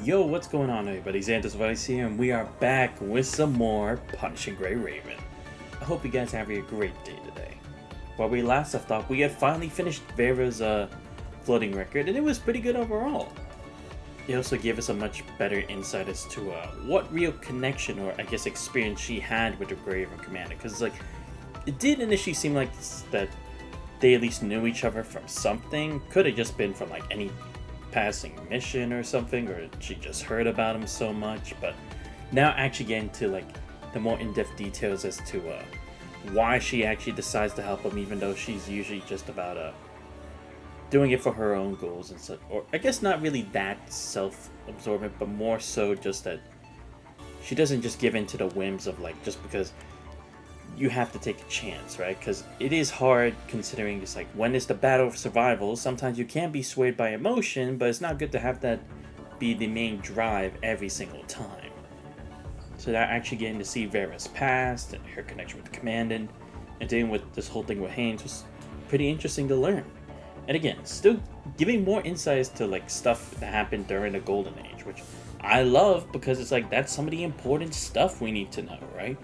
Yo, what's going on, everybody? Xanthus Vice here, and we are back with some more Punishing Grey Raven. I hope you guys are having a great day today. While we last left off, we had finally finished Vera's floating record, and it was pretty good overall. It also gave us a much better insight as to what real connection, or I guess experience, she had with the Grey Raven commander. Because it did initially seem like that they at least knew each other from something. Could have just been from any passing mission or something, or she just heard about him so much. But now actually getting to the more in-depth details as to why she actually decides to help him, even though she's usually just about doing it for her own goals and such. Or I guess not really that self-absorbent, but more so just that she doesn't just give in to the whims of just because you have to take a chance, right? Because it is hard considering just when it's the battle of survival, sometimes you can be swayed by emotion, but it's not good to have that be the main drive every single time. So that actually getting to see Vera's past and her connection with the commandant and dealing with this whole thing with Haynes was pretty interesting to learn. And again, still giving more insights to stuff that happened during the Golden Age, which I love because it's that's some of the important stuff we need to know, right?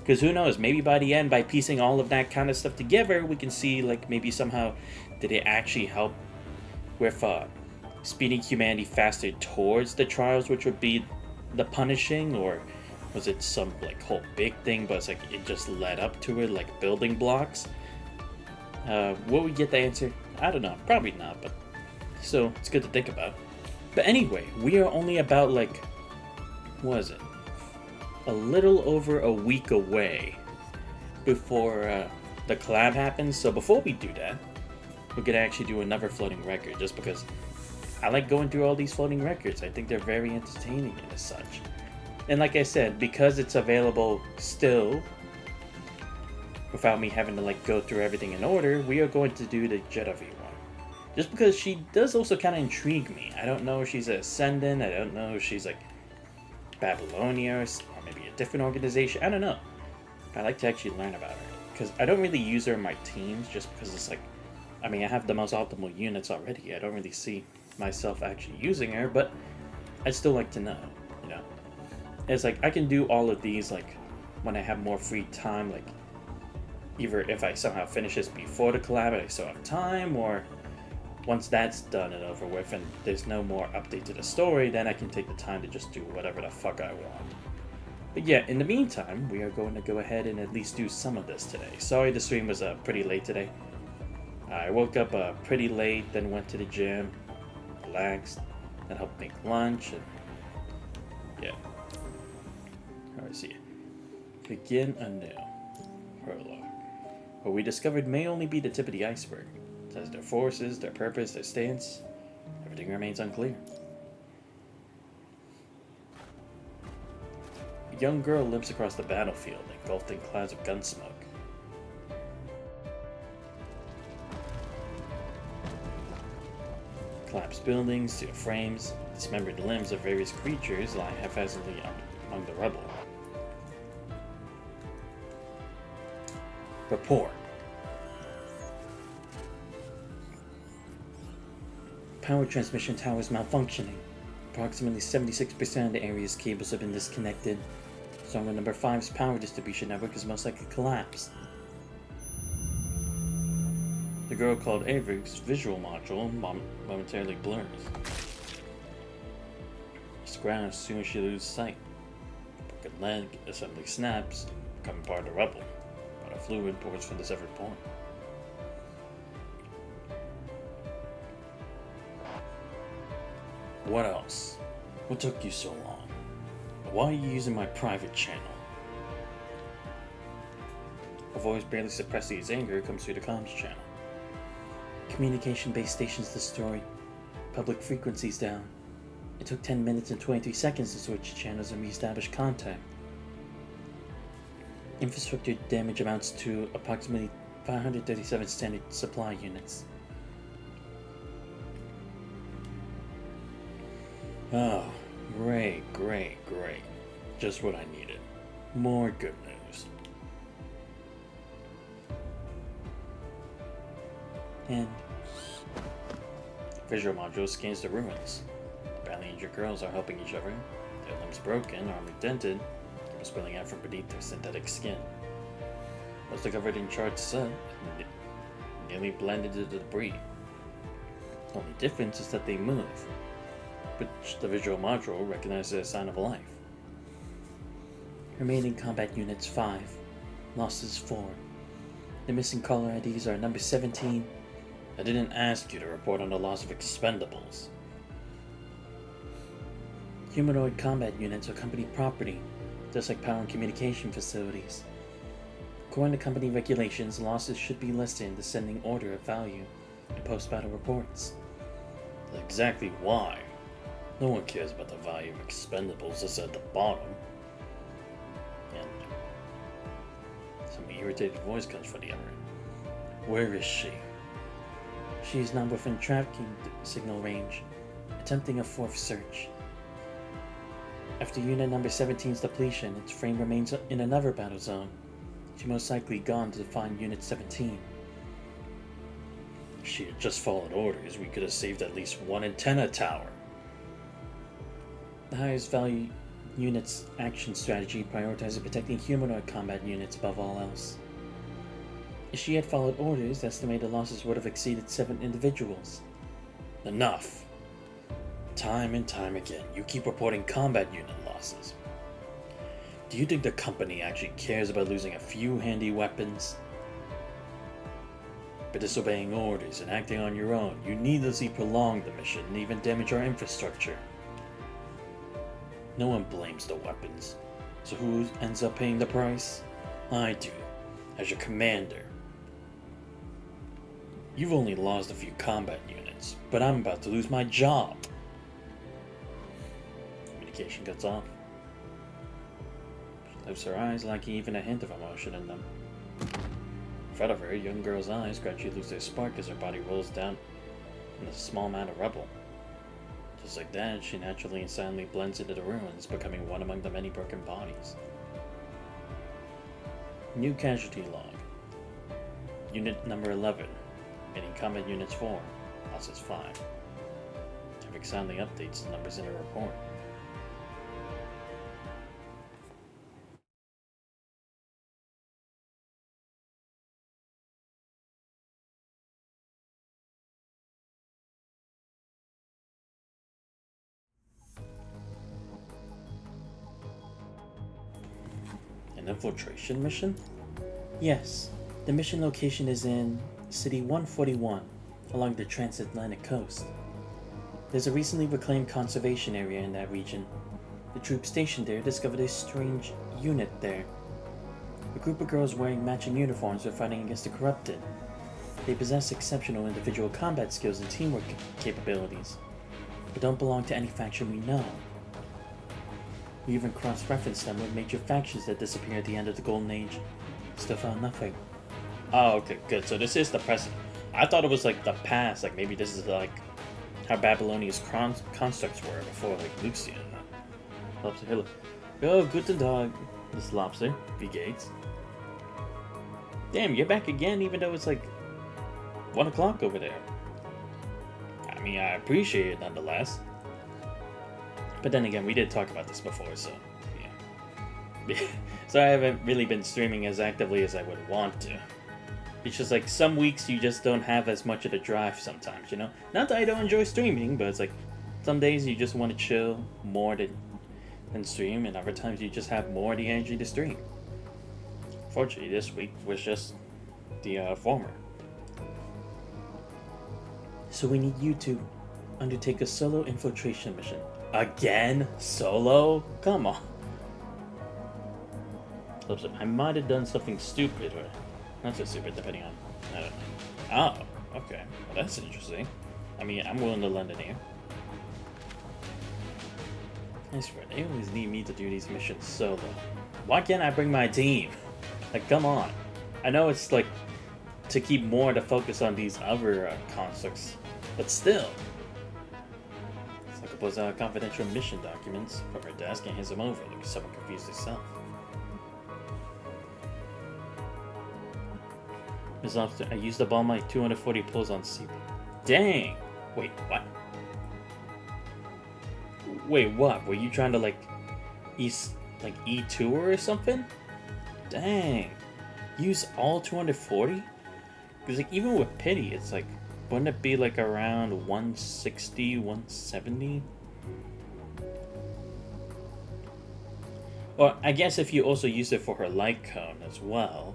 Because who knows, maybe by the end, by piecing all of that kind of stuff together, we can see maybe somehow did it actually help with speeding humanity faster towards the trials, which would be the punishing, or was it some whole big thing, but it's it just led up to it, building blocks? Will we get the answer? I don't know, probably not, but still, it's good to think about. But anyway, we are only about what is it? A little over a week away before the collab happens. So before we do that, we could actually do another floating record, just because I like going through all these floating records. I think they're very entertaining and as such. And like I said, because it's available still, without me having to go through everything in order, we are going to do the Genevieve one. Just because she does also kind of intrigue me. I don't know if she's an Ascendant, I don't know if she's Babylonia, or maybe a different organization. I don't know. I like to actually learn about her, because I don't really use her in my teams, just because it's I have the most optimal units already. I don't really see myself actually using her, but I'd still like to know, you know. It's I can do all of these when I have more free time, either if I somehow finish this before the collab and I still have time, or once that's done and over with and there's no more update to the story, then I can take the time to just do whatever the fuck I want. But yeah, in the meantime, we are going to go ahead and at least do some of this today. Sorry the stream was pretty late today. I woke up pretty late, then went to the gym, relaxed, then helped make lunch, and yeah. Alright, see. Begin anew. Prologue. What we discovered may only be the tip of the iceberg. As their forces, their purpose, their stance, everything remains unclear. A young girl limps across the battlefield, engulfed in clouds of gun smoke. Collapsed buildings, steel frames, dismembered limbs of various creatures lie haphazardly among the rubble. Report. Power transmission tower is malfunctioning. Approximately 76% of the area's cables have been disconnected. Zone number 5's power distribution network is most likely collapsed. The girl called Avery's visual module momentarily blurs. She grounds as soon as she loses sight. A broken leg assembly snaps, becoming part of the rubble, but a fluid pours from the severed point. What else? What took you so long? Why are you using my private channel? A voice barely suppressing his anger comes through the comms channel. Communication base stations destroyed. Public frequencies down. It took 10 minutes and 23 seconds to switch channels and reestablish contact. Infrastructure damage amounts to approximately 537 standard supply units. Oh, great. Just what I needed. More good news. And visual module scans the ruins. Badly injured injured girls are helping each other, their limbs broken, armor dented, or spilling out from beneath their synthetic skin. Most are covered in charred soot and nearly blended into the debris. The only difference is that they move, which the visual module recognizes as a sign of life. Remaining combat units 5, losses 4. The missing caller IDs are number 17. I didn't ask you to report on the loss of expendables. Humanoid combat units are company property, just like power and communication facilities. According to company regulations, losses should be listed in descending order of value in post-battle reports. That's exactly why. No one cares about the value of expendables that's at the bottom. And some irritated voice comes from the other end. Where is she? She is now within tracking signal range, attempting a 4th search. After unit number 17's depletion, its frame remains in another battle zone. She most likely gone to find unit 17. If she had just followed orders, we could have saved at least one antenna tower. The highest value unit's action strategy prioritizes protecting humanoid combat units above all else. If she had followed orders, the estimated losses would have exceeded 7 individuals. Enough! Time and time again, you keep reporting combat unit losses. Do you think the company actually cares about losing a few handy weapons? By disobeying orders and acting on your own, you needlessly prolong the mission and even damage our infrastructure. No one blames the weapons, so who ends up paying the price? I do, as your commander. You've only lost a few combat units, but I'm about to lose my job. Communication cuts off. She lifts her eyes, lacking even a hint of emotion in them. In front of her, a young girl's eyes gradually lose their spark as her body rolls down in a small amount of rubble. Just like that, she naturally and silently blends into the ruins, becoming one among the many broken bodies. New casualty log. Unit number 11. Many combat units 4. Losses 5. Tevik silently updates the numbers in her report. An infiltration mission? Yes. The mission location is in City 141, along the transatlantic coast. There's a recently reclaimed conservation area in that region. The troops stationed there discovered a strange unit there. A group of girls wearing matching uniforms were fighting against the corrupted. They possess exceptional individual combat skills and teamwork capabilities, but don't belong to any faction we know. We even cross-referenced them with major factions that disappeared at the end of the Golden Age. Still found nothing. Oh, okay, good. So this is the present. I thought it was like the past. Like maybe this is like how Babylonia's constructs were before like Lucian. Lobster, hello. Oh, guten Tag. This lobster. V Gates. Damn, you're back again even though it's like 1 o'clock over there. I mean, I appreciate it nonetheless. But then again, we did talk about this before, so yeah. So I haven't really been streaming as actively as I would want to. It's just like some weeks you just don't have as much of the drive sometimes, you know? Not that I don't enjoy streaming, but it's like some days you just want to chill more than stream, and other times you just have more of the energy to stream. Fortunately, this week was just the former. So we need you to undertake a solo infiltration mission. Again? Solo? Come on. I might have done something stupid, or not so stupid, depending on, I don't know. Oh, okay. Well, that's interesting. I mean, I'm willing to lend an ear. I swear, they always need me to do these missions solo. Why can't I bring my team? Like, come on. I know it's like to keep more to focus on these other constructs, but still. Psycho pulls out confidential mission documents from her desk and hands them over, like someone confused herself. Ms. Lobster, I used up all my 240 pulls on CP. Dang! Wait, what? Wait, what? Were you trying to like E2 or something? Dang. Use all 240? Because like even with pity, it's like, wouldn't it be like around 160, 170? Or I guess if you also use it for her light cone as well,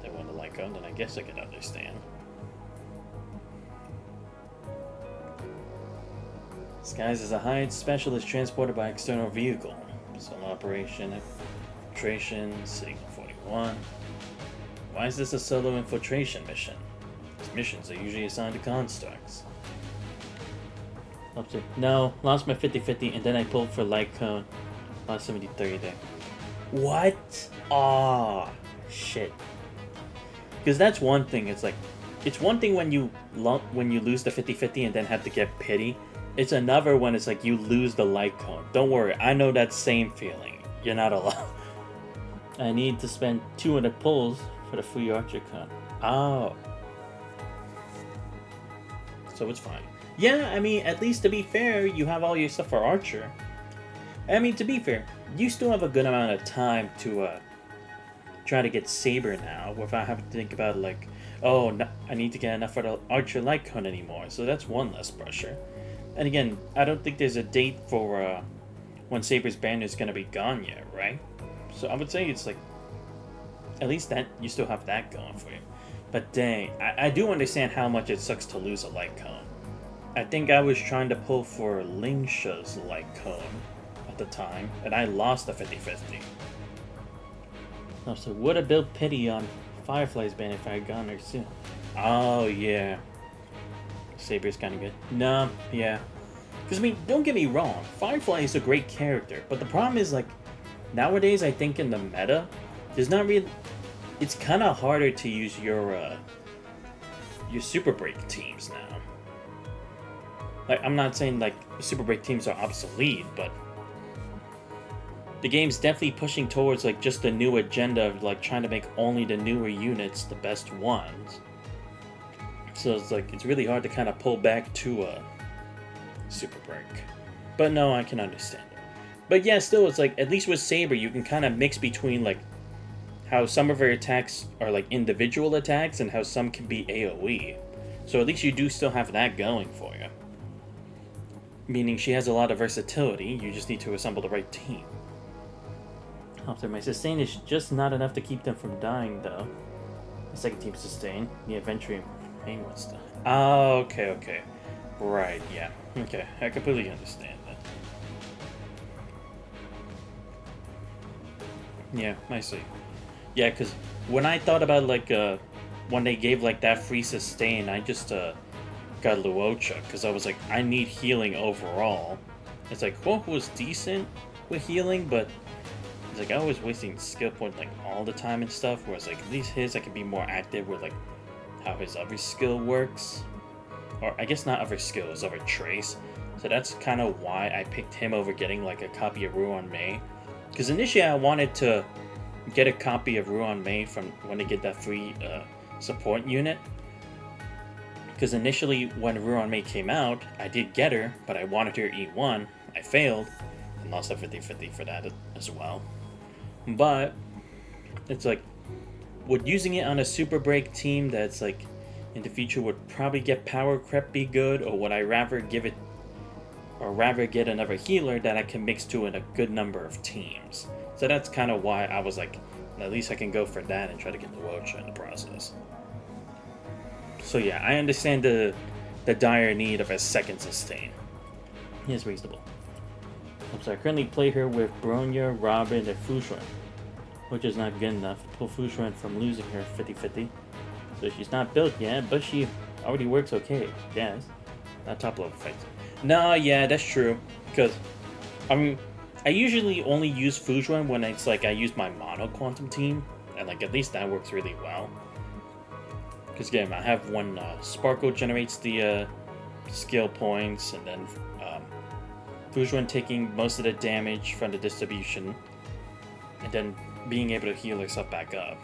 they want the light cone, then I guess I could understand. Disguised as a hide specialist transported by external vehicle. Solo operation, infiltration, Signal 41. Why is this a solo infiltration mission? These missions are usually assigned to constructs. No, lost my 50-50 and then I pulled for light cone. Lost 70-30 there. What? Aw, shit. Because that's one thing. It's like, it's one thing when you lose the 50-50 and then have to get pity. It's another when it's like you lose the light cone. Don't worry, I know that same feeling. You're not alone. I need to spend 200 pulls for the free archer cone. Oh. So it's fine. Yeah, I mean, at least to be fair, you have all your stuff for archer. I mean, to be fair, you still have a good amount of time to try to get Saber now without having to think about like, oh, no, I need to get enough for the archer light cone anymore. So that's one less pressure. And again, I don't think there's a date for when Saber's banner is going to be gone yet, right? So I would say it's like, at least that you still have that going for you. But dang, I do understand how much it sucks to lose a light cone. I think I was trying to pull for Lingsha's light cone at the time, and I lost the 50-50. So would have built pity on Firefly's ban if I had gone there soon. Oh yeah. Saber's kind of good. No, yeah. Because, I mean, don't get me wrong. Firefly is a great character. But the problem is, like, nowadays, I think in the meta, there's not really... It's kind of harder to use your Super Break teams now. Like, I'm not saying, like, Super Break teams are obsolete, but... The game's definitely pushing towards, like, just the new agenda of, like, trying to make only the newer units the best ones. So it's like, it's really hard to kind of pull back to a Super Break. But no, I can understand it. But yeah, still, it's like, at least with Saber, you can kind of mix between, like, how some of her attacks are, like, individual attacks and how some can be AoE. So at least you do still have that going for you. Meaning she has a lot of versatility, you just need to assemble the right team. After my sustain is just not enough to keep them from dying, though. The second team sustain, the adventure and stuff. Oh, okay. Right, yeah. Okay, I completely understand that. Yeah, I see. Yeah, because when I thought about, like, when they gave, like, that free sustain, I just, got Luocha, because I was like, I need healing overall. It's like, Hope was decent with healing, but it's like, I was wasting skill points, like, all the time and stuff, whereas, like, at least his, I can be more active with, like, how his other skill works. Or, I guess not other skill, his other trace. So that's kind of why I picked him over getting, like, a copy of Ruan Mei. Because initially I wanted to get a copy of Ruan Mei from when they get that free support unit. Because initially when Ruan Mei came out, I did get her, but I wanted her E1. I failed, and lost a 50-50 for that as well. But it's like, would using it on a Super Break team that's like in the future would probably get power creep be good, or would I rather give it, or rather get another healer that I can mix to in a good number of teams? So that's kind of why I was like, at least I can go for that and try to get the Luocha in the process. So yeah, I understand the dire need of a second sustain. It's reasonable. So I currently play her with Bronya, Robin, and Fushuan, which is not good enough to pull Fushuan from losing her 50-50. So she's not built yet, but she already works okay, yes. Not top level fights. No, yeah, that's true. Because, I mean, I usually only use Fushuan when it's like I use my mono quantum team, and like at least that works really well. Because again, I have one Sparkle generates the skill points, and then Fushuan taking most of the damage from the distribution, and then being able to heal herself back up.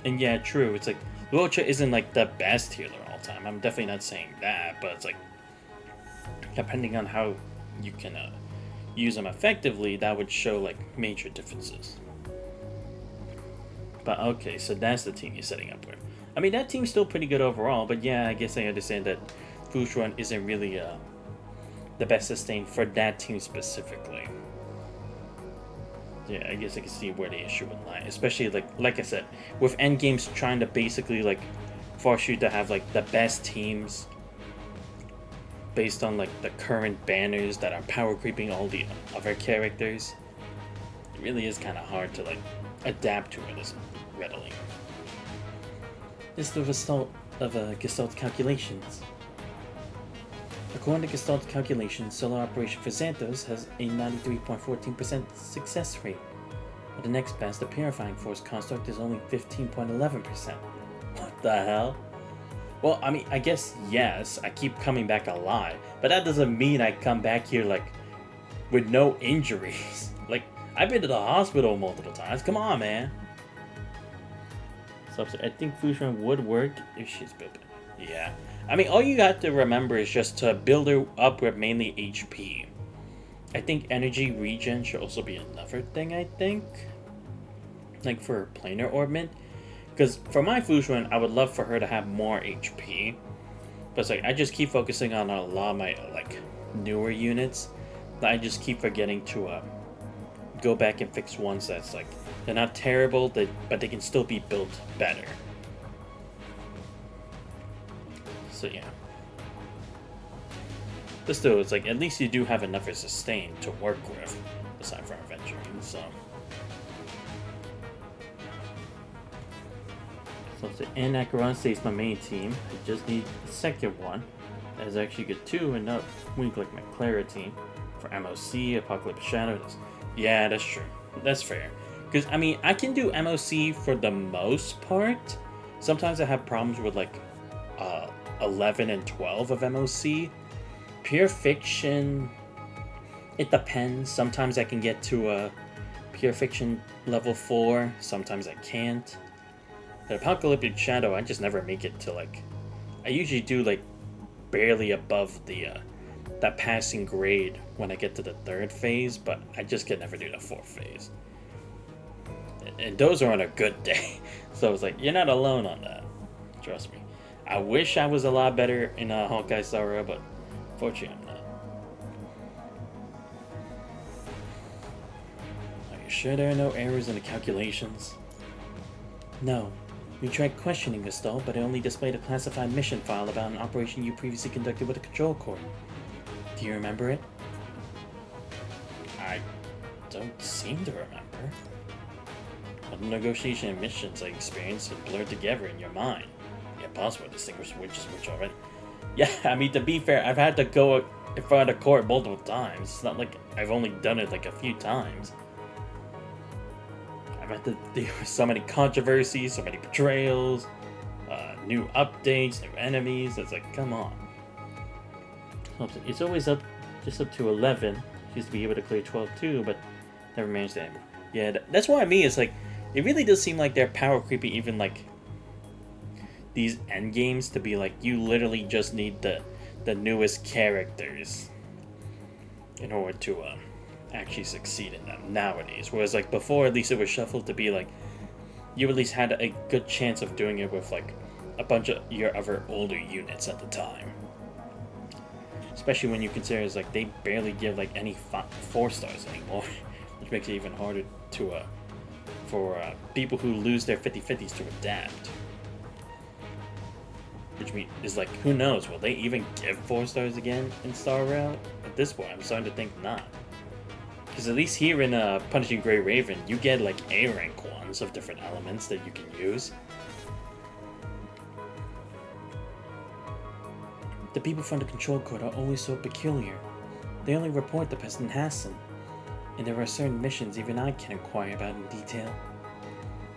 And yeah, true, it's like, Luocha isn't like the best healer all the time. I'm definitely not saying that, but it's like, depending on how you can use them effectively, that would show like major differences. But okay, so that's the team you're setting up with. I mean, that team's still pretty good overall, but yeah, I guess I understand that Fushuan isn't really the best sustain for that team specifically. Yeah, I guess I can see where the issue would lie, especially like I said, with endgames trying to basically like force you to have like the best teams based on like the current banners that are power creeping all the other characters. It really is kind of hard to like adapt to it as readily. This is the result of Gestalt calculations. According to Gestalt calculations, solar operation for Xanthos has a 93.14% success rate. But the next best, the purifying force construct, is only 15.11%. What the hell? Well, I mean, I guess yes, I keep coming back alive, but that doesn't mean I come back here like with no injuries. Like, I've been to the hospital multiple times. Come on, man. So I think Fushuan would work if she's built it. Yeah. I mean, all you got to remember is just to build her up with mainly HP. I think energy regen should also be another thing, I think. Like for planar orbment. Because for my Fushuan, I would love for her to have more HP. But it's like, I just keep focusing on a lot of my like newer units. That I just keep forgetting to go back and fix ones that's like, they're not terrible, but they can still be built better. So yeah. But still, it's like, at least you do have enough of sustain to work with, aside from adventuring, so. So Anew stays my main team. I just need a second one. That is actually good too, and not weak like my Clara team. For MOC, Apocalypse Shadows. Yeah, that's true. That's fair. Because, I mean, I can do MOC for the most part. Sometimes I have problems with like 11 and 12 of MOC. Pure Fiction, it depends. Sometimes I can get to a Pure Fiction level 4. Sometimes I can't. The Apocalyptic Shadow, I just never make it to like... I usually do like barely above the that passing grade when I get to the 3rd phase, but I just can never do the 4th phase. And those are on a good day. So it's like, you're not alone on that. Trust me. I wish I was a lot better in Honkai Star Rail, but fortunately I'm not. Are you sure there are no errors in the calculations? No. We tried questioning Gestalt, but it only displayed a classified mission file about an operation you previously conducted with a control core. Do you remember it? I don't seem to remember. All the negotiation and missions I experienced have blurred together in your mind. Impossible to distinguish which is which already. Yeah, I mean, to be fair, I've had to go in front of court multiple times. It's not like I've only done it like a few times. I've had to deal with so many controversies, so many betrayals, new updates, new enemies. It's like, come on. It's always just up to 11. Used to be able to clear 12 too, but never managed to. Yeah, that's what I mean. It's like, it really does seem like they're power creepy, even like these end games, to be like, you literally just need the newest characters in order to actually succeed in them nowadays. Whereas like before, at least it was shuffled to be like, you at least had a good chance of doing it with like a bunch of your other older units at the time. Especially when you consider it's like they barely give like any 4 stars anymore, which makes it even harder to for people who lose their 50/50s to adapt. Which is like, who knows, will they even give 4 stars again in Star Rail? At this point, I'm starting to think not. Because at least here in Punishing Grey Raven, you get like A rank ones of different elements that you can use. The people from the control court are always so peculiar. They only report the pest and Hassan, and there are certain missions even I can inquire about in detail.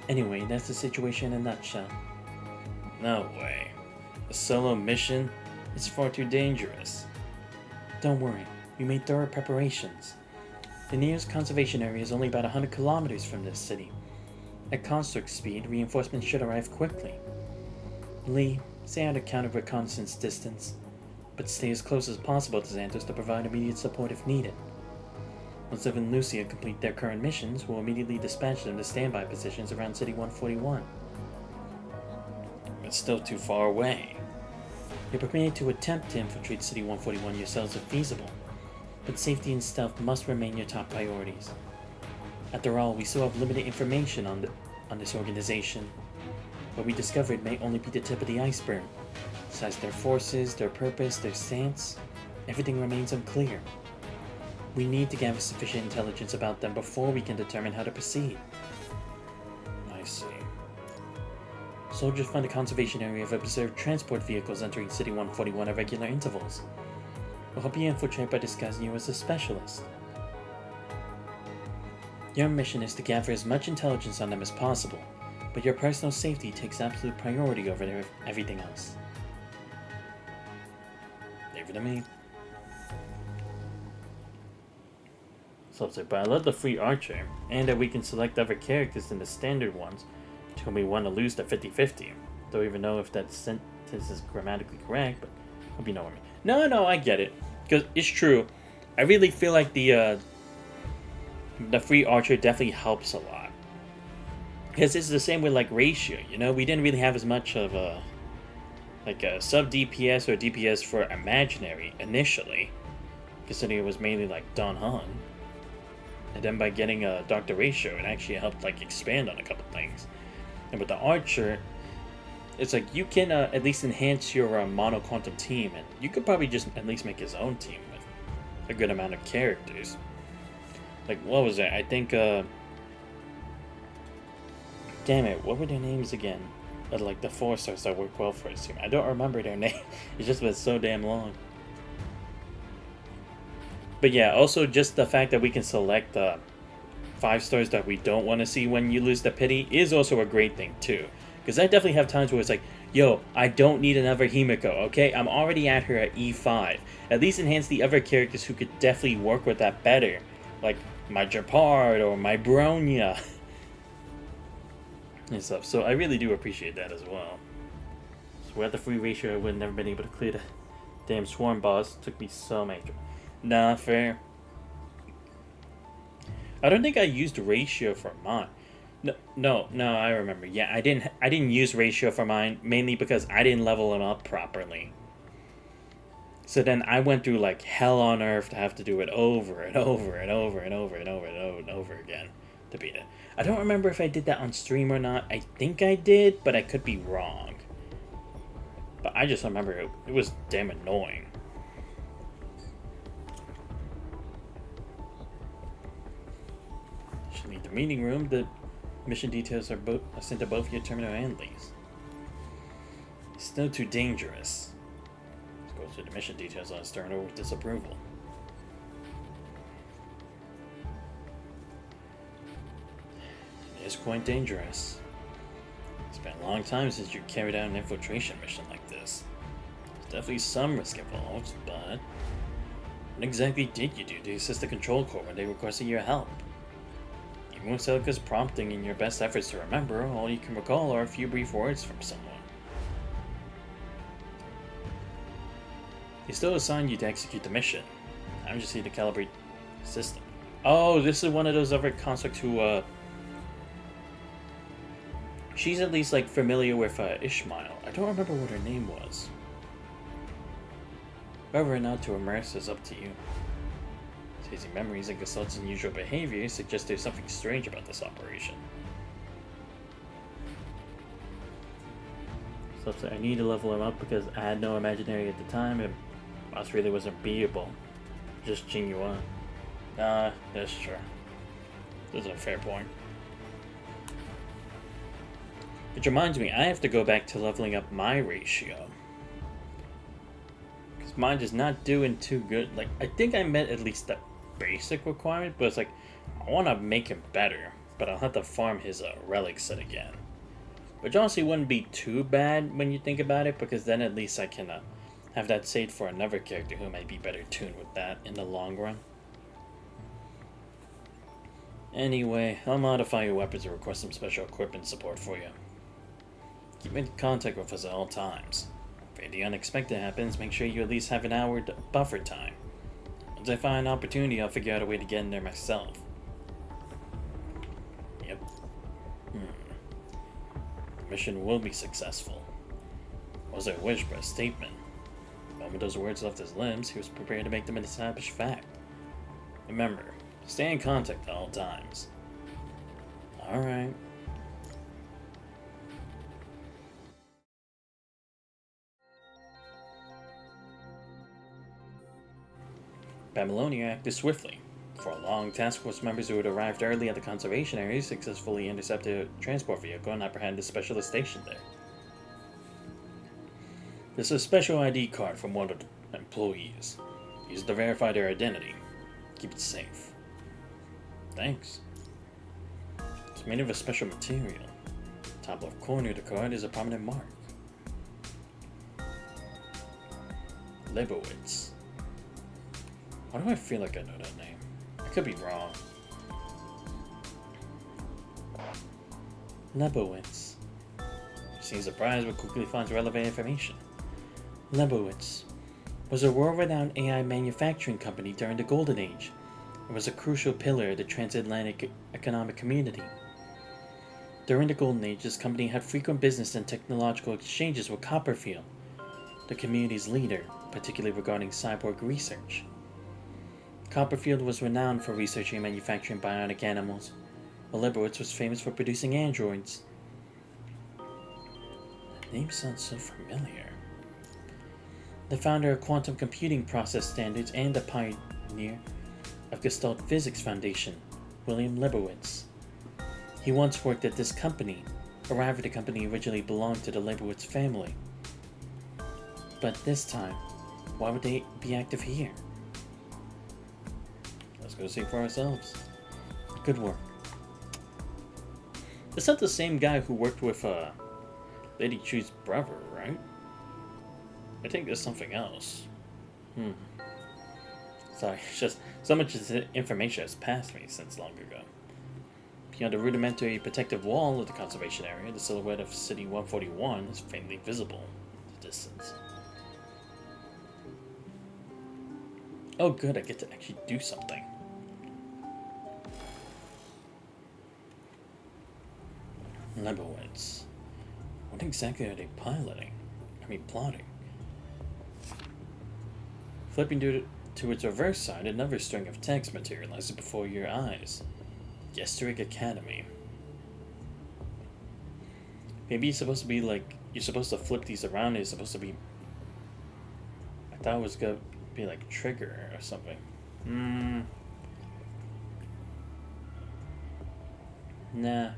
Anyway, that's the situation in a nutshell. No way. A solo mission? It's far too dangerous. Don't worry, we made thorough preparations. The nearest conservation area is only about 100 kilometers from this city. At construct speed, reinforcements should arrive quickly. Lee, stay out of counter reconnaissance distance, but stay as close as possible to Xanthos to provide immediate support if needed. Once Liv and Lucia complete their current missions, we'll immediately dispatch them to standby positions around City 141. It's still too far away. You're permitted to attempt to infiltrate City 141 yourselves if feasible, but safety and stealth must remain your top priorities. After all, we still have limited information on this organization. What we discovered may only be the tip of the iceberg. Besides their forces, their purpose, their stance, everything remains unclear. We need to gather sufficient intelligence about them before we can determine how to proceed. I see. Soldiers from the conservation area have observed transport vehicles entering City 141 at regular intervals. We'll help you infiltrate by disguising you as a specialist. Your mission is to gather as much intelligence on them as possible, but your personal safety takes absolute priority over everything else. Leave it to me. But I love the free archer, and that we can select other characters than the standard ones to whom we want to lose the 50-50. Don't even know if that sentence is grammatically correct, but hope you know what I mean. No, I get it. Because it's true. I really feel like the free archer definitely helps a lot. Because it's the same with like ratio, you know? We didn't really have as much of a sub DPS or DPS for imaginary initially, considering it was mainly like Don Han. And then by getting a Dr. Ratio, it actually helped like expand on a couple things. And with the archer, it's like you can at least enhance your mono quantum team, and you could probably just at least make his own team with a good amount of characters. Like, what was that? I think, damn it, what were their names again? Like the 4 stars that work well for his team. I don't remember their name. It's just been so damn long. But yeah, also just the fact that we can select 5 stars that we don't want to see when you lose the pity is also a great thing too. Because I definitely have times where it's like, yo, I don't need another Himiko, okay? I'm already at her at E5. At least enhance the other characters who could definitely work with that better. Like my Japard or my Bronya. And stuff. So I really do appreciate that as well. So without the free ratio, I would have never been able to clear the damn swarm boss. It took me so many. Nah, fair. I don't think I used ratio for mine. No, I remember. Yeah, I didn't use ratio for mine, mainly because I didn't level him up properly. So then I went through like hell on earth to have to do it over and over and over and over and over and over and over again to beat it. I don't remember if I did that on stream or not. I think I did, but I could be wrong. But I just remember it was damn annoying. Should leave the meeting room. The mission details are sent to both your terminal and Lee's. Still too dangerous. Let's go through the mission details on stern over disapproval. It is quite dangerous. It's been a long time since you carried out an infiltration mission like this. There's definitely some risk involved, but what exactly did you do to assist the Control Corps when they requested your help? Even with Celica's prompting and your best efforts to remember, all you can recall are a few brief words from someone. They still assigned you to execute the mission. I just need to calibrate the system. Oh, this is one of those other constructs who, she's at least, like, familiar with, Ishmael. I don't remember what her name was. Whether or not to immerse is up to you. Chasing memories and Gassalt's unusual behavior suggests there's something strange about this operation. So I need to level him up because I had no imaginary at the time and boss really wasn't beatable. Just genuine. That's true. This is a fair point. Which reminds me, I have to go back to leveling up my ratio. Because mine is not doing too good. Like, I think I met at least the basic requirement, but it's like, I want to make him better, but I'll have to farm his relic set again. Which honestly wouldn't be too bad when you think about it, because then at least I can have that saved for another character who might be better tuned with that in the long run. Anyway, I'll modify your weapons and request some special equipment support for you. Keep in contact with us at all times. If anything unexpected happens, make sure you at least have an hour buffer time. Once I find an opportunity, I'll figure out a way to get in there myself. Yep. The mission will be successful. Was a wish but a statement. The moment those words left his lips, he was prepared to make them an established fact. Remember, stay in contact at all times. Alright. Babylonia acted swiftly. For long, task force members who had arrived early at the conservation area successfully intercepted a transport vehicle and apprehended the specialist stationed there. This is a special ID card from one of the employees. Use it to verify their identity. Keep it safe. Thanks. It's made of a special material. Top left corner of the card is a prominent mark. Lebowitz. Why do I feel like I know that name? I could be wrong. Lebowitz. She seems surprised but quickly finds relevant information. Lebowitz was a world-renowned AI manufacturing company during the Golden Age. It was a crucial pillar of the transatlantic economic community. During the Golden Age, this company had frequent business and technological exchanges with Copperfield, the community's leader, particularly regarding cyborg research. Copperfield was renowned for researching and manufacturing bionic animals, while Lebowitz was famous for producing androids. The name sounds so familiar. The founder of quantum computing process standards and the pioneer of Gestalt Physics Foundation, William Lebowitz. He once worked at this company. However, the company originally belonged to the Lebowitz family. But this time, why would they be active here? Let's go see for ourselves. Good work. It's not the same guy who worked with Lady Chu's brother, right? I think there's something else. Sorry, it's just so much information has passed me since long ago. Beyond the rudimentary protective wall of the conservation area, the silhouette of City 141 is faintly visible in the distance. Oh good, I get to actually do something. Lebowitz. What exactly are they piloting? Plotting. Flipping to its reverse side, another string of text materializes before your eyes. Yestering Academy. Maybe it's supposed to be like, you're supposed to flip these around, it's supposed to be... I thought it was gonna be like Trigger or something. Nah.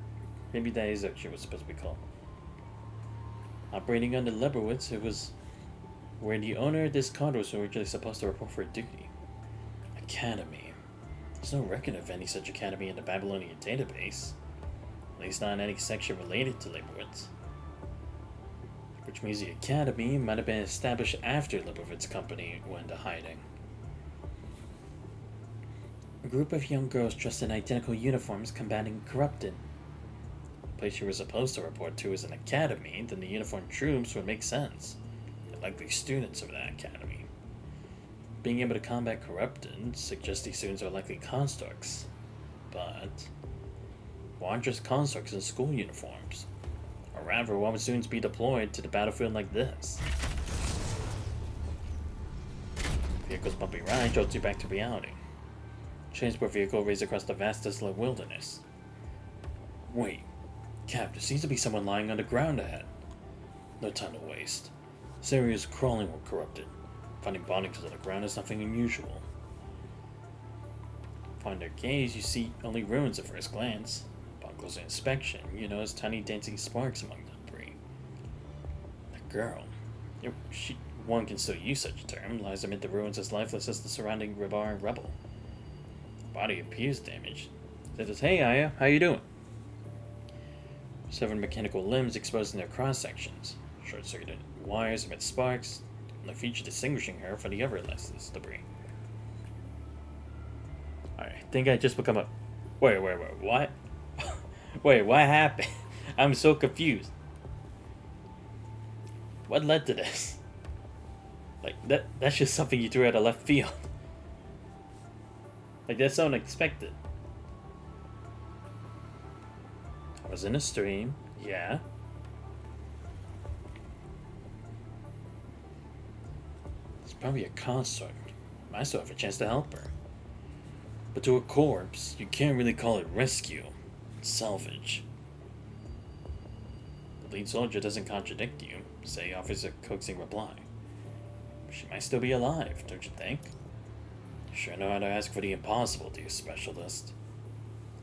Maybe that is actually what's supposed to be called. Operating under Lebowitz, it was where the owner of this condo was originally supposed to report for duty. Academy. There's no record of any such academy in the Babylonian database. At least not in any section related to Lebowitz. Which means the academy might have been established after Lebovitz's company went into hiding. A group of young girls dressed in identical uniforms combating corrupted. The place you were supposed to report to is an academy, then the uniformed troops would make sense. They're likely students of that academy. Being able to combat corrupted suggests these students are likely constructs. But why aren't just constructs in school uniforms? Or rather, why would students be deployed to the battlefield like this? Vehicle's bumpy ride jolts you back to reality. Transport vehicle raced across the vast desolate wilderness. Wait, Cap, there seems to be someone lying on the ground ahead. No time to waste. This area is crawling with corrupted. Finding bodies on the ground is nothing unusual. Upon their gaze, you see only ruins at first glance. Upon closer inspection, you notice tiny dancing sparks among the debris. The girl, one can still use such a term, lies amid the ruins as lifeless as the surrounding Ribar rubble. The body appears damaged. It says, "Hey Aya, how you doing?" Severed mechanical limbs exposed in their cross-sections. Short-circuited wires emit sparks, and the feature distinguishing her from the other lifeless debris. I think I just become a... Wait, what? Wait, what happened? I'm so confused. What led to this? Like, that's just something you threw out of left field. Like, that's so unexpected. I was in a stream, yeah. It's probably a construct. Might still have a chance to help her. But to a corpse, you can't really call it rescue. It's salvage. The lead soldier doesn't contradict you, say offers a coaxing reply. She might still be alive, don't you think? You sure know how to ask for the impossible, dear specialist.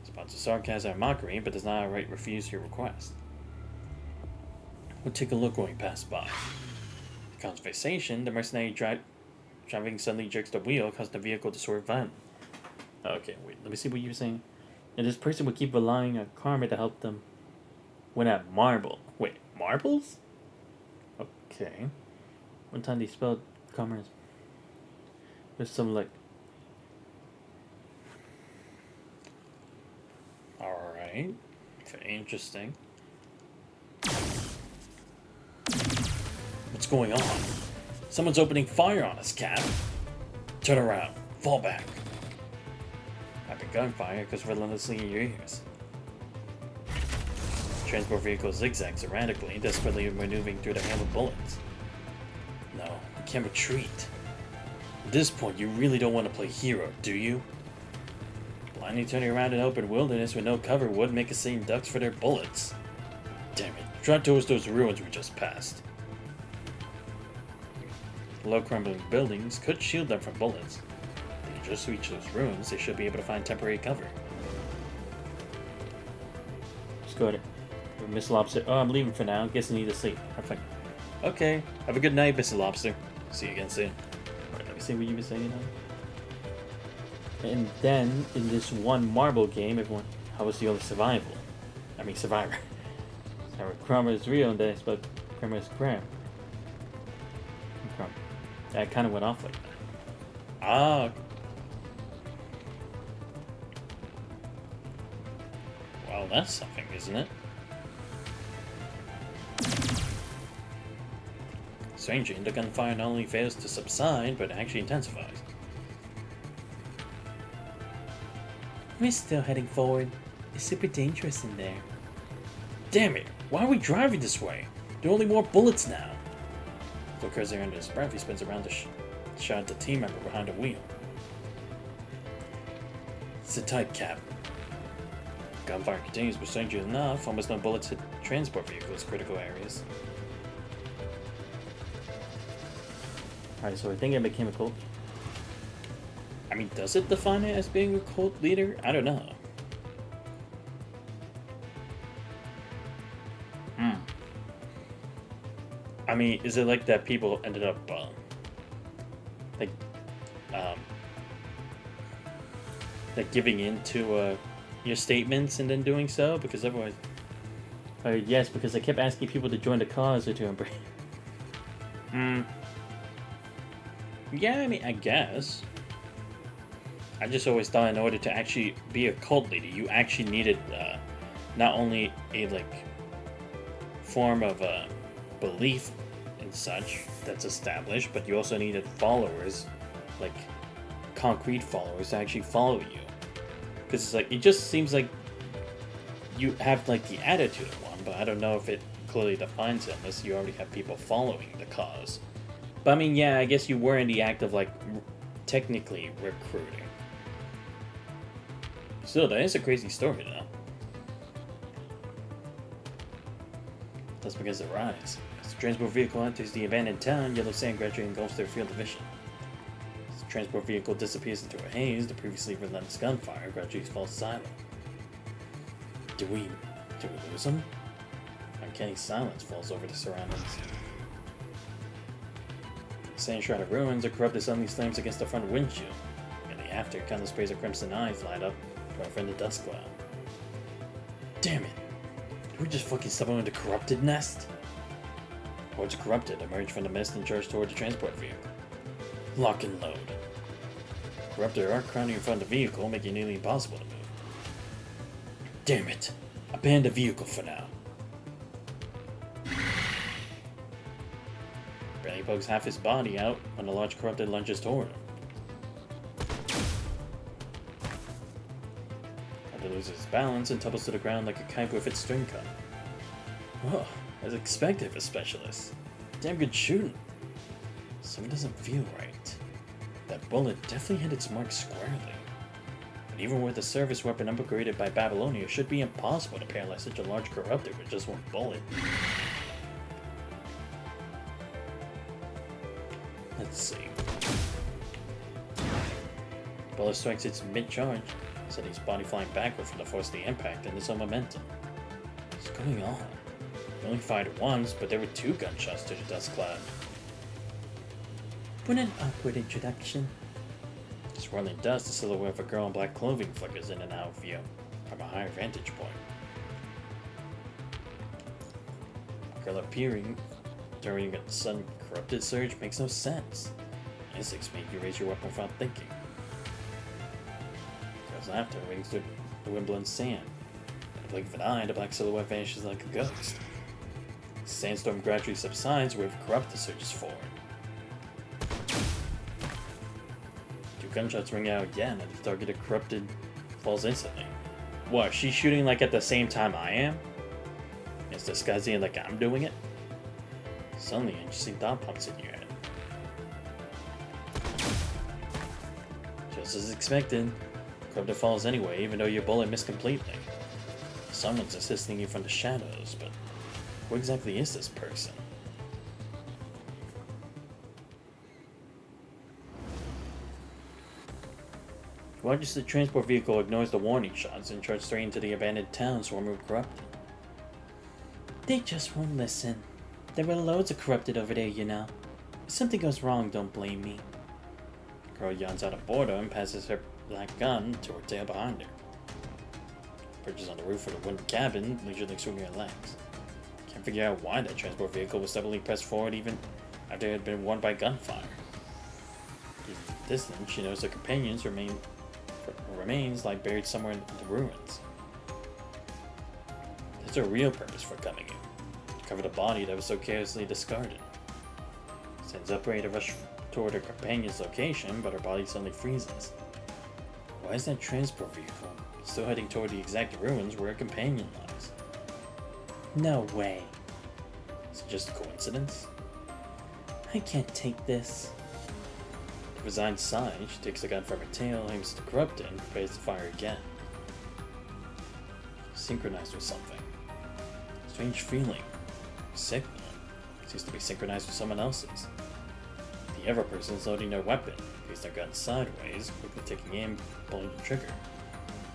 Spots of sarcasm and mockery, but does not outright refuse your request. We'll take a look when we pass by. Conversation, the mercenary driving suddenly jerks the wheel, causing the vehicle to swerve violently. Okay, wait, let me see what you were saying. And this person would keep relying on karma to help them win at marble. Wait, marbles? Okay. One time they spelled karma as... There's some like... Alright. Very interesting. What's going on? Someone's opening fire on us, Cap. Turn around. Fall back. Rapid gunfire goes relentlessly in your ears. Transport vehicle zigzags erratically, desperately maneuvering through the hail of bullets. No, you can't retreat. At this point, you really don't want to play hero, do you? Blindly turning around in open wilderness with no cover would make a scene ducks for their bullets. Damn it, drive towards those ruins we just passed. Low crumbling buildings could shield them from bullets. If they can just reach those ruins, they should be able to find temporary cover. Let's go ahead. Miss Lobster. Oh, I'm leaving for now. Guess I need to sleep. Perfect. Okay. Have a good night, Mr. Lobster. See you again soon. Alright, let me see what you were saying now. And then, in this one marble game, everyone... How was the only survival? I mean, survivor. Kramer is real in this, but Kramer is Kram. That kind of went off like that. Ah. Well, that's something, isn't it? Strangely, the gunfire not only fails to subside, but actually intensifies. We're still heading forward. It's super dangerous in there. Damn it! Why are we driving this way? There are only more bullets now. Still cursing under his breath, he spins around to shot at the team member behind the wheel. It's a tight Cap. Gunfire continues, but strangely enough, almost no bullets hit transport vehicles' critical areas. Alright, so I think it became a cult. I mean, does it define it as being a cult leader? I don't know. I mean, is it like that people ended up, like giving in to your statements and then doing so? Because otherwise... yes, because I kept asking people to join the cause or to embrace... Yeah, I mean, I guess. I just always thought in order to actually be a cult leader, you actually needed not only a, like, form of belief and such that's established, but you also needed followers, like concrete followers, to actually follow you. Because it's like, it just seems like you have like the attitude of one, but I don't know if it clearly defines it unless you already have people following the cause. But I mean, yeah, I guess you were in the act of like technically recruiting. Still, that is a crazy story though. That's because it rise. As the transport vehicle enters the abandoned town, yellow sand gradually engulfs their field of vision. As the transport vehicle disappears into a haze, the previously relentless gunfire gradually falls silent. Do we lose them? Uncanny silence falls over the surroundings. The sand-shrouded ruins are corrupted suddenly slams against the front windshield. Immediately after, countless sprays of crimson eyes light up from the dust cloud. Damn it! Did we just fucking stumble into Corrupted nest? Hordes of Corrupted emerge from the mist and charge toward the transport vehicle. Lock and load. Corrupted are crowding in front of the vehicle, making it nearly impossible to move. Damn it! Abandon the vehicle for now. Barely pokes half his body out when the large Corrupted lunges toward him. loses his balance and tumbles to the ground like a kite with its string cut. Oh, as expected of a specialist. Damn good shooting. Something doesn't feel right. That bullet definitely hit its mark squarely. But even with a service weapon upgraded by Babylonia, it should be impossible to paralyze such a large corruptor with just one bullet. Let's see. Bullet strikes its mid-charge, sending his body flying backward from the force of the impact and its own momentum. What's going on? He only fired once, but there were 2 gunshots to the dust cloud. What an awkward introduction. Swirling dust, the silhouette of a girl in black clothing flickers in and out of view from a higher vantage point. A girl appearing during a sudden corrupted surge makes no sense. Instincts make you raise your weapon without thinking. Girl's laughter rings through the wind-blown sand. In a blink of an eye, the black silhouette vanishes like a ghost. The sandstorm gradually subsides, where the corrupted surges forward. 2 gunshots ring out again, and the targeted corrupted falls instantly. What, she's shooting like at the same time I am? It's disguising like I'm doing it? Suddenly, an interesting thought pops in your head. Just as expected, corrupted falls anyway, even though your bullet missed completely. Someone's assisting you from the shadows, but who exactly is this person? Watches the transport vehicle ignores the warning shots and charges straight into the abandoned town swarming with corrupted. They just won't listen. There were loads of corrupted over there, you know. If something goes wrong, don't blame me. The girl yawns out of boredom and passes her black gun to her tail behind her. Perches on the roof of the wooden cabin, leisurely swinging her legs. Can't figure out why that transport vehicle was suddenly pressed forward even after it had been warned by gunfire. In the distance, she knows her companions remains lie buried somewhere in the ruins. There's a real purpose for coming in. To cover the body that was so carelessly discarded. Stands up ready to rush toward her companion's location, but her body suddenly freezes. Why is that transport vehicle still heading toward the exact ruins where her companion lies? No way. Is it just a coincidence? I can't take this. With a resigned sigh, she takes the gun from her tail, aims to corrupt it, and prepares to fire again. Synchronized with something. Strange feeling. Signal. Seems to be synchronized with someone else's. The other person is loading their weapon, placing their gun sideways, quickly taking aim, pulling the trigger.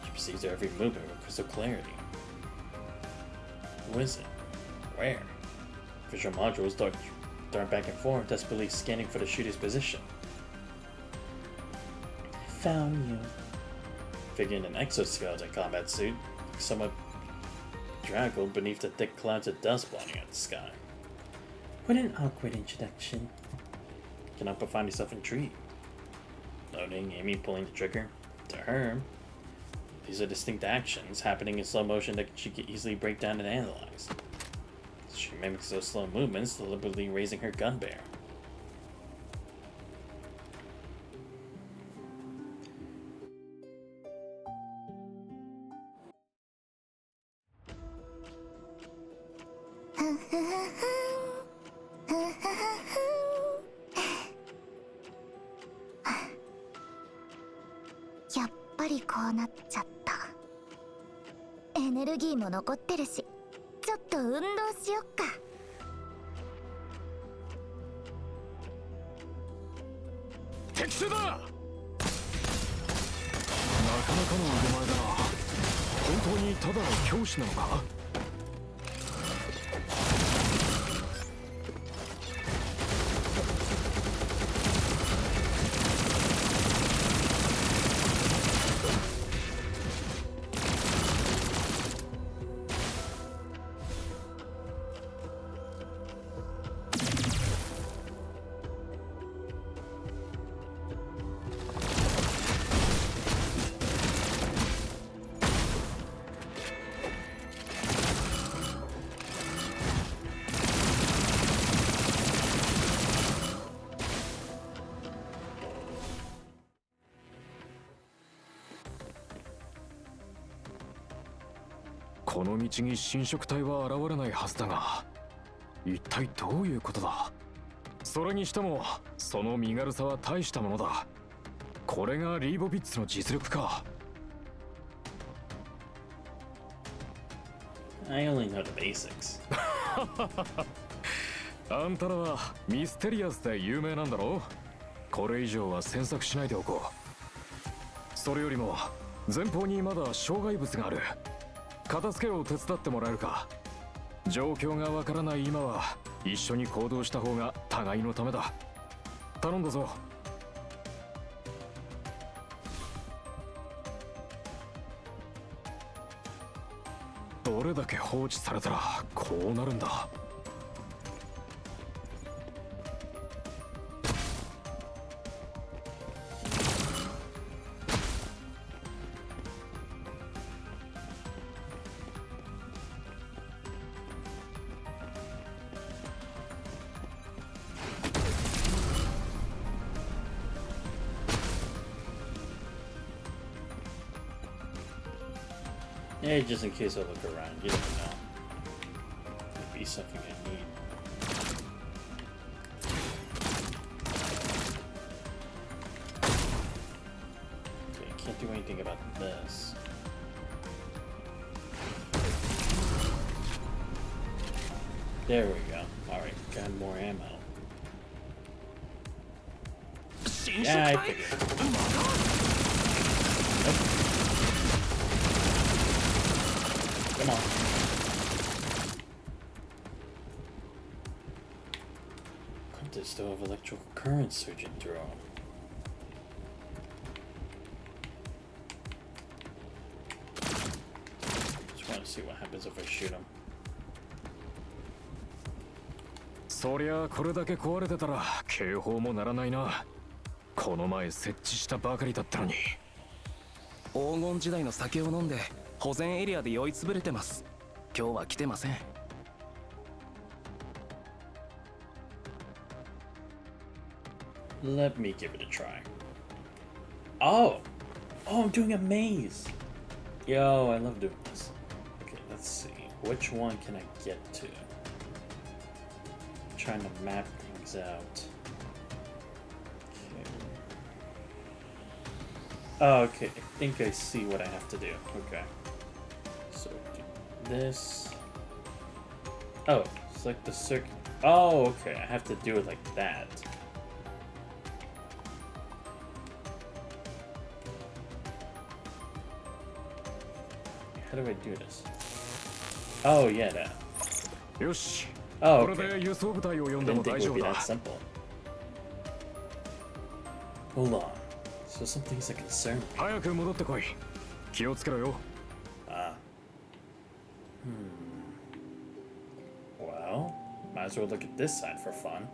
She perceives their every movement with crystal clarity. Who is it? Where? Visual modules dart back and forth, desperately scanning for the shooter's position. Found you. Figure in an exoskeleton combat suit, somewhat draggled beneath the thick clouds of dust blotting out the sky. What an awkward introduction. Cannot but find yourself intrigued. Loading, aiming, pulling the trigger. To her, these are distinct actions happening in slow motion that she can easily break down and analyze. She mimics those slow movements, deliberately raising her gun barrel.やっぱりこうなっちゃった。エネルギーも残ってるし、ちょっと運動しよっか。敵性だ。なかなかの腕前だな。本当にただの教師なのか？この道に侵食体は現れないはずだが、一体どういうことだ。それにしてもその身軽さは大したものだ。これがリーボビッツの実力か。I only know the basics. あんたらはミステリアスで有名なんだろう。これ以上は詮索しないでおこう。それよりも前方にまだ障害物がある。片付けを手伝ってもらえるか。状況がわからない今は一緒に行動した方が互いのためだ。頼んだぞ。どれだけ放置されたらこうなるんだ。Yeah, just in case I look around, you never know. Might be something I need. Okay, can't do anything about this. There we go. Alright, got more ammo. Yeah, I figured. Come on. They still have electrical current surging through them. Just want to see what happens if I shoot him. そりゃこれだけ壊れてたら警報も鳴らないな。この前設置したばかりだったのに。黄金時代の酒を飲んで保全エリアで酔いつぶれてます。今日は来てません。Let me give it a try. Oh! Oh, I'm doing a maze! Yo, I love doing this. Okay, let's see. Which one can I get to? Trying to map things out. Okay. Oh, okay. I think I see what I have to do. Okay. So, do this. Oh, select the circuit. Oh, okay. I have to do it like that. How do I do this? Oh, yeah, that. よし。 Oh, こ okay. れで輸送部隊を呼 I んで didn't も think 大 it 丈 would 夫 be だ。 that simple. Hold on. So some things that concern me. 早く戻ってこい。気をつけろよ。 Ah. Well, might as well look at this side for fun.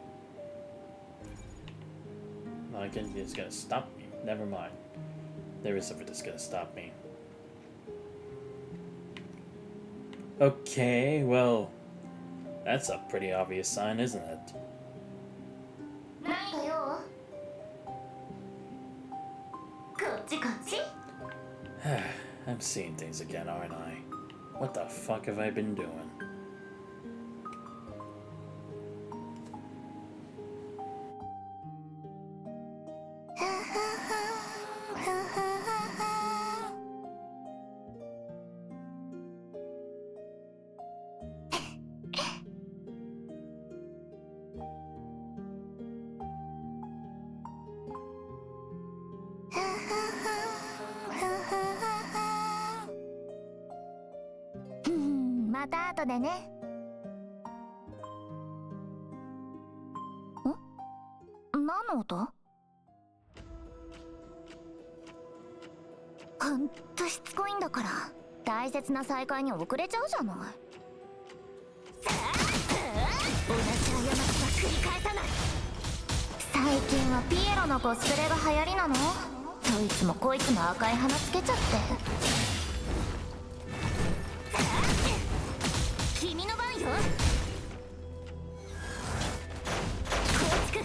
Not again, it's gonna stop me. Never mind. There is something that's gonna stop me. Okay, well, that's a pretty obvious sign, isn't it? 何だよ。こっちこっち。I'm seeing things again, aren't I? What the fuck have I been doing? Hmm. また後でね。ん？何の音？ほんとしつこいんだから大切な再会に遅れちゃうじゃない。同じ過ちは繰り返さない。最近はピエロのコスプレが流行りなの？どいつもこいつも赤い花つけちゃって。君の番よ。構築。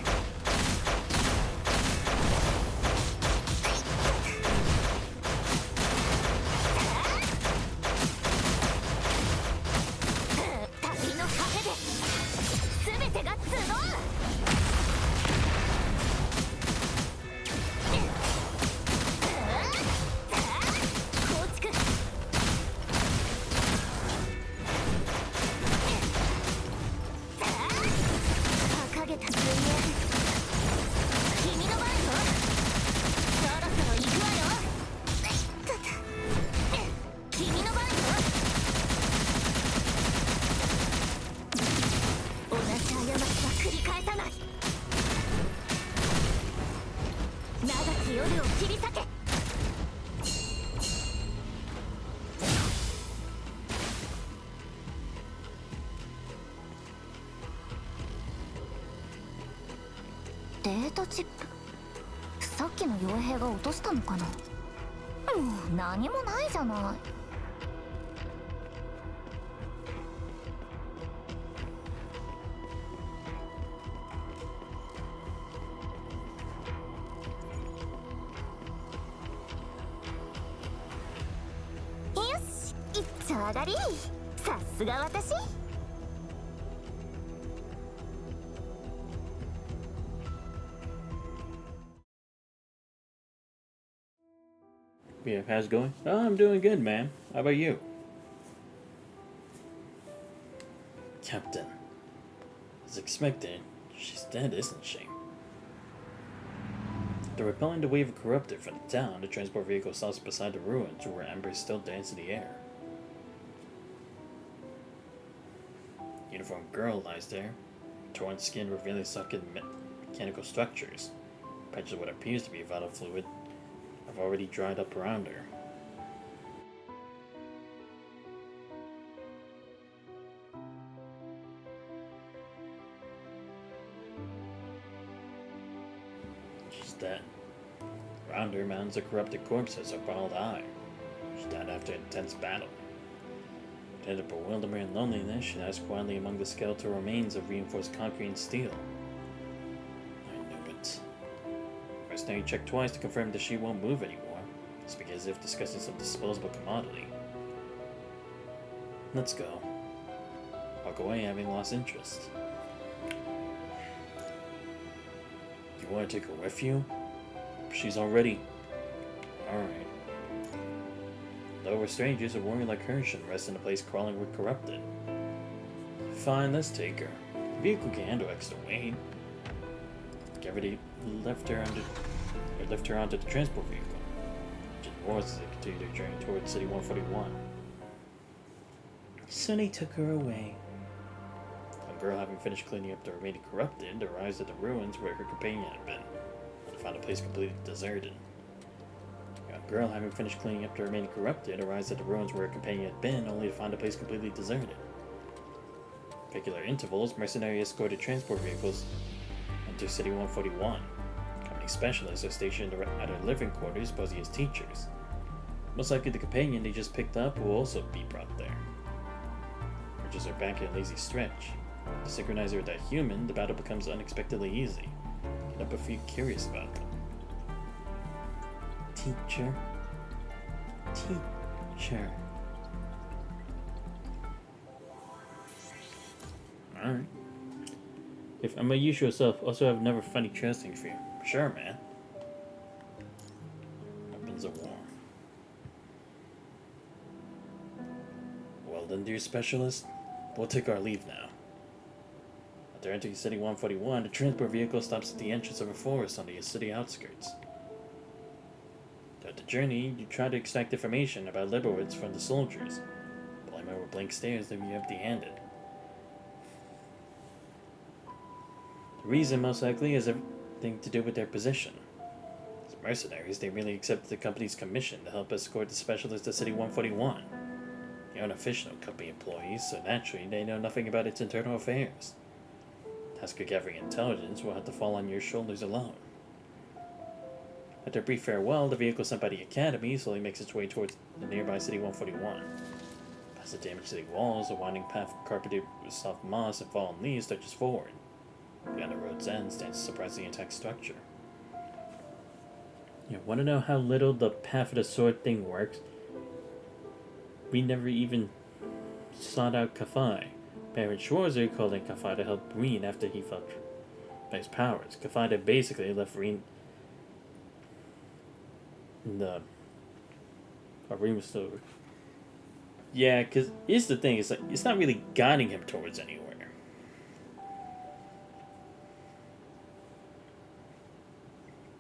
ートチップ。さっきの傭兵が落としたのかな。もう何もないじゃない。よし、一丁上がり。さすが私。Yeah, how's it going? Oh, I'm doing good, man. How about you? Captain. As expected, she's dead, isn't she? After repelling the wave of corrupted from the town, the transport vehicle stops beside the ruins where embers still dance in the air. Uniformed girl lies there, torn skin revealing sunken mechanical structures. Patches of what appears to be vital fluid have already dried up around her. She's dead. Around her, mountains of corrupted corpses are bald eye. She died after an intense battle. Dead of bewilderment and loneliness, she lies quietly among the skeletal remains of reinforced concrete and steel. I knew it. Mercenary checked twice to confirm that she won't move anymore. Speak as if discussing some disposable commodity. Let's go. Walk away having lost interest. You want to take her with you? She's already... Alright. Though we're strangers, a warrior like her shouldn't rest in a place crawling with corrupted. Fine, let's take her. The vehicle can handle extra weight. Gravity lift her onto the transport vehicle. Engine roars as they continue their journey towards City 141. So they took her away. A girl, having finished cleaning up the remaining corrupted, arrives at the ruins where her companion had been, but found the place completely deserted. A girl, having finished cleaning up the remaining corrupted, arrives at the ruins where her companion had been, only to find the place completely deserted. At regular intervals, mercenaries escorted transport vehicles into City 141. Company specialists are stationed at her living quarters, posing as teachers. Most likely the companion they just picked up will also be brought there. Bridges are back in a lazy stretch. To synchronize her with that human, the battle becomes unexpectedly easy. Get up a few curious about them. Teacher. Teacher. Alright. If I'm my usual self, also have another funny chest thing for you. Sure, man. Weapons of war. Well then, dear specialist, we'll take our leave now. After entering City 141, the transport vehicle stops at the entrance of a forest on the city outskirts. Throughout the journey, you try to extract information about Liberowitz from the soldiers, pulling over blank stares leaving you empty-handed. The reason, most likely, has everything to do with their position. As mercenaries, they merely accepted the company's commission to help escort the specialist to City 141. They aren't official company employees, so naturally they know nothing about its internal affairs. The task of gathering intelligence will have to fall on your shoulders alone. After a brief farewell, the vehicle sent by the Academy slowly makes its way towards the nearby City 141. Past the damaged city walls, a winding path carpeted with soft moss and fallen leaves stretches forward. Beyond the road's end stands a surprisingly intact structure. You want to know how little the Path of the Sword thing works? We never even sought out Kafai. Baron Schwarzer called in Kafai to help Reen after he felt by his powers. Kafai had basically left Reen in the... Reen was still... Yeah, because here's the thing, it's like, it's not really guiding him towards anywhere.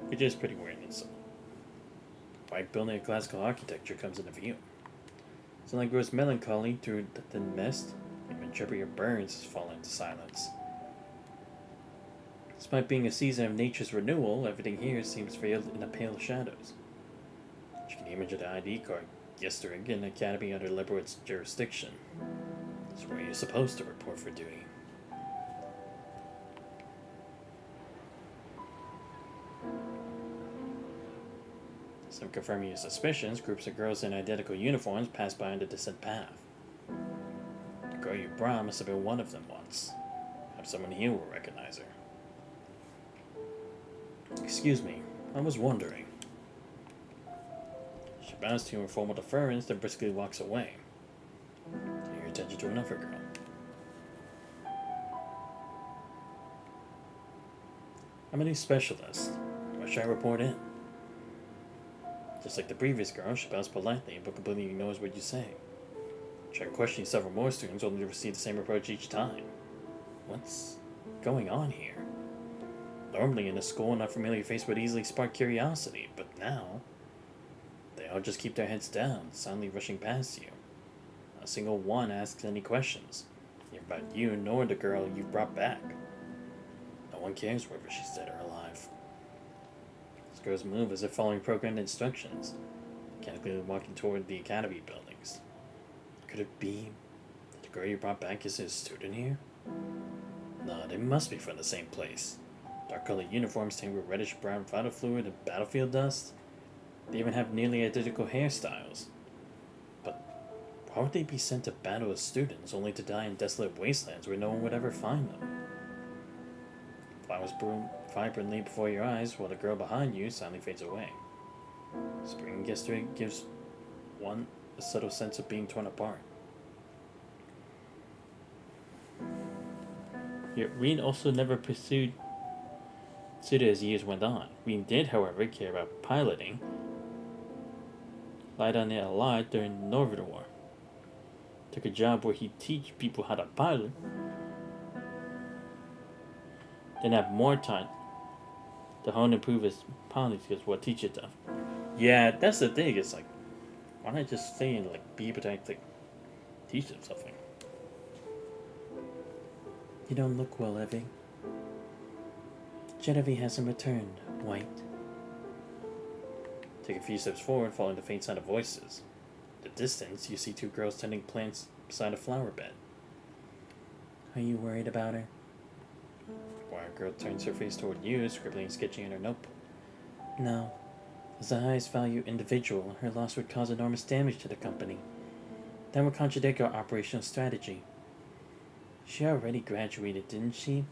Which is pretty weird in itself. White building of classical architecture comes into view. Sunlight grows melancholy through the thin mist, and when Jupiter burns has fallen into silence. Despite being a season of nature's renewal, everything here seems veiled in the pale shadows. You can image the ID card, Gestering, an academy under Liberowitz jurisdiction. It's where you're supposed to report for duty. Some confirming his suspicions, groups of girls in identical uniforms pass by on the distant path. The girl you brought must have been one of them once. Have someone here will recognize her. Excuse me, I was wondering. She bows to you in formal deference, then briskly walks away. Turn your attention to another girl. I'm a new specialist. Why should I report in? Just like the previous girl, she bows politely but completely ignores what you say. Try questioning several more students only to receive the same approach each time. What's going on here? Normally in a school, an unfamiliar face would easily spark curiosity, but now they all just keep their heads down, silently rushing past you. Not a single one asks any questions, neither about you nor the girl you've brought back. No one cares whether she's dead or alive. These girls move as if following programmed instructions, mechanically walking toward the academy buildings. Could it be that the girl you brought back is a student here? No, they must be from the same place. Dark-colored uniforms stained with reddish-brown vital fluid and battlefield dust. They even have nearly identical hairstyles. But why would they be sent to battle as students, only to die in desolate wastelands where no one would ever find them? Flowers bloom vibrantly before your eyes, while the girl behind you silently fades away. Spring yesterday gives one a subtle sense of being torn apart. Yet Reen also never pursued it as years went on. Reen did, however, care about piloting. Light on it a lot during the Northern War. Took a job where he'd teach people how to pilot. Then have more time to hone and improve his piloting skills while teaching them. Yeah, that's the thing. It's like, why not just stay and be able to actually teach them something? You don't look well, Evie. Genevieve hasn't returned, White. Take a few steps forward, following the faint sound of voices. In the distance, you see two girls tending plants beside a flower bed. Are you worried about her? The quiet girl turns her face toward you, scribbling and sketching in her notebook. No. As the highest value individual, her loss would cause enormous damage to the company. That would contradict our operational strategy. She already graduated, didn't she?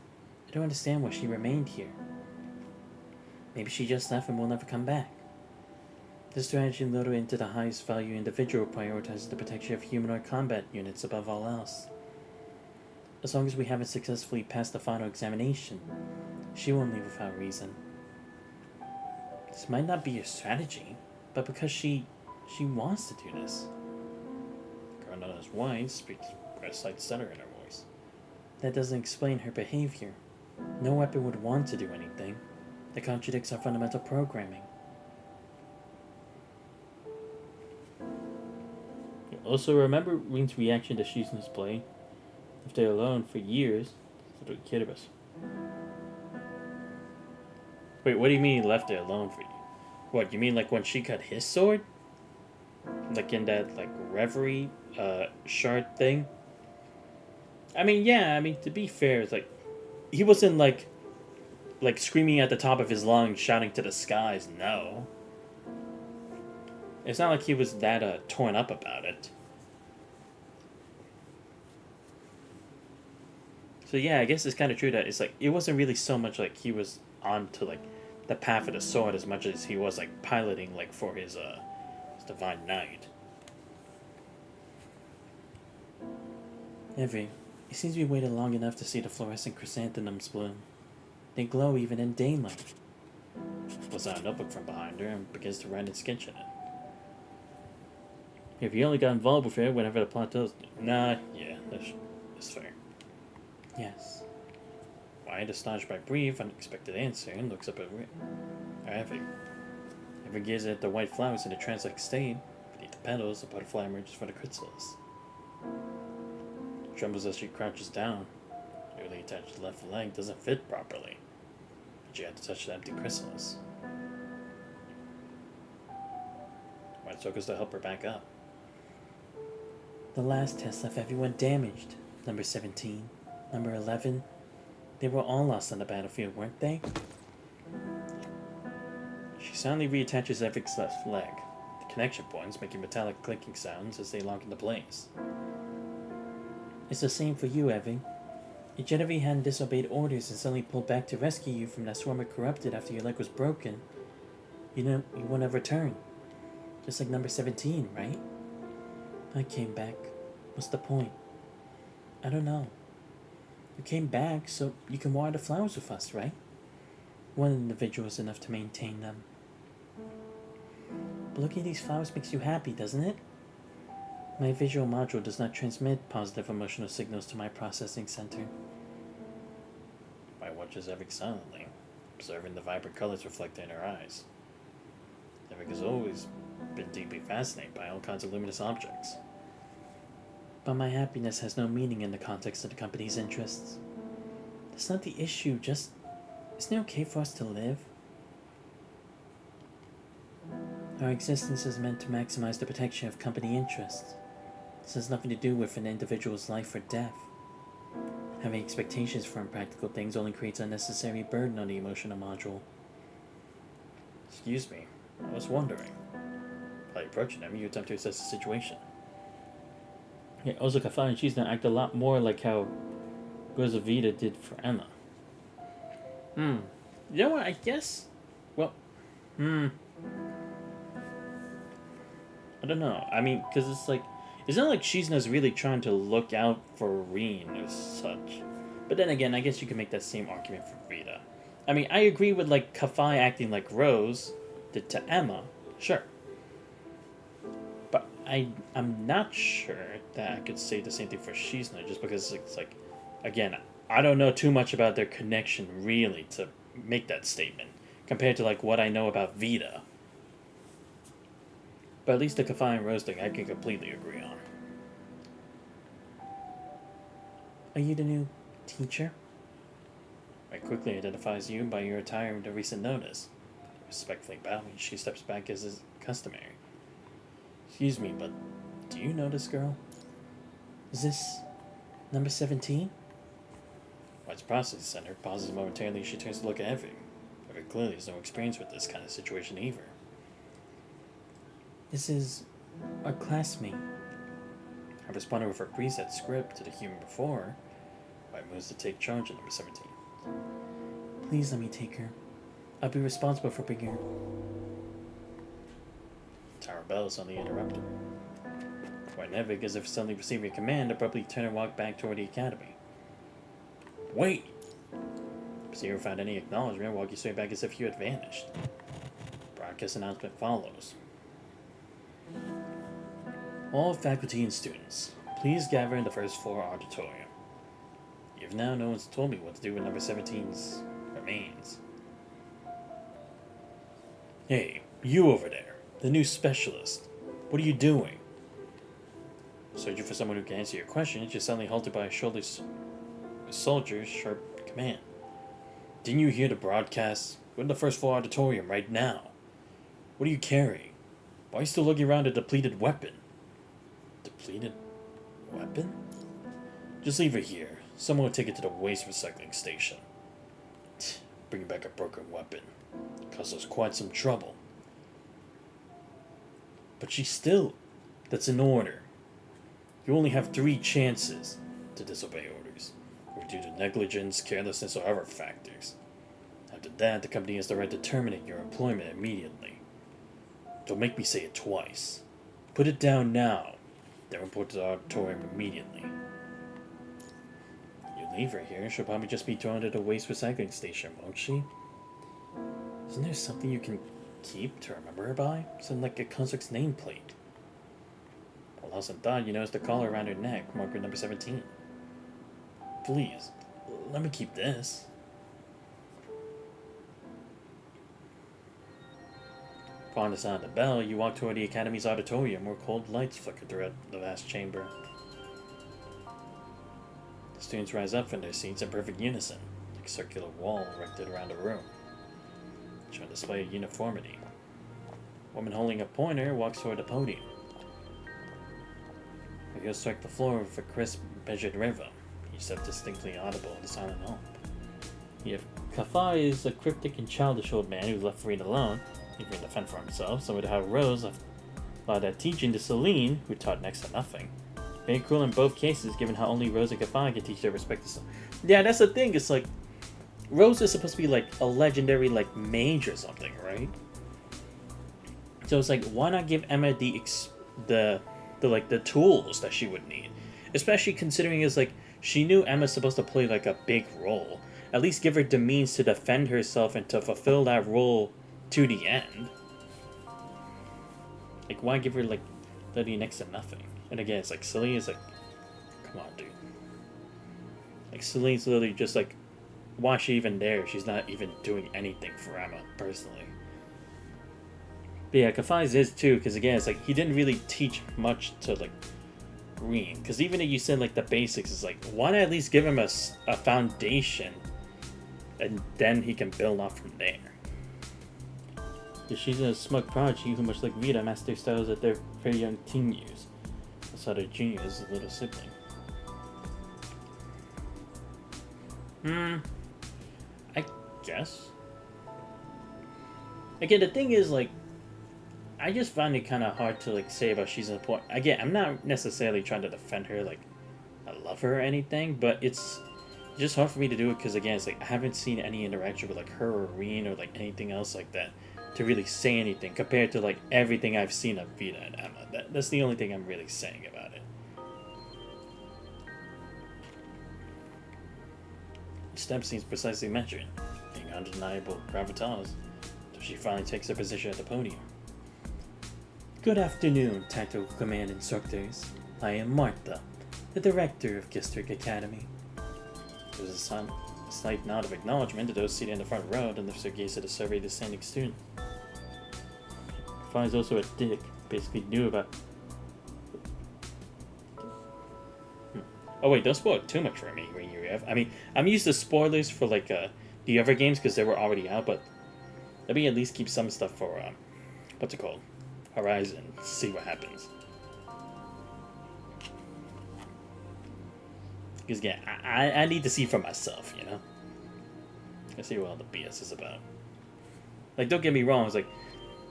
I don't understand why she remained here. Maybe she just left and will never come back. The strategy loaded into the highest value individual prioritizes the protection of humanoid combat units above all else. As long as we haven't successfully passed the final examination, she won't leave without reason. This might not be your strategy, but because she wants to do this. The girl known as White speaks with a slight stutter in her voice. That doesn't explain her behavior. No weapon would want to do anything. That contradicts our fundamental programming. Also, remember Reen's reaction to Shizune's play? If they're alone for years, so the kid of us. Wait, what do you mean he left it alone for you? What, you mean when she cut his sword? In that, reverie, shard thing? I mean, yeah, to be fair, it's he wasn't, screaming at the top of his lungs, shouting to the skies, no. It's not like he was that, torn up about it. So yeah, I guess it's kind of true that it's it wasn't really so much he was onto, the path of the sword as much as he was, piloting, for his divine knight. Evie, it seems we waited long enough to see the fluorescent chrysanthemums bloom. They glow even in daylight. Pulls out a notebook from behind her and begins to write and sketch in it. If you only got involved with it whenever the plot tells you. Nah, yeah, that's fair. Yes. White, astonished by a brief, unexpected answer, and looks up at Evie. Evie gazes at the white flowers in a trance-like state. Beneath the petals, a butterfly emerges from the chrysalis. She trembles as she crouches down. Her newly attached left leg doesn't fit properly. But she had to touch the empty chrysalis. White struggles to help her back up. The last test left everyone damaged. Number 17, number 11. They were all lost on the battlefield, weren't they? She She silently reattaches Evik's left leg. The connection points making metallic clinking sounds as they lock into place. It's the same for you, Evik. If Genevieve hadn't disobeyed orders and suddenly pulled back to rescue you from that swarm of corrupted after your leg was broken, you wouldn't have returned. Just like number 17, right? I came back. What's the point? I don't know. You came back so you can water the flowers with us, right? One individual is enough to maintain them. But looking at these flowers makes you happy, doesn't it? My visual module does not transmit positive emotional signals to my processing center. I watches Evik silently, observing the vibrant colors reflected in her eyes. Evik has always been deeply fascinated by all kinds of luminous objects. But my happiness has no meaning in the context of the company's interests. That's not the issue, just... Isn't it okay for us to live? Our existence is meant to maximize the protection of company interests. This has nothing to do with an individual's life or death. Having expectations for impractical things only creates unnecessary burden on the emotional module. Excuse me, I was wondering. By approaching them, you attempt to assess the situation. Yeah, also Kafai and she's gonna act a lot more like how Rosavita did for Emma. You know what, I guess... Well, I don't know. I mean, because it's like... It's not like Shizuna's really trying to look out for Reen or such. But then again, I guess you can make that same argument for Vita. I mean, I agree with, like, Kafai acting like Rose did to Emma. Sure. But I'm not sure that I could say the same thing for Shizuna, just because it's like... Again, I don't know too much about their connection, really, to make that statement. Compared to, like, what I know about Vita. But at least the Kafai and Rose thing I can completely agree on. Are you the new teacher? I quickly identifies you by your attire and the recent notice. Respectfully bowing, she steps back as is customary. Excuse me, but do you know this girl? Is this number 17? White's processing center pauses momentarily as she turns to look at Evie. Evie clearly has no experience with this kind of situation either. This is our classmate. I responded with her preset script to the human before. White moves to take charge of number 17. Please let me take her. I'll be responsible for bringing her. Tower Bell suddenly interrupted. White and Evig, as if suddenly receiving a command, abruptly turn and walk back toward the academy. Wait! Zero found any acknowledgement, walking straight back as if you had vanished. Broadcast announcement follows. All faculty and students, please gather in the first floor auditorium. You've now no one's told me what to do with number 17's remains. Hey, you over there, the new specialist. What are you doing? Searching for someone who can answer your questions, you're suddenly halted by a shoulders soldier's sharp command. Didn't you hear the broadcast? Go to the first floor auditorium right now. What are you carrying? Why are you still looking around a depleted weapon? Depleted weapon? Just leave it here. Someone will take it to the waste recycling station. Bringing back a broken weapon. Caused us quite some trouble. But she's still... That's in order. You only have 3 chances to disobey orders, or due to negligence, carelessness, or other factors. After that, the company has the right to terminate your employment immediately. Don't make me say it twice. Put it down now. Then report to the auditorium immediately. You leave her here, she'll probably just be thrown to the waste recycling station, won't she? Isn't there something you can keep to remember her by? Something like a construct's nameplate. Well, lost in thought, you notice the collar around her neck, marked with number 17. Please, let me keep this. Upon the sound of the bell, you walk toward the Academy's auditorium where cold lights flicker throughout the vast chamber. The students rise up from their seats in perfect unison, like a circular wall erected around the room, showing a display of uniformity. A woman holding a pointer walks toward the podium. Her heels strike the floor with a crisp, measured rhythm, each step distinctly audible in the silent hum. If Kafai is a cryptic and childish old man who left Reed alone, He can defend for himself, similar to how Rose left a lot of that teaching to Celine, who taught next to nothing. Very cruel in both cases, given how only Rose and Kafai can teach their respective self. Yeah, that's the thing. It's like Rose is supposed to be like a legendary like mage or something, right? So it's like, why not give Emma the tools that she would need, especially considering it's like she knew Emma's supposed to play like a big role. At least give her the means to defend herself and to fulfill that role to the end. Like, why give her like literally next to nothing? And again, it's like Celine is like, come on, dude. Like Celine's literally just like, why is she even there? She's not even doing anything for Emma personally. But yeah, Kafai's is too, because again, it's like he didn't really teach much to like Green. Because even if you said like the basics, it's like, why not at least give him a foundation, and then he can build off from there. Because she's a smug prodigy who, much like Vita, masters styles that their very young teen years. That's how their junior is a little sibling. I guess. Again, the thing is, like, I just find it kind of hard to, like, say about she's important. Again, I'm not necessarily trying to defend her, like, I love her or anything, but it's just hard for me to do it because, again, it's like I haven't seen any interaction with, like, her or Reen or, like, anything else like that to really say anything compared to, like, everything I've seen of Vita and Emma. That's the only thing I'm really saying about it. Step seems precisely measured, being undeniable gravitas, so she finally takes her position at the podium. Good afternoon, Tactical Command Instructors. I am Martha, the director of District Academy. There was a slight nod of acknowledgement to those seated in the front row, and lifts their gaze at the survey descending student. Finds also a dick, basically knew about. Oh wait, don't spoil it too much for me, I mean, I'm used to spoilers for like the other games because they were already out, but let me at least keep some stuff for what's it called? Horizon. See what happens. Because again, I need to see for myself, you know? I see what all the BS is about. Like, don't get me wrong, it's like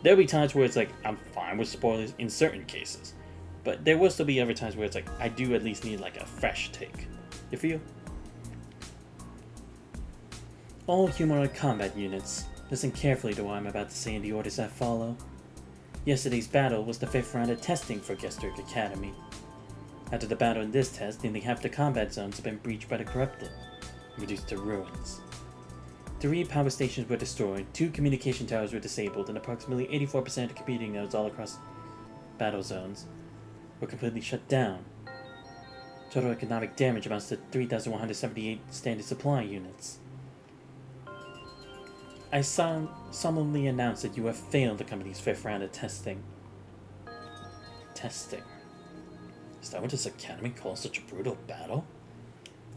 there'll be times where it's like I'm fine with spoilers in certain cases. But there will still be other times where it's like I do at least need like a fresh take. You feel? All humanoid combat units, listen carefully to what I'm about to say in the orders that follow. Yesterday's battle was the 5th round of testing for Gestrick Academy. After the battle in this test, nearly half the combat zones have been breached by the corrupted, reduced to ruins. 3 power stations were destroyed, 2 communication towers were disabled, and approximately 84% of the computing nodes all across battle zones were completely shut down. Total economic damage amounts to 3,178 standard supply units. I solemnly announce that you have failed the company's 5th round of testing. Testing? Is that what this academy calls such a brutal battle?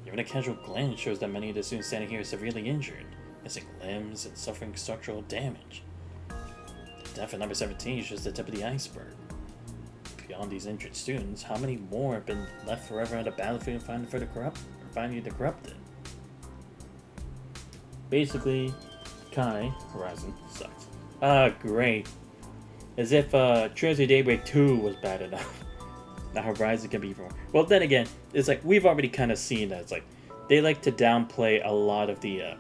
Even a casual glance shows that many of the students standing here are severely injured, missing limbs and suffering structural damage. The death at number 17 shows the tip of the iceberg. Beyond these injured students, how many more have been left forever on the battlefield finding the corrupted? Basically, Kai, Horizon, sucks. Ah, great. As if Trails of Daybreak 2 was bad enough. Now Horizon can be even more. Well, then again, it's like we've already kind of seen that. It's like they like to downplay a lot of the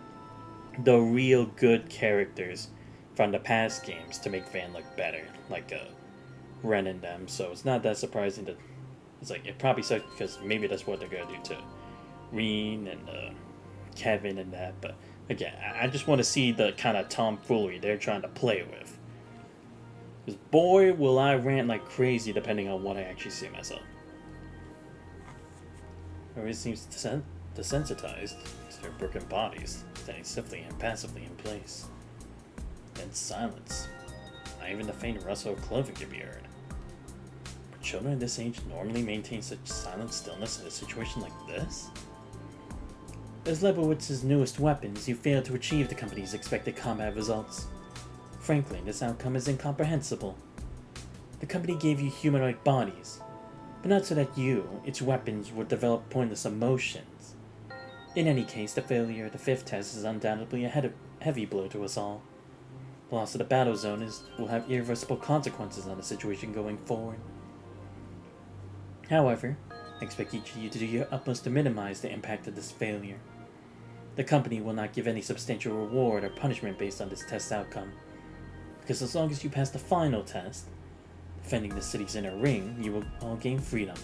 real good characters from the past games to make Van look better, like Ren and them. So it's not that surprising that it's like it probably sucks because maybe that's what they're gonna do to Reen and Kevin and that. But again, I just want to see the kind of tomfoolery they're trying to play with. Because boy, will I rant like crazy depending on what I actually see myself. Everybody seems desensitized to their broken bodies, standing stiffly and passively in place. Then silence. Not even the faint rustle of clothing can be heard. But children at this age normally maintain such silent stillness in a situation like this? As Lebowitz's newest weapons, you failed to achieve the company's expected combat results. Frankly, this outcome is incomprehensible. The company gave you humanoid bodies, but not so that you, its weapons, would develop pointless emotions. In any case, the failure of the 5th test is undoubtedly a heavy blow to us all. The loss of the battle zone will have irreversible consequences on the situation going forward. However, I expect each of you to do your utmost to minimize the impact of this failure. The company will not give any substantial reward or punishment based on this test's outcome, because as long as you pass the final test, defending the city's inner ring, you will all gain freedom.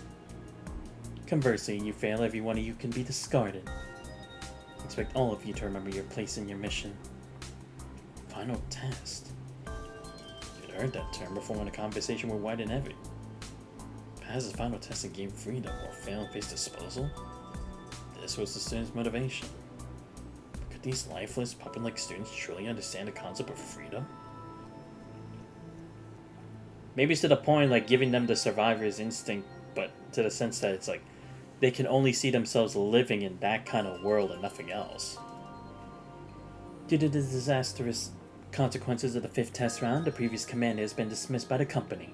Conversely, you fail, every one of you can be discarded. I expect all of you to remember your place in your mission. Final test. You'd heard that term before in a conversation with White and Everett. Pass the final test and gain freedom, or fail and face disposal? This was the students' motivation. Could these lifeless, puppet-like students truly understand the concept of freedom? Maybe it's to the point like giving them the survivor's instinct, but to the sense that it's like they can only see themselves living in that kind of world and nothing else. Due to the disastrous consequences of the 5th test round, the previous commander has been dismissed by the company.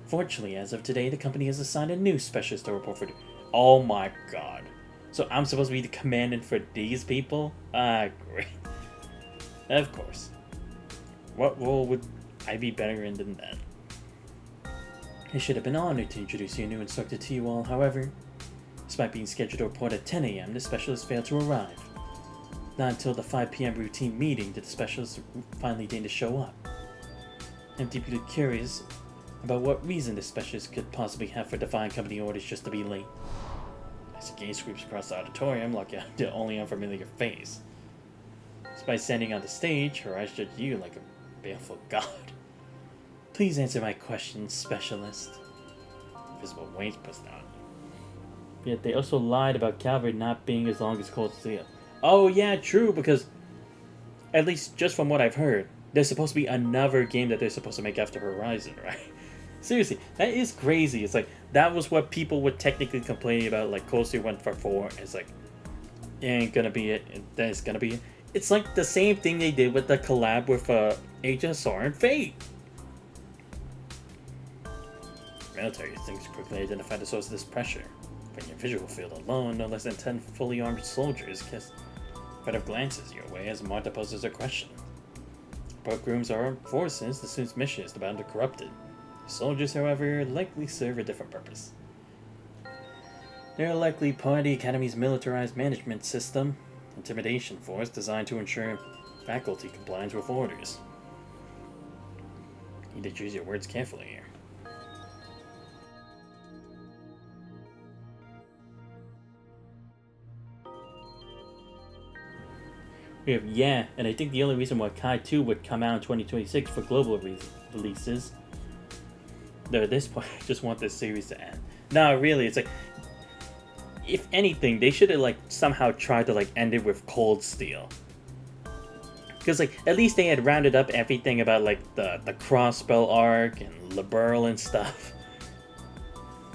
Fortunately, as of today, the company has assigned a new specialist to report for... Oh my god. So I'm supposed to be the commander for these people? Ah, great. Of course. What role would I be better in than that? It should have been honored to introduce your new instructor to you all, however. Despite being scheduled to report at 10 AM, the specialist failed to arrive. Not until the 5 PM routine meeting did the specialist finally deign to show up. I'm deeply curious about what reason the specialist could possibly have for defying company orders just to be late. As the gaze sweeps across the auditorium, like the only unfamiliar face. Despite standing on the sage, her eyes judge you like a baleful god. Please answer my question, specialist. Visible waves pushed out. Yet they also lied about Calvary not being as long as Cold Steel. Oh yeah, true, because at least just from what I've heard, there's supposed to be another game that they're supposed to make after Horizon, right? Seriously, that is crazy. It's like, that was what people were technically complaining about, like Cold Steel went for 4, and it's like, it ain't gonna be it, then it's gonna be it. It's like the same thing they did with the collab with HSR and Fate. Military things quickly identify the source of this pressure. From your visual field alone, no less than 10 fully armed soldiers cast red of glances your way as Martha poses a question. Both rooms are armed forces, the student's mission is to battle the corrupted. Soldiers, however, likely serve a different purpose. They are likely part of the Academy's militarized management system, intimidation force designed to ensure faculty compliance with orders. You need to choose your words carefully here. We have yeah, and I think the only reason why Kai 2 would come out in 2026 for global releases. Though at this point, I just want this series to end. No, really, it's like, if anything, they should have like somehow tried to like end it with Cold Steel. Because like at least they had rounded up everything about like the Crossbell arc and Liberl and stuff.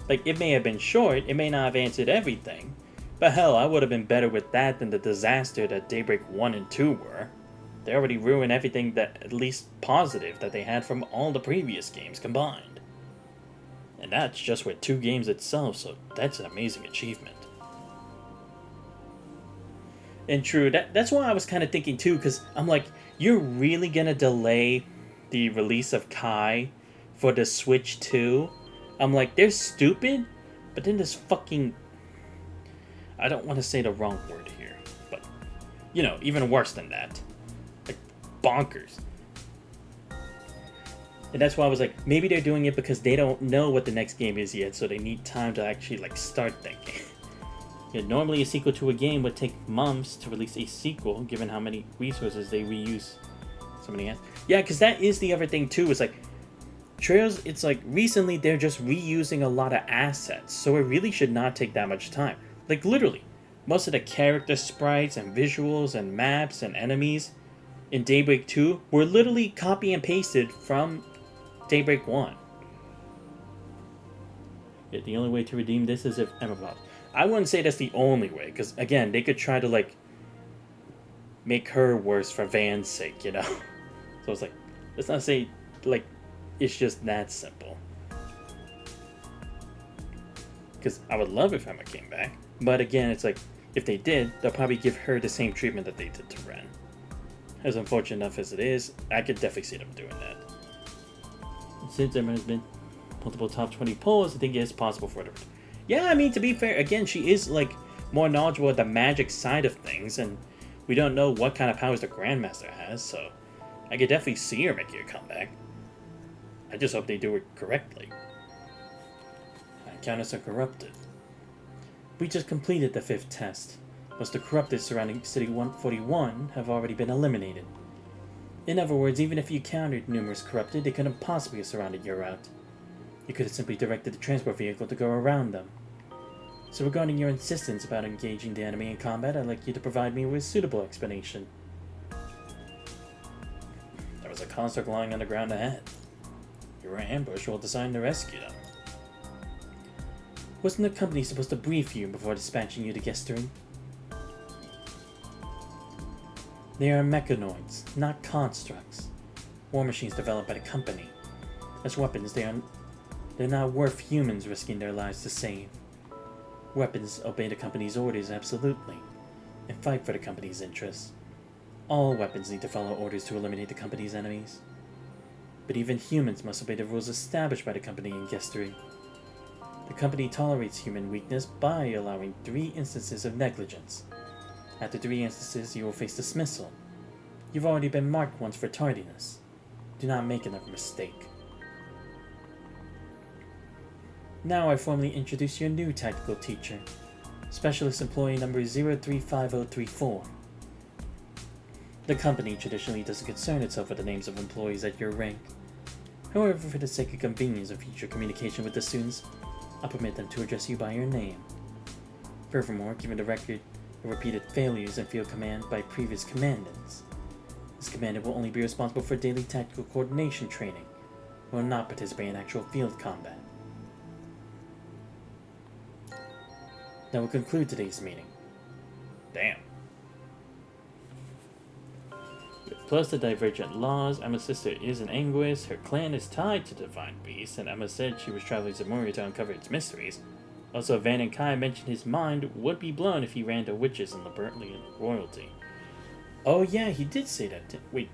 Like it may have been short, it may not have answered everything. But hell, I would have been better with that than the disaster that Daybreak 1 and 2 were. They already ruined everything that, at least positive, that they had from all the previous games combined. And that's just with 2 games itself, so that's an amazing achievement. And true, that's why I was kind of thinking too, because I'm like, you're really gonna delay the release of Kai for the Switch 2? I'm like, they're stupid, but then this fucking... I don't want to say the wrong word here, but, you know, even worse than that. Like, bonkers. And that's why I was like, maybe they're doing it because they don't know what the next game is yet, so they need time to actually, like, start thinking. Yeah, normally a sequel to a game would take months to release a sequel, given how many resources they reuse. Somebody has. Yeah, because that is the other thing, too, is like, Trails, it's like, recently they're just reusing a lot of assets, so it really should not take that much time. Like, literally, most of the character sprites and visuals and maps and enemies in Daybreak 2 were literally copy and pasted from Daybreak 1. Yet the only way to redeem this is if Emma Bob. I wouldn't say that's the only way, because, again, they could try to, like, make her worse for Van's sake, you know? So it's like, let's not say, like, it's just that simple. Because I would love if Emma came back. But again, it's like, if they did, they'll probably give her the same treatment that they did to Ren. As unfortunate enough as it is, I could definitely see them doing that. Since there has been multiple top 20 polls, I think it is possible for her to... Yeah, I mean, to be fair, again, she is, like, more knowledgeable of the magic side of things, and we don't know what kind of powers the Grandmaster has, so I could definitely see her making a comeback. I just hope they do it correctly. Countess are corrupted. We just completed the 5th test. Most of the corrupted surrounding City 141 have already been eliminated. In other words, even if you countered numerous corrupted, they couldn't possibly have surrounded your route. You could have simply directed the transport vehicle to go around them. So regarding your insistence about engaging the enemy in combat, I'd like you to provide me with a suitable explanation. There was a construct lying on the ground ahead. You were ambushed while deciding to rescue them. Wasn't the company supposed to brief you before dispatching you to Gestery? They are mechanoids, not constructs. War machines developed by the company. As weapons, they're not worth humans risking their lives to save. Weapons obey the company's orders absolutely, and fight for the company's interests. All weapons need to follow orders to eliminate the company's enemies. But even humans must obey the rules established by the company in Gestery. The company tolerates human weakness by allowing 3 instances of negligence. After 3 instances, you will face dismissal. You've already been marked once for tardiness. Do not make another mistake. Now I formally introduce your new tactical teacher, Specialist Employee number 035034. The company traditionally doesn't concern itself with the names of employees at your rank. However, for the sake of convenience of future communication with the students, I'll permit them to address you by your name. Furthermore, given the record of repeated failures in field command by previous commandants, this commander will only be responsible for daily tactical coordination training, and will not participate in actual field combat. That will conclude today's meeting. Damn. Plus the divergent laws, Emma's sister is in anguish, her clan is tied to the Divine Beast, and Emma said she was traveling to Moria to uncover its mysteries. Also, Van and Kai mentioned his mind would be blown if he ran to witches and the Burtlian royalty. Oh yeah, he did say that. Wait,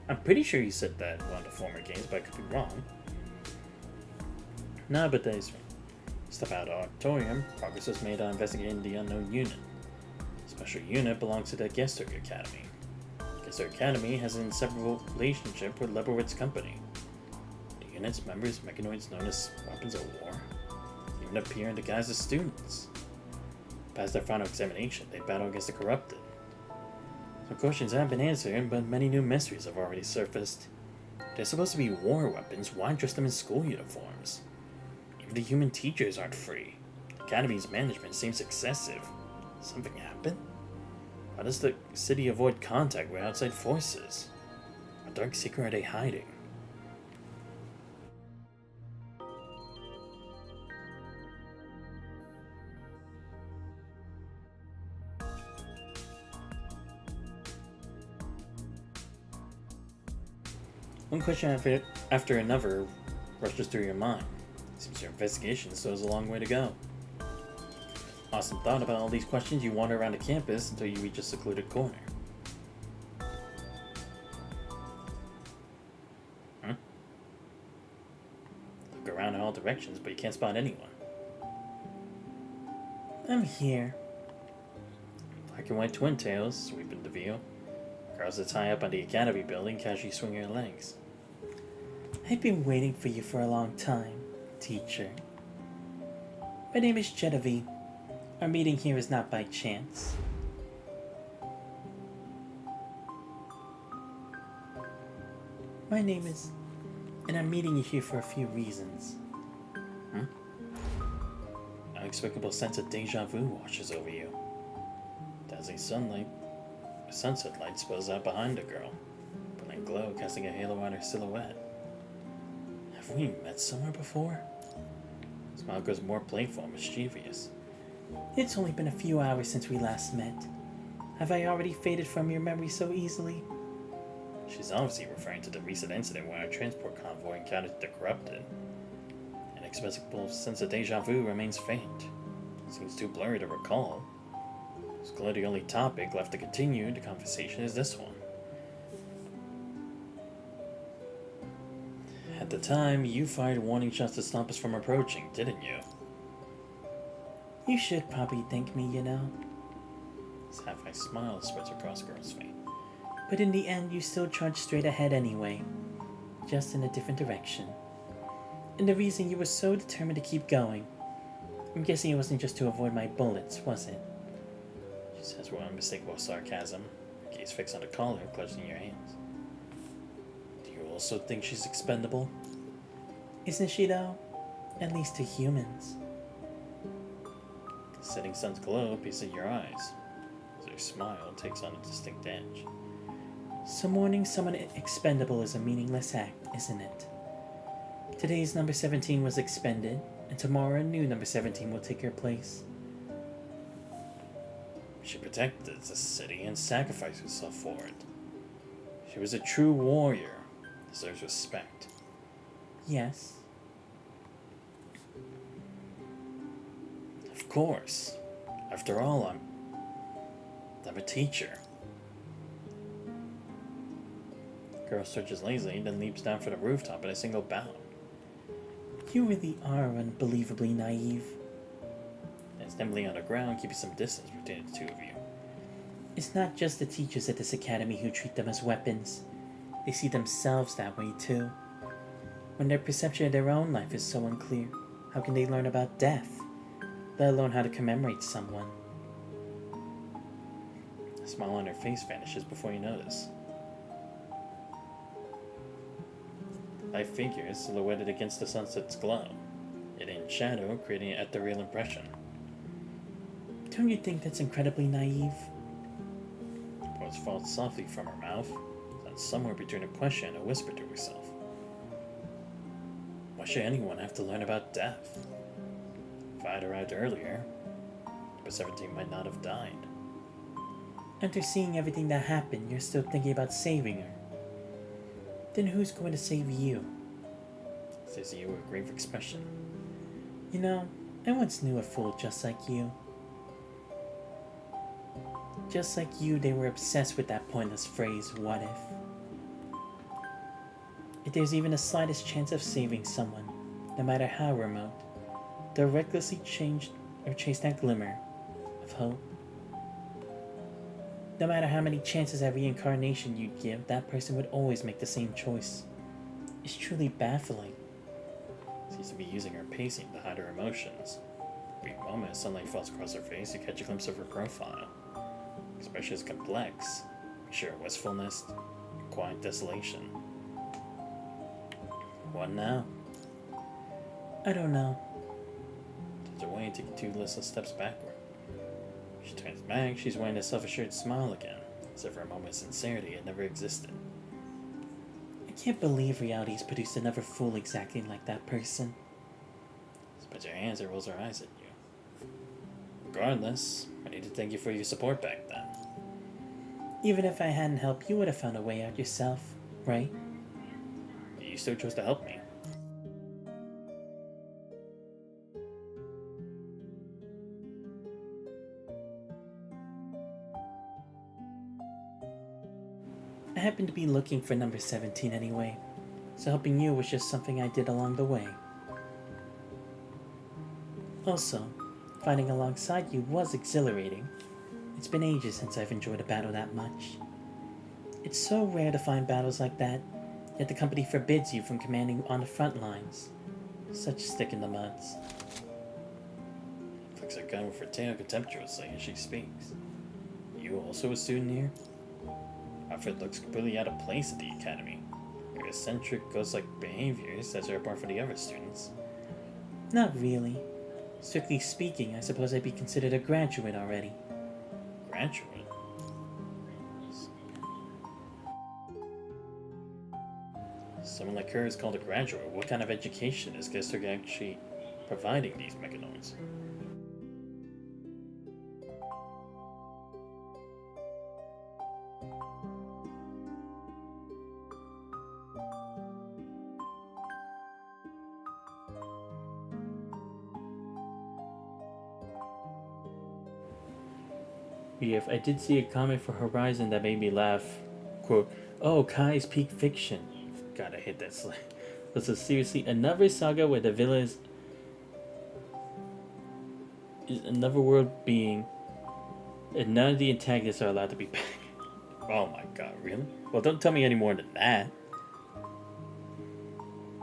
I'm pretty sure he said that in one of the former games, but I could be wrong. Nah, but that is right. Step out of Auditorium, progress was made on investigating the unknown unit. Special unit belongs to the Gester Academy. Gester Academy has an inseparable relationship with Leibowitz Company. The unit's members, mechanoids known as weapons of war, even appear in the guise of students. Past their final examination, they battle against the corrupted. Some questions have been answered, but many new mysteries have already surfaced. They're supposed to be war weapons, why dress them in school uniforms? Even the human teachers aren't free. The Academy's management seems excessive. Something happened? How does the city avoid contact with outside forces? What dark secret are they hiding? One question after another rushes through your mind. Seems your investigation still has a long way to go. Austin thought about all these questions. You wander around the campus until you reach a secluded corner. Look around in all directions, but you can't spot anyone. I'm here. Black and white twin tails sweeping the view. Girls that's high up on the Academy building casually swinging her legs. I've been waiting for you for a long time, teacher. My name is Genevieve. Our meeting here is not by chance. My name is... and I'm meeting you here for a few reasons. Inexplicable sense of deja vu washes over you. Dazzling sunlight. A sunset light spills out behind the girl, brilliant glow casting a halo on her silhouette. Have we met somewhere before? Smile grows more playful and mischievous. It's only been a few hours since we last met. Have I already faded from your memory so easily? She's obviously referring to the recent incident when our transport convoy encountered the corrupted. An inexplicable sense of deja vu remains faint. Seems too blurry to recall. It's clearly the only topic left to continue the conversation is this one. At the time, you fired warning shots to stop us from approaching, didn't you? You should probably thank me, you know. This half-eye smile spreads across Girl's face. But in the end, you still charged straight ahead anyway. Just in a different direction. And the reason you were so determined to keep going, I'm guessing it wasn't just to avoid my bullets, was it? She says with unmistakable sarcasm, her gaze fixed on the collar clutched in your hands. Do you also think she's expendable? Isn't she though? At least to humans. The setting sun's glow pieces your eyes, as her smile takes on a distinct edge. So mourning someone expendable is a meaningless act, isn't it? Today's number 17 was expended, and tomorrow a new number 17 will take her place. She protected the city and sacrificed herself for it. She was a true warrior, deserves respect. Yes. Of course. After all, I'm a teacher. The girl stretches lazily, then leaps down from the rooftop in a single bound. You really are unbelievably naive. And is nimbly on the ground, keeping some distance between the two of you. It's not just the teachers at this academy who treat them as weapons. They see themselves that way too. When their perception of their own life is so unclear, how can they learn about death? Let alone how to commemorate someone. A smile on her face vanishes before you notice. The light figure is silhouetted against the sunset's glow, yet in shadow, creating an ethereal impression. Don't you think that's incredibly naive? Words fall softly from her mouth, and somewhere between a question and a whisper to herself. Why should anyone have to learn about death? If I had arrived earlier, number 17 might not have died. After seeing everything that happened, you're still thinking about saving her. Then who's going to save you? Says you with a grave expression. You know, I once knew a fool just like you. Just like you, they were obsessed with that pointless phrase, what if? If there's even the slightest chance of saving someone, no matter how remote, they'll recklessly change or chase that glimmer of hope. No matter how many chances at reincarnation you'd give, that person would always make the same choice. It's truly baffling. Seems to be using her pacing to hide her emotions. Brief moment, sunlight falls across her face, you catch a glimpse of her profile. Expression is complex, sheer wistfulness, quiet desolation. What now? I don't know. Turns away, taking two listless steps backward. She turns back, she's wearing a self-assured smile again, as if for a moment sincerity had never existed. I can't believe reality's produced another fool exactly like that person. Spreads her hands and rolls her eyes at you. Regardless, I need to thank you for your support back then. Even if I hadn't helped, you would have found a way out yourself, right? You still chose to help me. I happened to be looking for number 17 anyway, so helping you was just something I did along the way. Also, fighting alongside you was exhilarating. It's been ages since I've enjoyed a battle that much. It's so rare to find battles like that, yet the company forbids you from commanding on the front lines. Such stick in the muds. Flicks her gun with her tail contemptuously as she speaks. You also a student here? Outfit looks completely out of place at the academy. Your eccentric, ghost-like behavior sets her apart from the other students. Not really. Strictly speaking, I suppose I'd be considered a graduate already. Graduate? Someone like her is called a graduate. What kind of education is Gester actually providing these mechanoids? If I did see a comment for Horizon that made me laugh. Quote, "Oh, Kai's peak fiction." Gotta hit that This is seriously another saga where the villain is another world being, and none of the antagonists are allowed to be back. Oh my god, really? Well, don't tell me any more than that.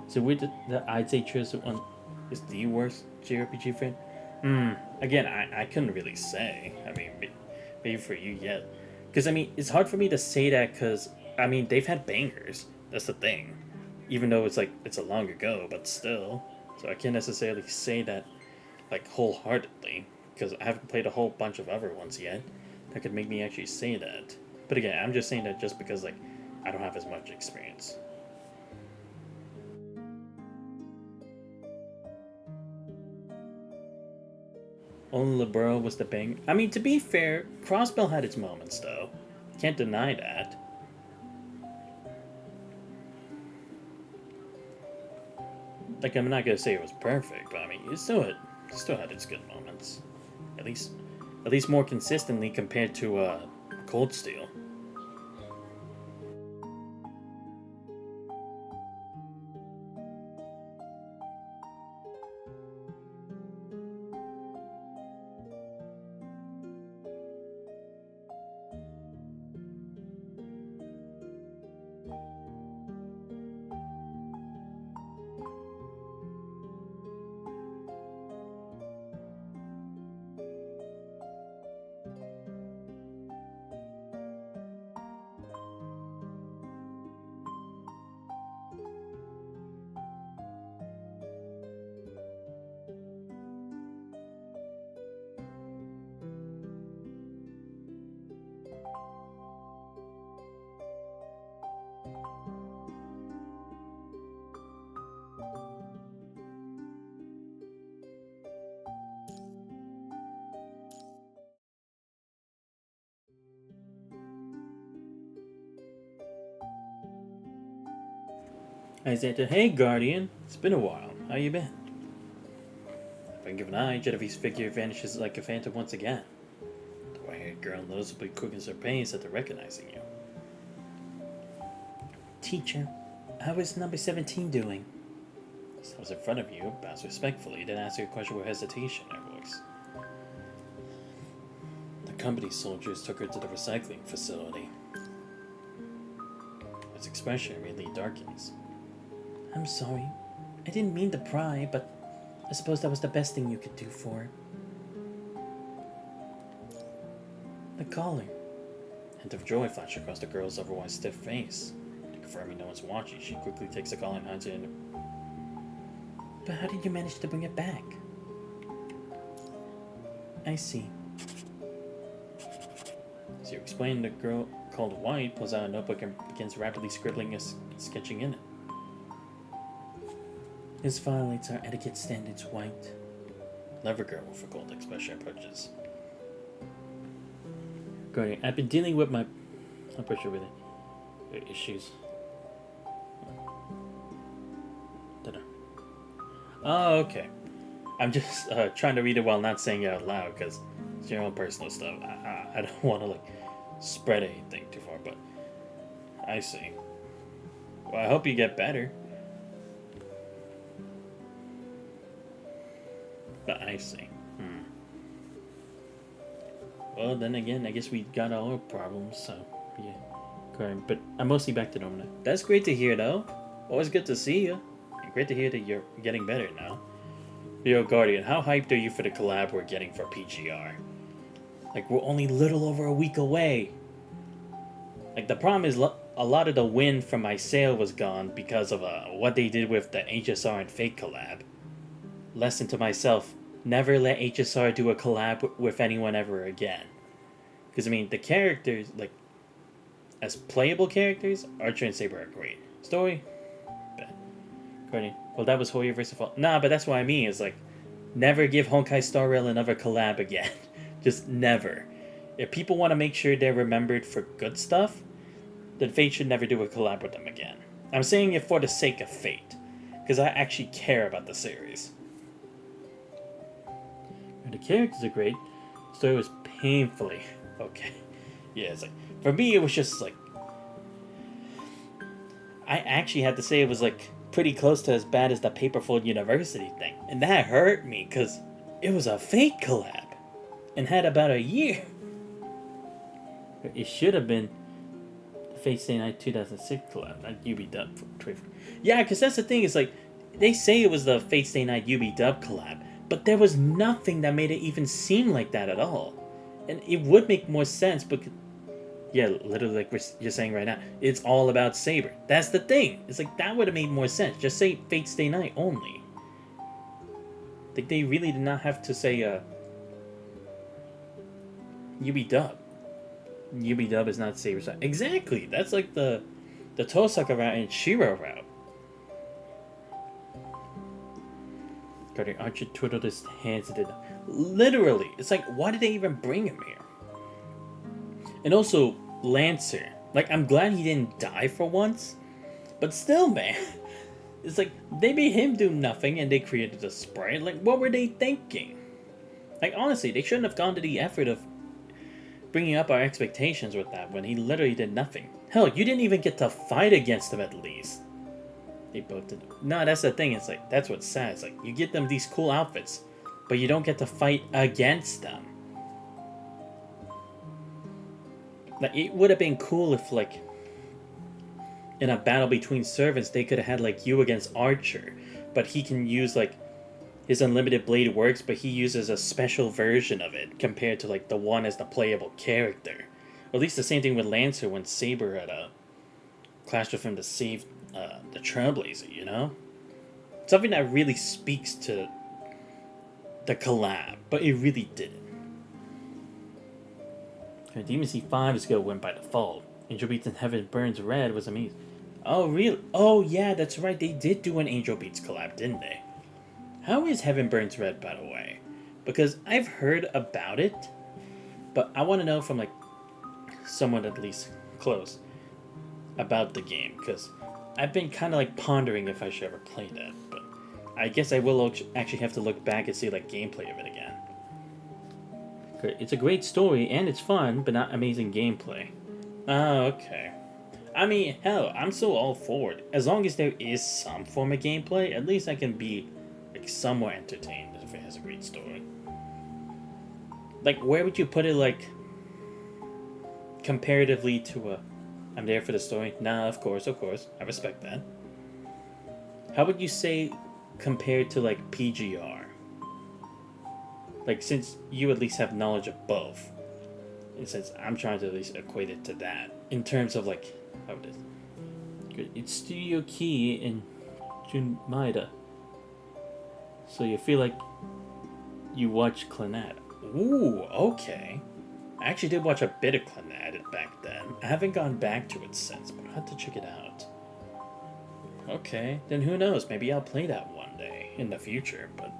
So with the I'd say Tristan one is the worst JRPG fan? Again, I couldn't really say. I mean, maybe for you, yeah. Because, I mean, it's hard for me to say that because, I mean, they've had bangers. That's the thing. Even though it's like, it's a long ago, but still. So I can't necessarily say that, like, wholeheartedly. Because I haven't played a whole bunch of other ones yet. That could make me actually say that. But again, I'm just saying that just because, like, I don't have as much experience. Only LeBron was the bang. I mean, to be fair, Crossbell had its moments, though. Can't deny that. Like, I'm not gonna say it was perfect, but I mean, it still had its good moments. At least more consistently compared to Cold Steel. I said to, hey Guardian, it's been a while. How you been? Blink of an eye, Genevieve's figure vanishes like a phantom once again. The white-haired girl noticeably quickens her pace after recognizing you. Teacher, how is number 17 doing? Stops in front of you, bows respectfully, then asks you a question with hesitation in her voice. The company soldiers took her to the recycling facility. His expression immediately darkens. I'm sorry. I didn't mean to pry, but I suppose that was the best thing you could do for her. The collar. Hint of joy flashed across the girl's otherwise stiff face. Confirming no one's watching, she quickly takes the collar and hides it in. But how did you manage to bring it back? I see. As you explain, the girl called White pulls out a notebook and begins rapidly scribbling and sketching in it. This violates our etiquette standards, White. Clever girl with a cold expression approaches. Guardian, I've been dealing with my... I'll push over there. Issues. Oh, okay. I'm just trying to read it while not saying it out loud because it's your own personal stuff. I don't want to like spread anything too far, but I see. Well, I hope you get better. But I see. Well, then again, I guess we got all our problems, so yeah. Correct. But I'm mostly back to normal now. That's great to hear, though. Always good to see you. Great to hear that you're getting better now. Yo, Guardian, how hyped are you for the collab we're getting for PGR? Like, we're only little over a week away. Like, the problem is a lot of the wind from my sail was gone because of what they did with the HSR and Fake collab. Lesson to myself, never let HSR do a collab with anyone ever again. Because, I mean, the characters, like, as playable characters, Archer and Saber are great. Story? Bad. Guardian, well, that was Hoya versus Fall. Nah, but that's what I mean, is like, never give Honkai Star Rail another collab again. Just never. If people want to make sure they're remembered for good stuff, then Fate should never do a collab with them again. I'm saying it for the sake of Fate, because I actually care about the series. The characters are great. The story was painfully okay. Yeah, it's like, for me, it was just like, I actually had to say it was like pretty close to as bad as the Paperfold University thing. And that hurt me, because it was a fake collab. And had about a year. It should have been the Fate Stay Night 2006 collab, not UB-Dub. Yeah, because that's the thing, is like, they say it was the Fate Stay Night UB-Dub collab, but there was nothing that made it even seem like that at all. And it would make more sense, because, yeah, literally like you're saying right now, it's all about Saber. That's the thing. It's like, that would have made more sense. Just say Fate Stay Night only. Like, they really did not have to say, UB-Dub. UB-Dub is not Saber's side. Exactly! That's like the Tosaka route and Shiro route. Guardian Archer twiddled his hands and did... Literally! It's like, why did they even bring him here? And also, Lancer. Like, I'm glad he didn't die for once. But still, man. It's like, they made him do nothing and they created a sprite. Like, what were they thinking? Like, honestly, they shouldn't have gone to the effort of bringing up our expectations with that when he literally did nothing. Hell, you didn't even get to fight against him at least. They both did. No, that's the thing. It's like, that's what's sad. It's like, you get them these cool outfits, but you don't get to fight against them. Like, it would have been cool if, like, in a battle between servants, they could have had, like, you against Archer, but he can use, like, his unlimited blade works, but he uses a special version of it compared to, like, the one as the playable character. Or at least the same thing with Lancer when Saber had clashed with him to save the Trailblazer, you know? Something that really speaks to the collab, but it really didn't. Demon C5 is gonna win by default. Angel Beats and Heaven Burns Red was amazing. Oh, really? Oh, yeah, that's right. They did do an Angel Beats collab, didn't they? How is Heaven Burns Red, by the way? Because I've heard about it, but I want to know from, like, someone at least close about the game, because I've been kind of, like, pondering if I should ever play that, but I guess I will actually have to look back and see, like, gameplay of it again. It's a great story, and it's fun, but not amazing gameplay. Oh, okay. I mean, hell, I'm still all for it. As long as there is some form of gameplay, at least I can be, like, somewhat entertained if it has a great story. Like, where would you put it, like, comparatively to I'm there for the story? Nah, of course, I respect that. How would you say compared to, like, PGR? Like, since you at least have knowledge of both, and since I'm trying to at least equate it to that, in terms of, like, how it is. It's Studio Key in Junmaida. So you feel like you watch Clannad. Ooh, okay. I actually did watch a bit of Clannad back then. I haven't gone back to it since, but I'll have to check it out. Okay, then who knows? Maybe I'll play that one day in the future, but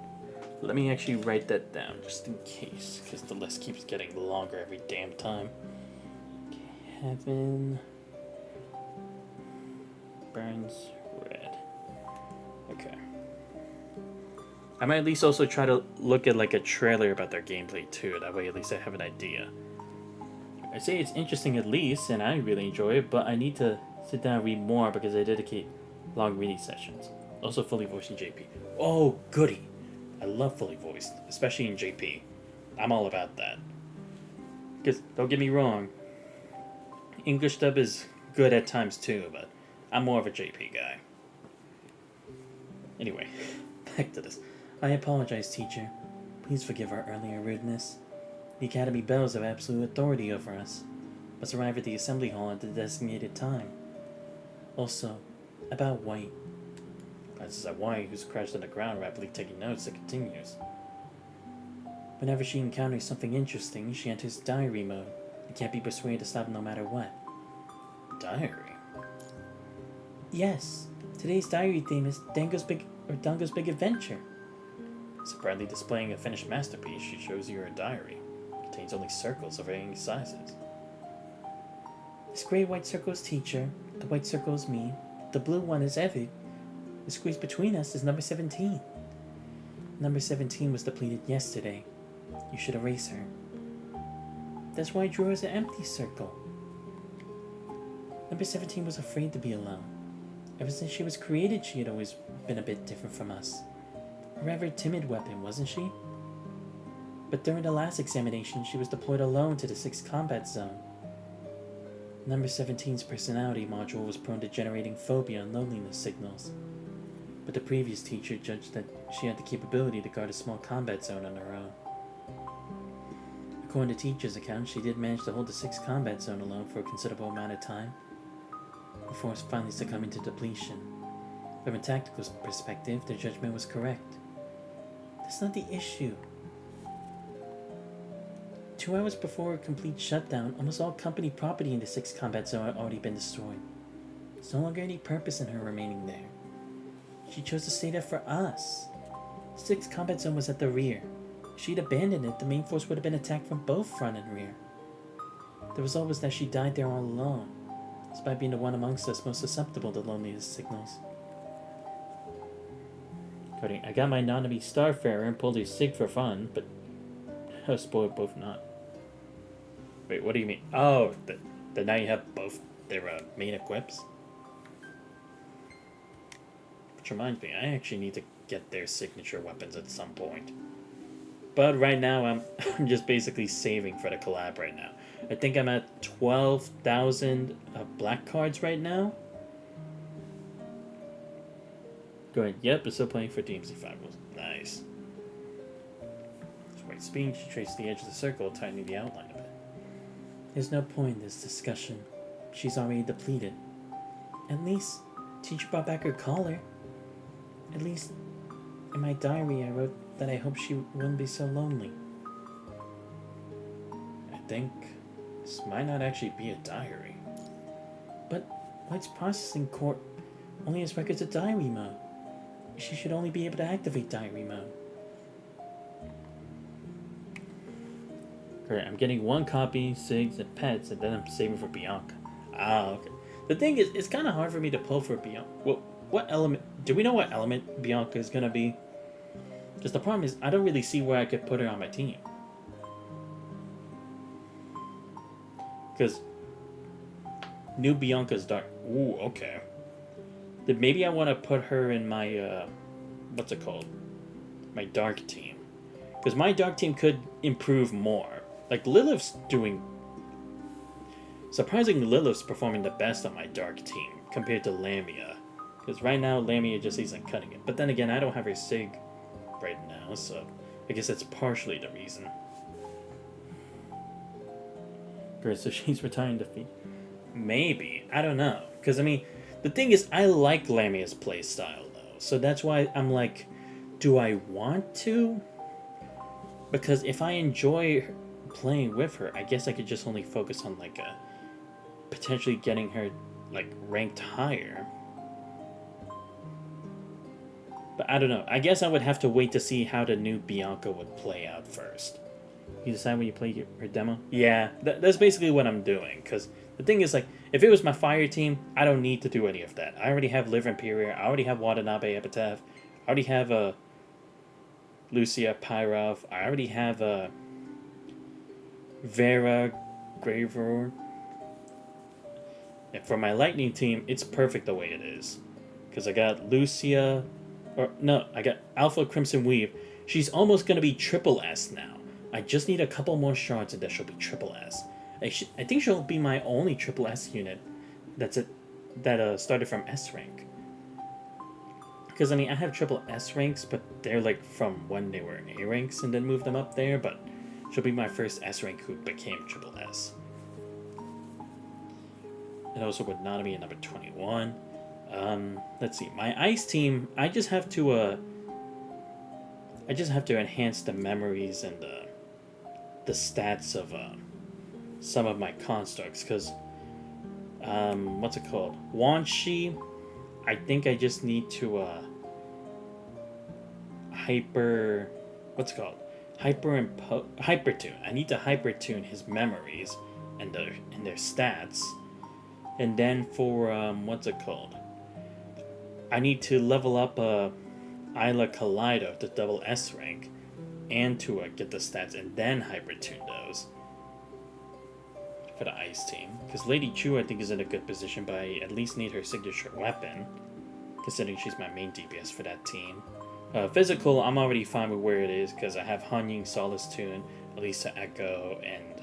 let me actually write that down just in case, because the list keeps getting longer every damn time. Heaven Burns Red. Okay. I might at least also try to look at, like, a trailer about their gameplay too. That way at least I have an idea. I say it's interesting at least, and I really enjoy it, but I need to sit down and read more because I dedicate long reading sessions. Also fully voiced in JP. Oh, goody. I love fully voiced, especially in JP. I'm all about that. Because, don't get me wrong, English dub is good at times too, but I'm more of a JP guy. Anyway, back to this. I apologize, teacher. Please forgive our earlier rudeness. The Academy bells have absolute authority over us. Must arrive at the assembly hall at the designated time. Also, about White. Glances at White, who's crouched on the ground rapidly taking notes, that continues. Whenever she encounters something interesting, she enters diary mode and can't be persuaded to stop no matter what. Diary? Yes. Today's diary theme is Dango's Big Adventure. So proudly displaying a finished masterpiece, she shows you her diary. It contains only circles of varying sizes. This gray white circle is teacher, the white circle is me, the blue one is Evid. The squeeze between us is number 17. Number 17 was depleted yesterday. You should erase her. That's why I drew her as an empty circle. Number 17 was afraid to be alone. Ever since she was created, she had always been a bit different from us. A rather timid weapon, wasn't she? But during the last examination, she was deployed alone to the 6th combat zone. Number 17's personality module was prone to generating phobia and loneliness signals. But the previous teacher judged that she had the capability to guard a small combat zone on her own. According to teacher's account, she did manage to hold the 6th combat zone alone for a considerable amount of time, before finally succumbing to depletion. From a tactical perspective, their judgment was correct. That's not the issue. 2 hours before a complete shutdown, almost all company property in the 6th combat zone had already been destroyed. There's no longer any purpose in her remaining there. She chose to stay there for us. The 6th combat zone was at the rear. If she'd abandoned it, the main force would have been attacked from both front and rear. The result was that she died there all alone, despite being the one amongst us most susceptible to loneliness signals. Cody, I got my non-to-be Starfarer and pulled a SIG for fun, but I was spoiled both not. Wait, what do you mean? Oh, that now you have both their main equips? Which reminds me, I actually need to get their signature weapons at some point. But right now, I'm just basically saving for the collab right now. I think I'm at 12,000 black cards right now. Go ahead. Yep, it's still playing for DMC5. Nice. Right speed, she traced the edge of the circle, tightening the outline a bit. There's no point in this discussion. She's already depleted. At least, teacher brought back her collar. At least, in my diary, I wrote that I hope she wouldn't be so lonely. I think this might not actually be a diary. But White's processing core only has records of diary mode. She should only be able to activate diary mode. Great, I'm getting 1 copy, SIGs, and pets, and then I'm saving for Bianca. Ah, okay. The thing is, it's kind of hard for me to pull for Bianca. Well, what element... Do we know what element Bianca is going to be? Because the problem is, I don't really see where I could put her on my team. Because new Bianca's dark. Ooh, okay. Then maybe I want to put her in my, what's it called? My dark team. Because my dark team could improve more. Like, Lilith's doing... Surprisingly, Lilith's performing the best on my dark team compared to Lamia. Because right now, Lamia just isn't cutting it. But then again, I don't have her SIG right now, so I guess that's partially the reason. Great, so she's retiring defeat. Maybe. I don't know. Because, I mean, the thing is, I like Lamia's playstyle, though. So that's why I'm like, do I want to? Because if I enjoy playing with her, I guess I could just only focus on, like, potentially getting her, like, ranked higher. But I don't know. I guess I would have to wait to see how the new Bianca would play out first. You decide when you play your demo? Yeah, that's basically what I'm doing. Because the thing is, like, if it was my fire team, I don't need to do any of that. I already have Liver Imperial. I already have Watanabe Epitaph. I already have Lucia Pyrov. I already have Vera Graver. And for my lightning team, it's perfect the way it is. Because I got Lucia... Or, no, I got Alpha Crimson Weave. She's almost going to be triple S now. I just need a couple more shards and then she'll be triple S. I think she'll be my only triple S unit that started from S rank. Because, I mean, I have triple S ranks, but they're like from when they were A ranks and then moved them up there, but she'll be my first S rank who became triple S. And also with Nanami at number 21. Let's see. My ice team, I just have to enhance the memories and the stats of some of my constructs, because what's it called? Wanshi, I think I just need to hypertune. I need to hypertune his memories and their stats. And then for what's it called? I need to level up Isla Kaleido to double S rank and to get the stats and then hypertune those. for the ice team. Because Lady Chu, I think, is in a good position, but I at least need her signature weapon, considering she's my main DPS for that team. Physical, I'm already fine with where it is, because I have Han Ying Solace Tune, Elisa Echo, and...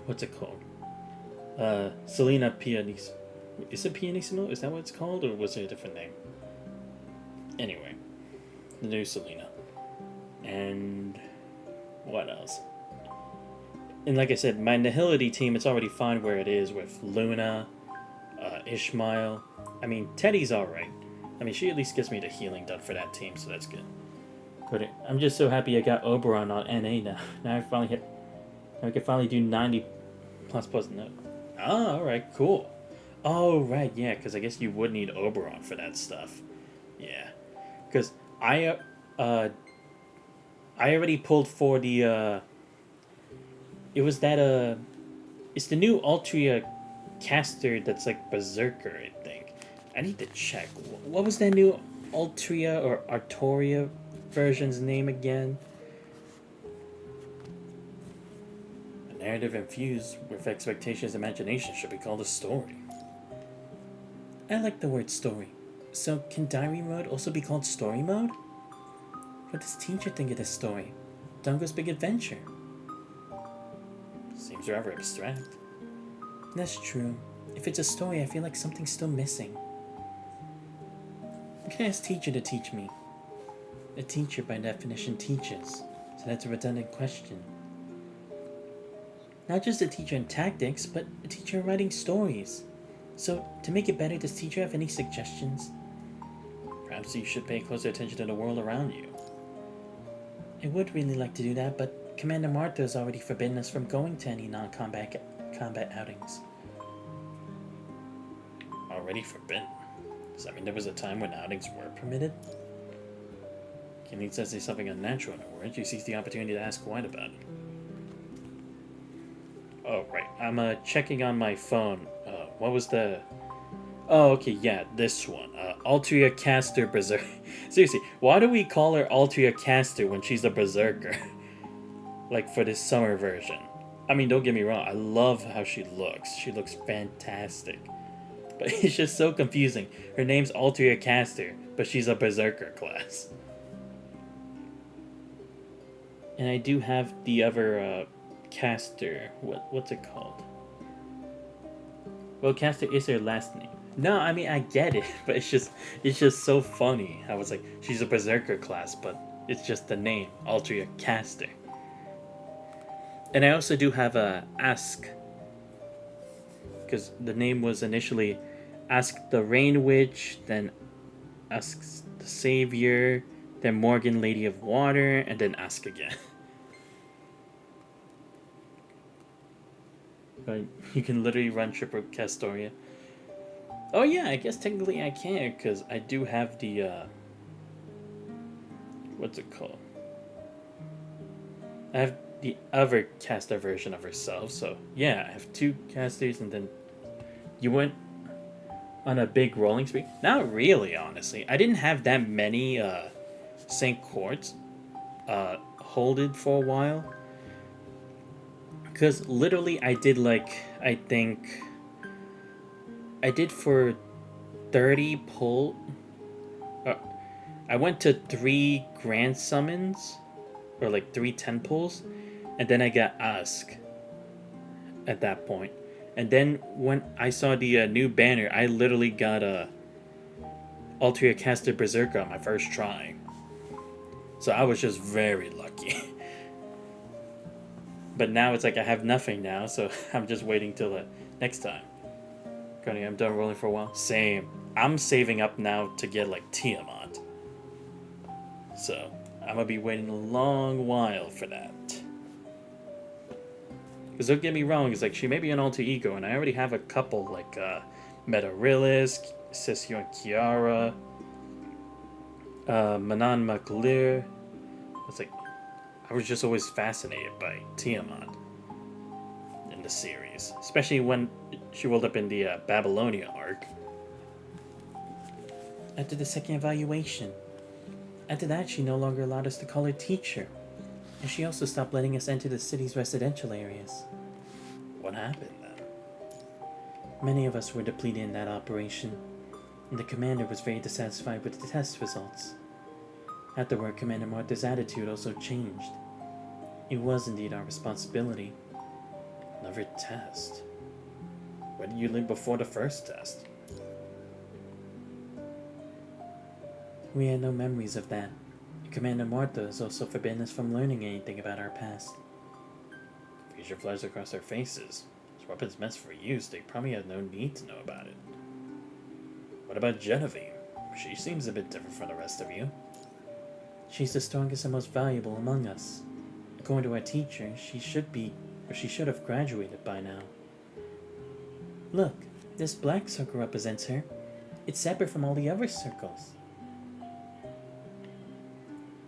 what's it called? Selena Pianissimo. Is it Pianissimo? Is that what it's called, or was it a different name? Anyway, the new Selena. And... what else? And like I said, my Nihility team, it's already fine where it is with Luna, Ishmael. I mean, Teddy's alright. I mean, she at least gets me the healing done for that team, so that's good. But I'm just so happy I got Oberon on NA now. Now I finally hit... I can finally do 90 plus. No. Oh, alright, cool. Oh, right, yeah, because I guess you would need Oberon for that stuff. Yeah. Because I already pulled for the, it was that, it's the new Altria caster that's like Berserker, I think. I need to check. What was that new Altria or Artoria version's name again? A narrative infused with expectations and imagination should be called a story. I like the word story. So can diary mode also be called story mode? What does teacher think of this story? Dango's Big Adventure. Seems rather abstract. That's true. If it's a story, I feel like something's still missing. I can ask teacher to teach me. A teacher by definition teaches, so that's a redundant question. Not just a teacher in tactics, but a teacher in writing stories. So, to make it better, does teacher have any suggestions? Perhaps you should pay closer attention to the world around you. I would really like to do that, but Commander Martha has already forbidden us from going to any non-combat outings. Already forbidden? Does that mean there was a time when outings were permitted? Kenny says there's something unnatural in her words. She sees the opportunity to ask White about it. Oh, right. I'm checking on my phone. What was the... Oh, okay, yeah, this one. Altria Caster Berserker. Seriously, why do we call her Altria Caster when she's a Berserker? Like, for this summer version. I mean, don't get me wrong, I love how she looks. She looks fantastic. But it's just so confusing. Her name's Altria Caster, but she's a Berserker class. And I do have the other, Caster. What's it called? Well, Caster is her last name. No, I mean, I get it, but it's just so funny. I was like, she's a Berserker class, but it's just the name, Altria Caster. And I also do have a Ask, because the name was initially Ask the Rain Witch, then Ask the Savior, then Morgan Lady of Water, and then Ask again. But you can literally run triple Castoria. Oh yeah, I guess technically I can, because I do have the, what's it called? I have the other caster version of herself, so yeah, I have two casters, and then you went on a big rolling spree? Not really, honestly. I didn't have that many, St. Courts, holded for a while. Because literally I did like, I think... I did for 30 pull... I went to 3 grand summons, or like 3 10 pulls, and then I got Ask at that point. And then when I saw the new banner, I literally got a Altria Caster Berserker on my first try. So I was just very lucky. But now it's like I have nothing now, so I'm just waiting till the next time. Cody, I'm done rolling for a while. Same. I'm saving up now to get like Tiamat. So I'm gonna be waiting a long while for that. Because don't get me wrong, it's like she may be an alter ego, and I already have a couple like Metarillis, Session Kiara, Manan Maklir. It's like I was just always fascinated by Tiamat in the series, especially when she rolled up in the Babylonia arc. After the second evaluation. After that, she no longer allowed us to call her teacher. And she also stopped letting us enter the city's residential areas. What happened then? Many of us were depleted in that operation, and the commander was very dissatisfied with the test results. Afterward, Commander Martha's attitude also changed. It was indeed our responsibility. Another test? Where did you live before the first test? We had no memories of that. Commander Martha has also forbidden us from learning anything about our past. Confusion flares across their faces. This weapon's meant for use, they probably had no need to know about it. What about Genevieve? She seems a bit different from the rest of you. She's the strongest and most valuable among us. According to our teacher, she should have graduated by now. Look, this black circle represents her. It's separate from all the other circles.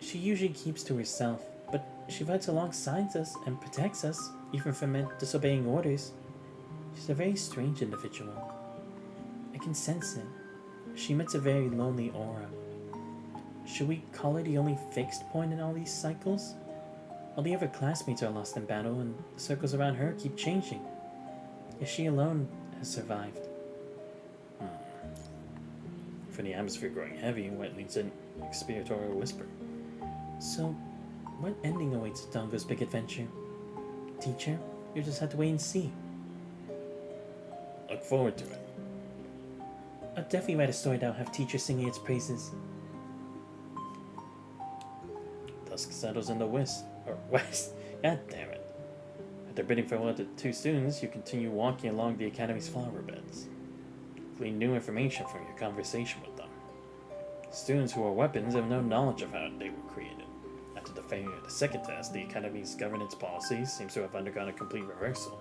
She usually keeps to herself, but she fights alongside us and protects us, even from disobeying orders. She's a very strange individual. I can sense it. She emits a very lonely aura. Should we call her the only fixed point in all these cycles? All the other classmates are lost in battle, and the circles around her keep changing. Yet she alone has survived. For the atmosphere growing heavy, White leads an expiatory whisper. So, what ending awaits Dongo's big adventure? Teacher, you just have to wait and see. Look forward to it. I'll definitely write a story that'll have teacher singing its praises. Dusk settles in the west. God damn it. After bidding farewell to two students, you continue walking along the Academy's flower beds. Glean new information from your conversation with them. Students who are weapons have no knowledge of how they were created. After the failure of the second test, the Academy's governance policy seems to have undergone a complete reversal.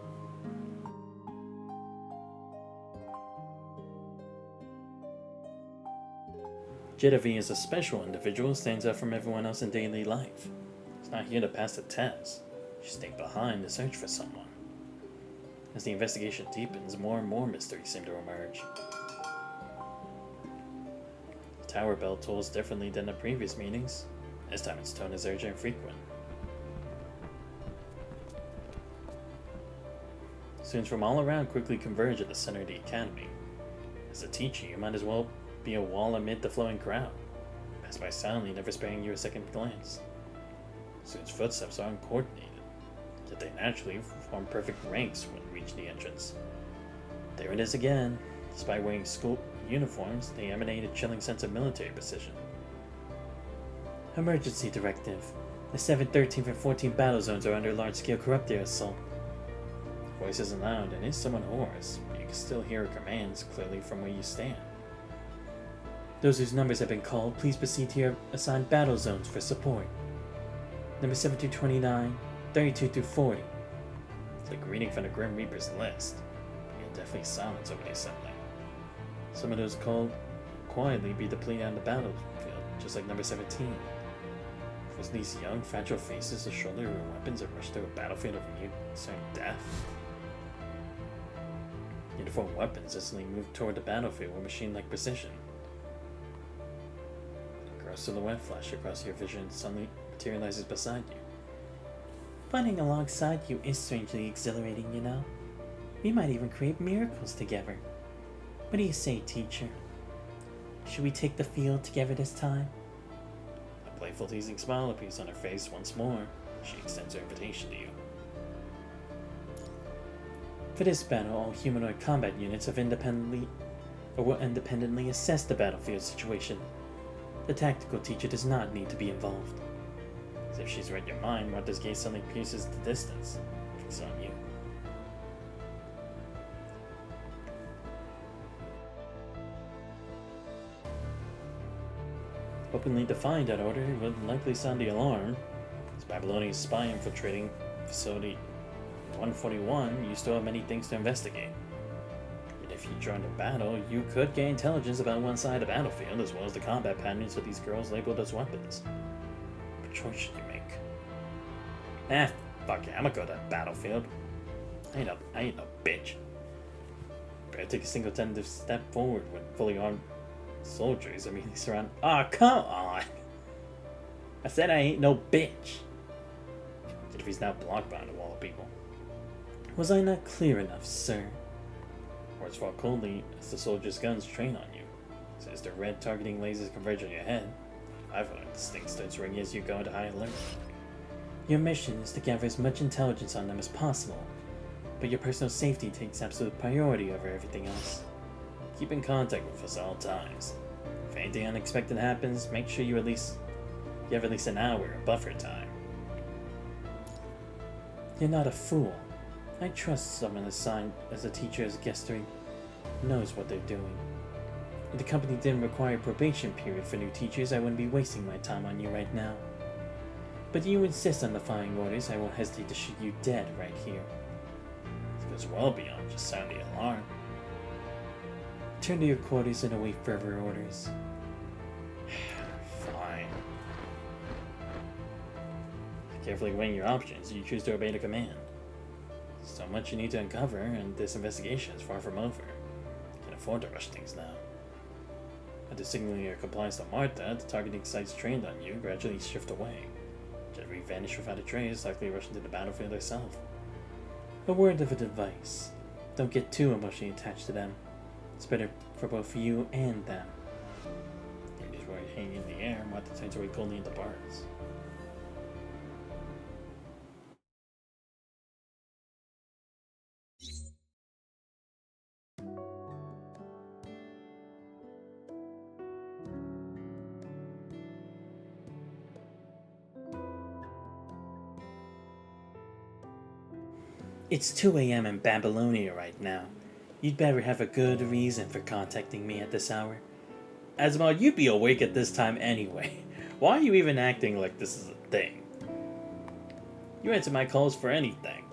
Genevieve is a special individual who stands out from everyone else in daily life. She's not here to pass the test. She stayed behind to search for someone. As the investigation deepens, more and more mysteries seem to emerge. The tower bell tolls differently than the previous meetings. This time its tone is urgent and frequent. Students from all around quickly converge at the center of the academy. As a teacher, you might as well be a wall amid the flowing crowd. Pass by silently, never sparing you a second glance. Students' footsteps are uncoordinated, yet they naturally form perfect ranks when they reach the entrance. There it is again. Despite wearing school uniforms, they emanate a chilling sense of military precision. Emergency directive. The 7th, 13th, and 14th battle zones are under large-scale corruptor assault. The voice isn't loud and is somewhat hoarse, but you can still hear her commands clearly from where you stand. Those whose numbers have been called, please proceed to your assigned battle zones for support. Number 7 through 29, 32 through 40. It's like reading from the Grim Reaper's list. You can definitely silence over the assembly. Some of those called will quietly be depleted on the battlefield, just like number 17. Was these young, fragile faces to shoulder their weapons and rush to a battlefield of certain death? Uniform weapons instantly move toward the battlefield with machine-like precision. A girl's silhouette flash across your vision and suddenly materializes beside you. Fighting alongside you is strangely exhilarating, you know. We might even create miracles together. What do you say, teacher? Should we take the field together this time? A playful, teasing smile appears on her face once more. She extends her invitation to you. For this battle, all humanoid combat units will independently assess the battlefield situation. The tactical teacher does not need to be involved. As if she's read your mind, Martha's gaze suddenly pierces the distance, fixed on you. Openly defying that order would likely sound the alarm. As Babylonian spy infiltrating Facility 141, you still have many things to investigate. And if you joined a battle, you could gain intelligence about one side of the battlefield, as well as the combat patterns of these girls labeled as weapons. What choice should you make? Fuck it, I'ma go to the battlefield. I ain't no bitch. Better take a single tentative step forward when fully armed soldiers immediately surround. Ah, oh, come on! I said I ain't no bitch. If he's now blocked behind a wall of people. Was I not clear enough, sir? Words fall coldly as the soldiers' guns train on you. As the red targeting lasers converge on your head, I've learned instinct starts ringing as you go into high alert. Your mission is to gather as much intelligence on them as possible, but your personal safety takes absolute priority over everything else. Keep in contact with us at all times. If anything unexpected happens, make sure you have at least an hour of buffer time. You're not a fool. I trust someone assigned as a teacher as Gesturing knows what they're doing. If the company didn't require a probation period for new teachers, I wouldn't be wasting my time on you right now. But you insist on defying orders, I won't hesitate to shoot you dead right here. This goes well beyond just sounding the alarm. Turn to your quarters and await further orders. Fine. Carefully weighing your options, you choose to obey the command. So much you need to uncover, and this investigation is far from over. You can afford to rush things now. After signaling your compliance to Martha, the targeting sites trained on you gradually shift away. Genevieve vanished without a trace, likely rushing to the battlefield herself. A word of advice. Don't get too emotionally attached to them. It's better for both you and them. These were hanging in the air, Martha turns away coldly and departs. It's 2 a.m. in Babylonia right now. You'd better have a good reason for contacting me at this hour. Asmod, you'd be awake at this time anyway. Why are you even acting like this is a thing? You answer my calls for anything.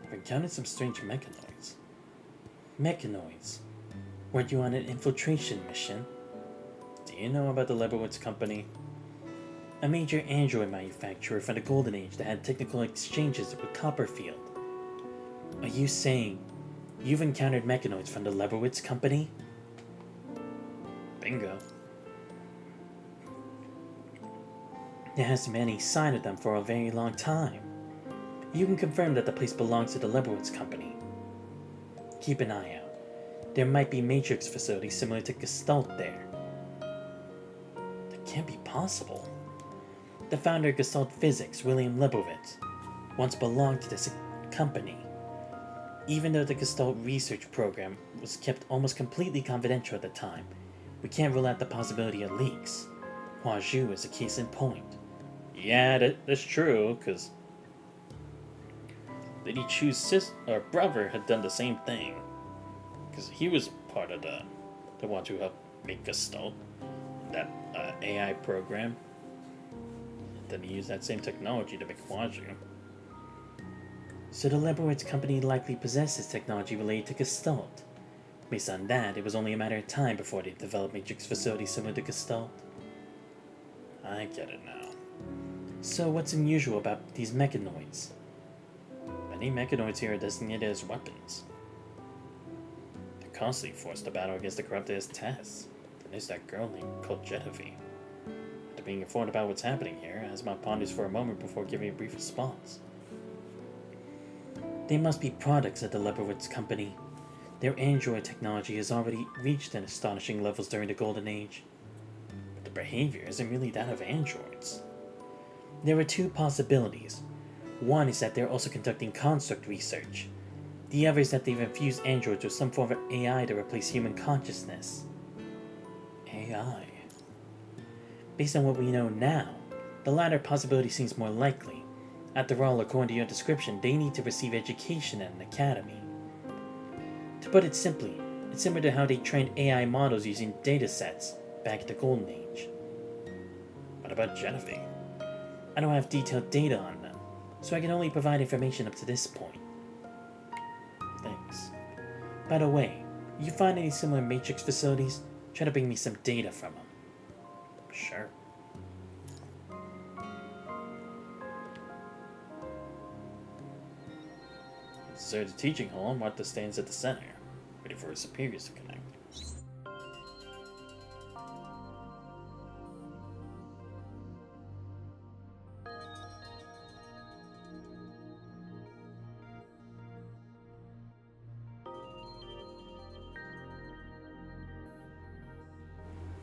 I've encountered some strange mechanoids. Mechanoids? Weren't you on an infiltration mission? Do you know about the Leibowitz Company? A major android manufacturer from the Golden Age that had technical exchanges with Copperfield. Are you saying you've encountered mechanoids from the Leibowitz Company? Bingo. There hasn't been any sign of them for a very long time. You can confirm that the place belongs to the Leibowitz Company. Keep an eye out. There might be Matrix facilities similar to Gestalt there. That can't be possible. The founder of Gestalt Physics, William Leibowitz, once belonged to this company. Even though the Gestalt research program was kept almost completely confidential at the time, we can't rule out the possibility of leaks. Huazhu is a case in point. Yeah, that's true, because Lady Chu's brother had done the same thing. Because he was part of the ones who helped make Gestalt, that AI program. Then he used that same technology to make Huazhu. So the Leibowitz Company likely possesses technology related to Gestalt. Based on that, it was only a matter of time before they developed Matrix facilities similar to Gestalt. I get it now. So what's unusual about these mechanoids? Many mechanoids here are designated as weapons. They're constantly forced to battle against the corrupted as tests. Then there's that girl called Genevieve. After being informed about what's happening here, Asmod ponders for a moment before giving a brief response. They must be products of the Leibowitz Company. Their android technology has already reached an astonishing levels during the Golden Age. But their behavior isn't really that of androids. There are two possibilities. One is that they're also conducting construct research. The other is that they've infused androids with some form of AI to replace human consciousness. AI. Based on what we know now, the latter possibility seems more likely. After all, according to your description, they need to receive education at an academy. To put it simply, it's similar to how they trained AI models using datasets back at the Golden Age. What about Genevieve? I don't have detailed data on them, so I can only provide information up to this point. Thanks. By the way, if you find any similar Matrix facilities, try to bring me some data from them. Sure. Inside the teaching hall, Martha stands at the center, waiting for her superiors to connect.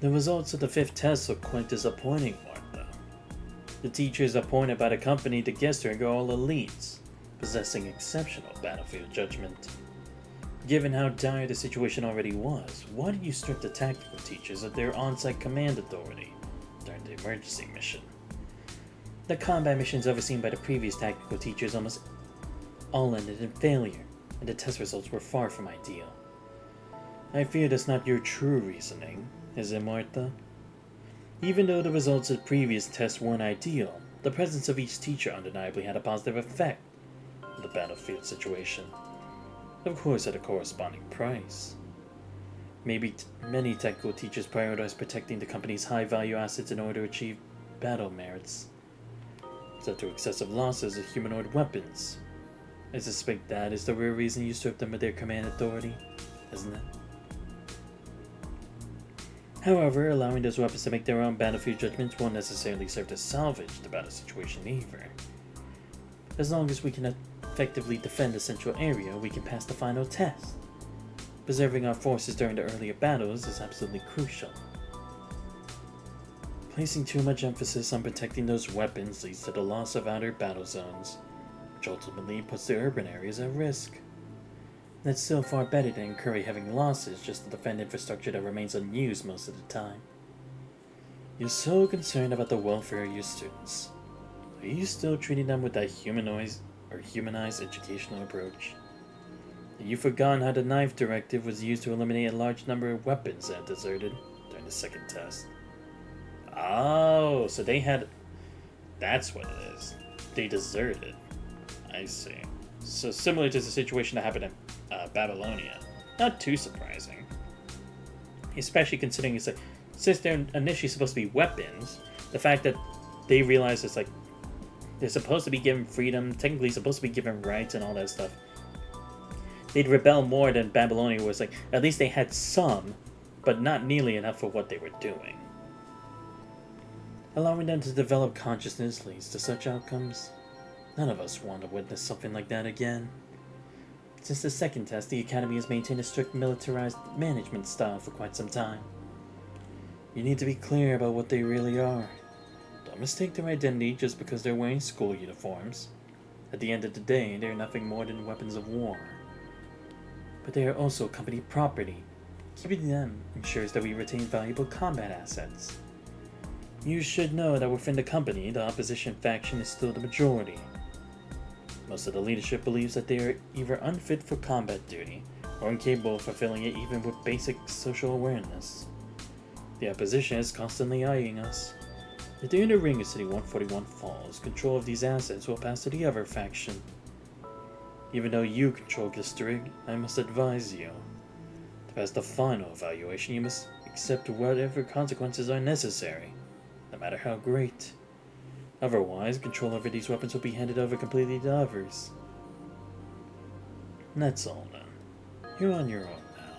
The results of the 5th test look quite disappointing, Martha. The teachers appointed by the company to guest her are all elites, possessing exceptional battlefield judgment. Given how dire the situation already was, why did you strip the tactical teachers of their on-site command authority during the emergency mission? The combat missions overseen by the previous tactical teachers almost all ended in failure, and the test results were far from ideal. I fear that's not your true reasoning, is it, Martha? Even though the results of previous tests weren't ideal, the presence of each teacher undeniably had a positive effect on the battlefield situation. Of course, at a corresponding price. Maybe many technical teachers prioritize protecting the company's high-value assets in order to achieve battle merits, such to excessive losses of humanoid weapons. I suspect that is the real reason you stripped them of their command authority, isn't it? However, allowing those weapons to make their own battlefield judgments won't necessarily serve to salvage the battle situation either. As long as we can effectively defend the central area, we can pass the final test. Preserving our forces during the earlier battles is absolutely crucial. Placing too much emphasis on protecting those weapons leads to the loss of outer battle zones, which ultimately puts the urban areas at risk. That's still far better than incurring having losses just to defend infrastructure that remains unused most of the time. You're so concerned about the welfare of your students. Are you still treating them with that humanized educational approach? Have you forgotten how the Knife Directive was used to eliminate a large number of weapons that deserted during the 2nd test? Oh, so they had... That's what it is. They deserted. I see. So similar to the situation that happened in Babylonia. Not too surprising. Especially considering it's like, since they're initially supposed to be weapons, the fact that they realize it's like, they're supposed to be given freedom, technically supposed to be given rights and all that stuff. They'd rebel more than Babylonia was like, at least they had some, but not nearly enough for what they were doing. Allowing them to develop consciousness leads to such outcomes. None of us want to witness something like that again. Since the 2nd test, the Academy has maintained a strict militarized management style for quite some time. You need to be clear about what they really are. Don't mistake their identity just because they're wearing school uniforms. At the end of the day, they're nothing more than weapons of war. But they are also company property. Keeping them ensures that we retain valuable combat assets. You should know that within the company, the opposition faction is still the majority. Most of the leadership believes that they are either unfit for combat duty or incapable of fulfilling it even with basic social awareness. The opposition is constantly eyeing us. If the inner ring of City 141 falls, control of these assets will pass to the other faction. Even though you control Glisterig, I must advise you. To pass the final evaluation, you must accept whatever consequences are necessary, no matter how great. Otherwise, control over these weapons will be handed over completely to others. And that's all then. You're on your own now.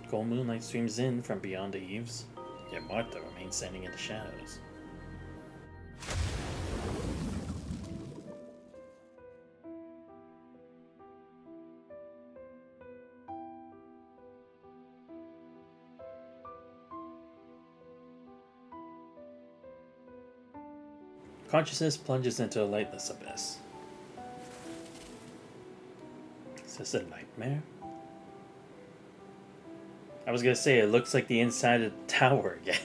Cold moonlight streams in from beyond the eaves, yet Martha remains standing in the shadows. Consciousness plunges into a lightless abyss. Is this a nightmare? I was gonna say, it looks like the inside of the tower again.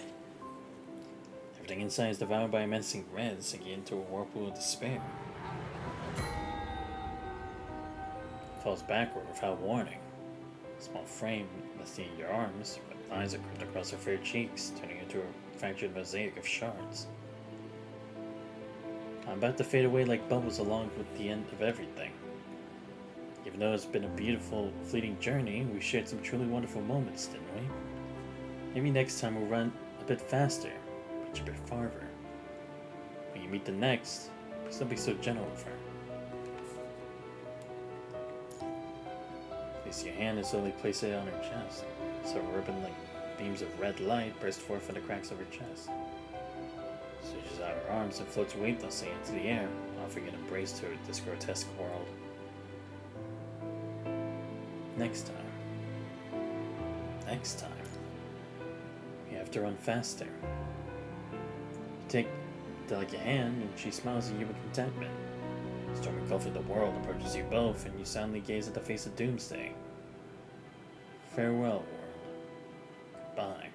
Everything inside is devoured by menacing reds, sinking into a whirlpool of despair. Falls backward without warning. Small frame resting in your arms, but lines are crept across her fair cheeks, turning into a fractured mosaic of shards. I'm about to fade away like bubbles along with the end of everything. Even though it's been a beautiful, fleeting journey, we shared some truly wonderful moments, didn't we? Maybe next time we'll run a bit faster, reach a bit farther. When you meet the next, please don't be so gentle with her. Place your hand and slowly place it on her chest, so ribbon-like beams of red light burst forth from the cracks of her chest. Stretches out her arms and floats weightlessly into the air, offering an embrace to this grotesque world. Next time. have to run faster. You take the delicate hand, and she smiles at you with contentment. A storm engulfing the world approaches you both, and you silently gaze at the face of doomsday. Farewell, world. Goodbye.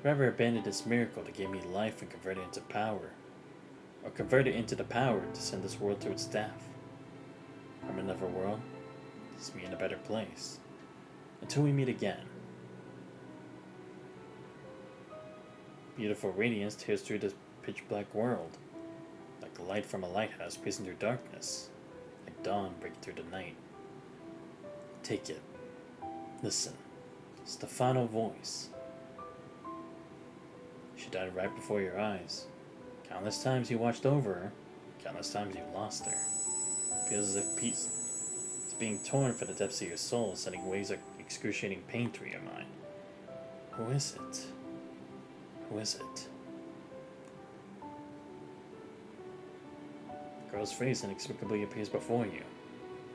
Whoever abandoned this miracle that gave me life and converted it into power, or converted it into the power to send this world to its death. From another world, it's me in a better place. Until we meet again. Beautiful radiance tears through this pitch-black world, like the light from a lighthouse piercing through darkness, like dawn breaking through the night. Take it. Listen. It's the final voice. She died right before your eyes. Countless times you watched over her, countless times you lost her. Feels as if peace is being torn from the depths of your soul, sending waves of excruciating pain through your mind. Who is it? Who is it? The girl's face inexplicably appears before you.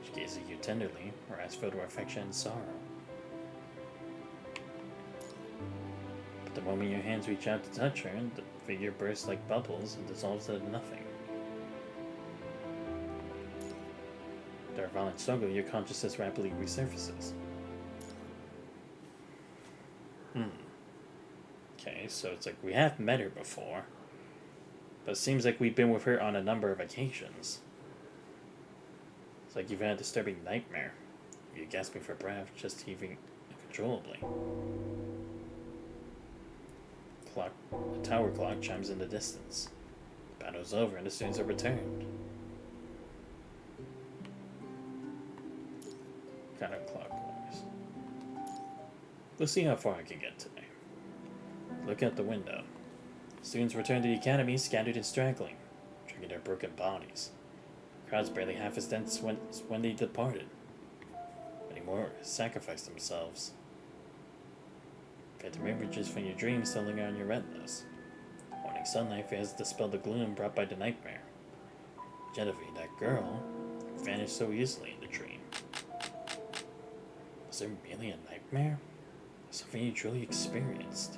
She gazes at you tenderly, her eyes filled with affection and sorrow. But the moment your hands reach out to touch her, the figure bursts like bubbles and dissolves into nothing. After a violent struggle, your consciousness rapidly resurfaces. Okay, so it's like we have met her before, but it seems like we've been with her on a number of occasions. It's like you've had a disturbing nightmare. You're gasping for breath, just heaving uncontrollably. The tower clock chimes in the distance. The battle's over and the students have returned. Counterclockwise. Let's see how far I can get today. Look out the window. Students return to the academy, scattered and straggling, dragging their broken bodies. Crowds barely half as dense when they departed. Many more sacrificed themselves. Phantom images from your dreams still linger on your retinas. Morning sunlight fails to dispel the gloom brought by the nightmare. Genevieve, that girl, vanished so easily in the dream. Was it really a nightmare? Something you truly experienced?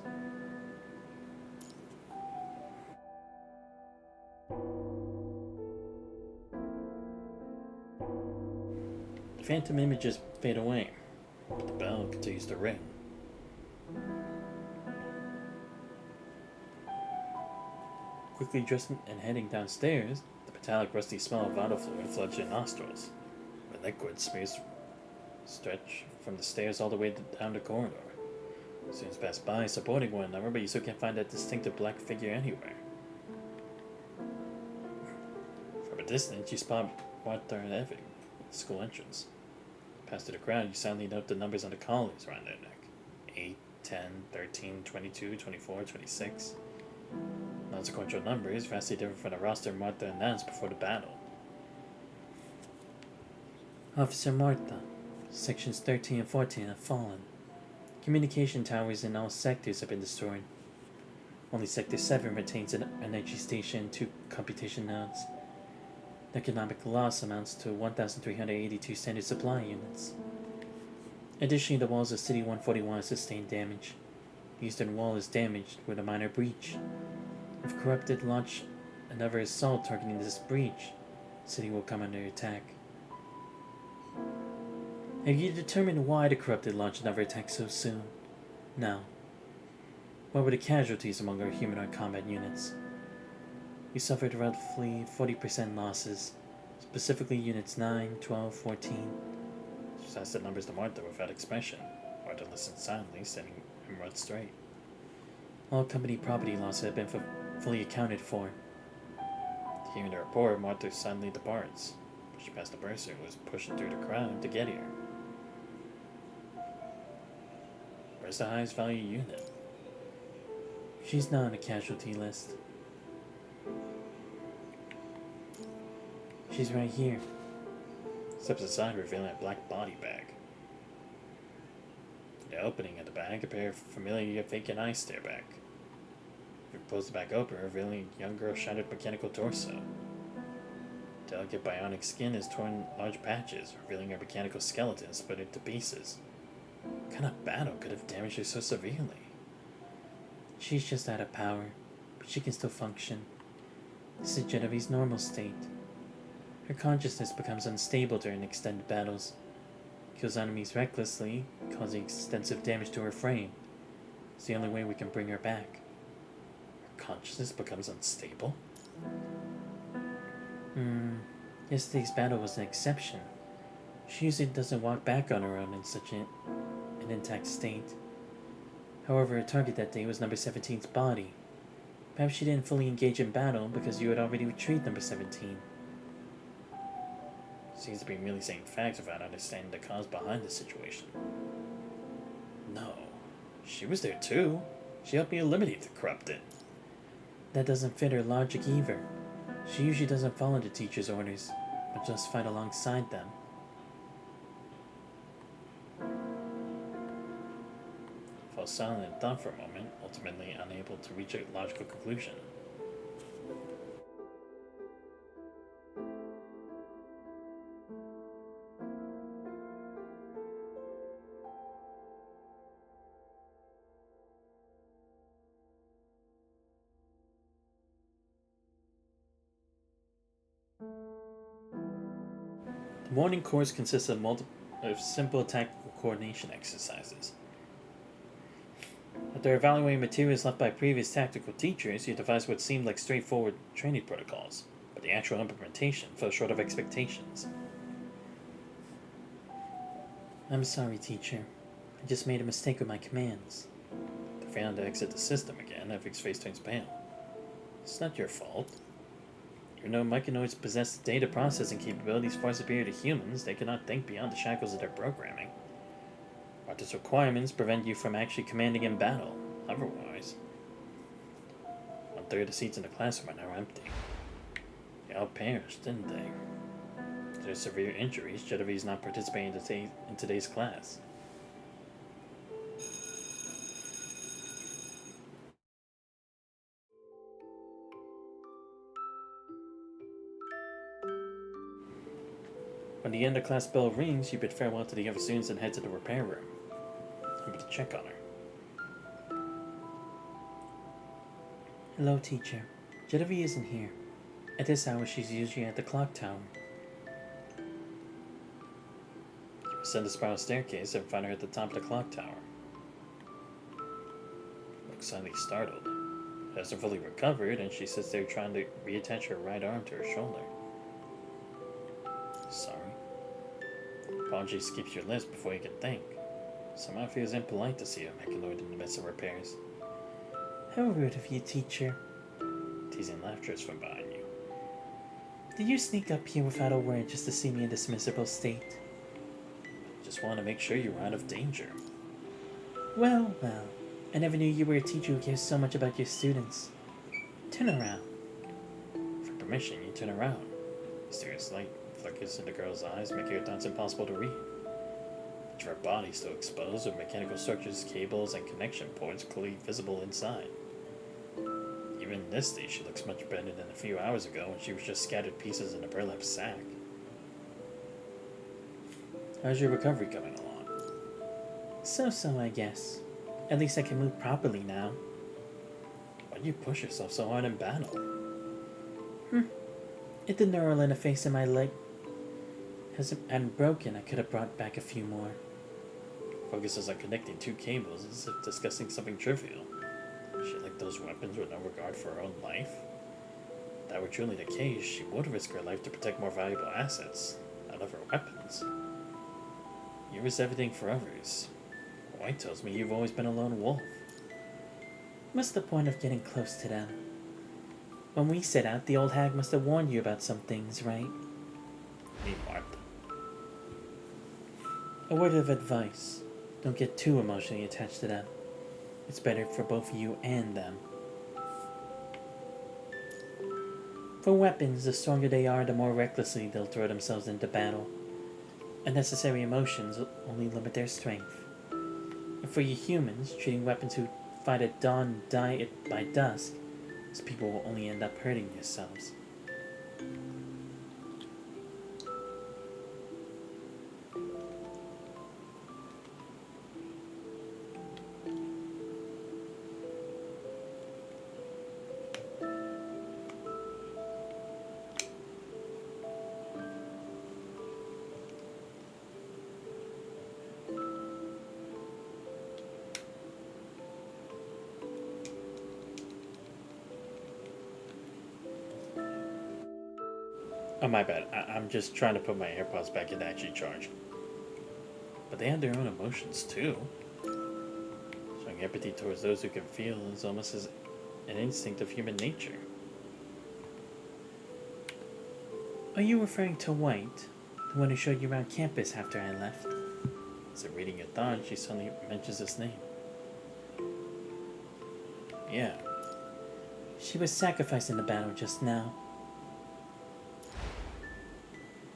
The phantom images fade away, but the bell continues to ring. Quickly dressing and heading downstairs, the metallic rusty smell of vital fluid floods your nostrils. The liquid smears stretch from the stairs all the way down the corridor. Students pass by, supporting one another, but you still can't find that distinctive black figure anywhere. From a distance, you spot Martha and Evan at the school entrance. Past through the crowd, you silently note the numbers on the collars around their neck. 8, 10, 13, 22, 24, 26. Non-sequential numbers, vastly different from the roster Martha announced before the battle. Officer Martha, sections 13 and 14 have fallen. Communication towers in all sectors have been destroyed. Only Sector 7 retains an energy station and 2 computation nodes. The economic loss amounts to 1,382 standard supply units. Additionally, the walls of City 141 have sustained damage. The eastern wall is damaged with a minor breach. If Corrupted launch another assault targeting this breach, the city will come under attack. Have you determined why the Corrupted launched another attack so soon? No. What were the casualties among our humanoid combat units? We suffered roughly 40% losses, specifically units 9, 12, 14. She asked the numbers to Martha without expression. Martha listened silently, standing emerald straight. All company property losses have been fully accounted for. Hearing the report, Martha suddenly departs. She passed the bursar who was pushing through the crowd to get here. Where's the highest value unit? She's not on the casualty list. She's right here. Steps aside, revealing a black body bag. The opening of the bag, a pair of familiar vacant eyes stare back. You pulls the bag open, revealing a young girl's shattered mechanical torso. Delicate bionic skin is torn in large patches, revealing her mechanical skeleton split into pieces. What kind of battle could have damaged her so severely? She's just out of power, but she can still function. This is Genevieve's normal state. Her consciousness becomes unstable during extended battles, kills enemies recklessly, causing extensive damage to her frame. It's the only way we can bring her back. Her consciousness becomes unstable? Yesterday's battle was an exception. She usually doesn't walk back on her own in such an intact state. However, her target that day was number 17's body. Perhaps she didn't fully engage in battle because you had already retrieved number 17. Seems to be merely saying facts without understanding the cause behind the situation. No, she was there too. She helped me eliminate the corrupted. That doesn't fit her logic either. She usually doesn't follow the teacher's orders, but just fight alongside them. Fell silent in thought for a moment, ultimately unable to reach a logical conclusion. The morning course consists of simple tactical coordination exercises. After evaluating materials left by previous tactical teachers, you devised what seemed like straightforward training protocols, but the actual implementation fell short of expectations. I'm sorry, teacher. I just made a mistake with my commands. They're failing to exit the system again. Evik's face turns pale. It's not your fault. Even though Myconoids possess data processing capabilities far superior to humans, they cannot think beyond the shackles of their programming. Artist requirements prevent you from actually commanding in battle. Otherwise, 1/3 of the seats in the classroom are now empty. They all perished, didn't they? Due to their severe injuries, Genevieve is not participating in today's class. when the end of class bell rings, you bid farewell to the other students and head to the repair room. I'm going to check on her. Hello, teacher. Genevieve isn't here. At this hour, she's usually at the clock tower. You ascend the spiral staircase and find her at the top of the clock tower. Looks slightly startled. She hasn't fully recovered, and she sits there trying to reattach her right arm to her shoulder. Sorry. Apology skips your lips before you can think. Somehow it feels impolite to see a mechanoid in the midst of repairs. How rude of you, teacher. Teasing laughter is from behind you. Did you sneak up here without a word just to see me in this miserable state? Just want to make sure you were out of danger. Well, well. I never knew you were a teacher who cares so much about your students. Turn around. For permission, you turn around. Mysterious light flickers in the girl's eyes, making her thoughts impossible to read. Much of her body still exposed, with mechanical structures, cables, and connection ports clearly visible inside. Even in this state, she looks much better than a few hours ago when she was just scattered pieces in a burlap sack. How's your recovery coming along? So-so, I guess. At least I can move properly now. Why do you push yourself so hard in battle? If the neural interface in my leg hadn't broken, I could have brought back a few more. Focuses on connecting two cables as if discussing something trivial. She liked those weapons with no regard for her own life. If that were truly the case, she would risk her life to protect more valuable assets, not of her weapons. You risk everything for others. White tells me you've always been a lone wolf. What's the point of getting close to them? When we set out, the old hag must have warned you about some things, right? Me what? A word of advice. Don't get too emotionally attached to them. It's better for both you and them. For weapons, the stronger they are, the more recklessly they'll throw themselves into battle. Unnecessary emotions only limit their strength. And for you humans, treating weapons who fight at dawn and die by dusk, these people will only end up hurting yourselves. Oh, my bad. I'm just trying to put my AirPods back into actually charge. But they have their own emotions too. Showing empathy towards those who can feel is almost as an instinct of human nature. Are you referring to White, the one who showed you around campus after I left? As if reading your thoughts, she suddenly mentions his name. Yeah. She was sacrificed in the battle just now.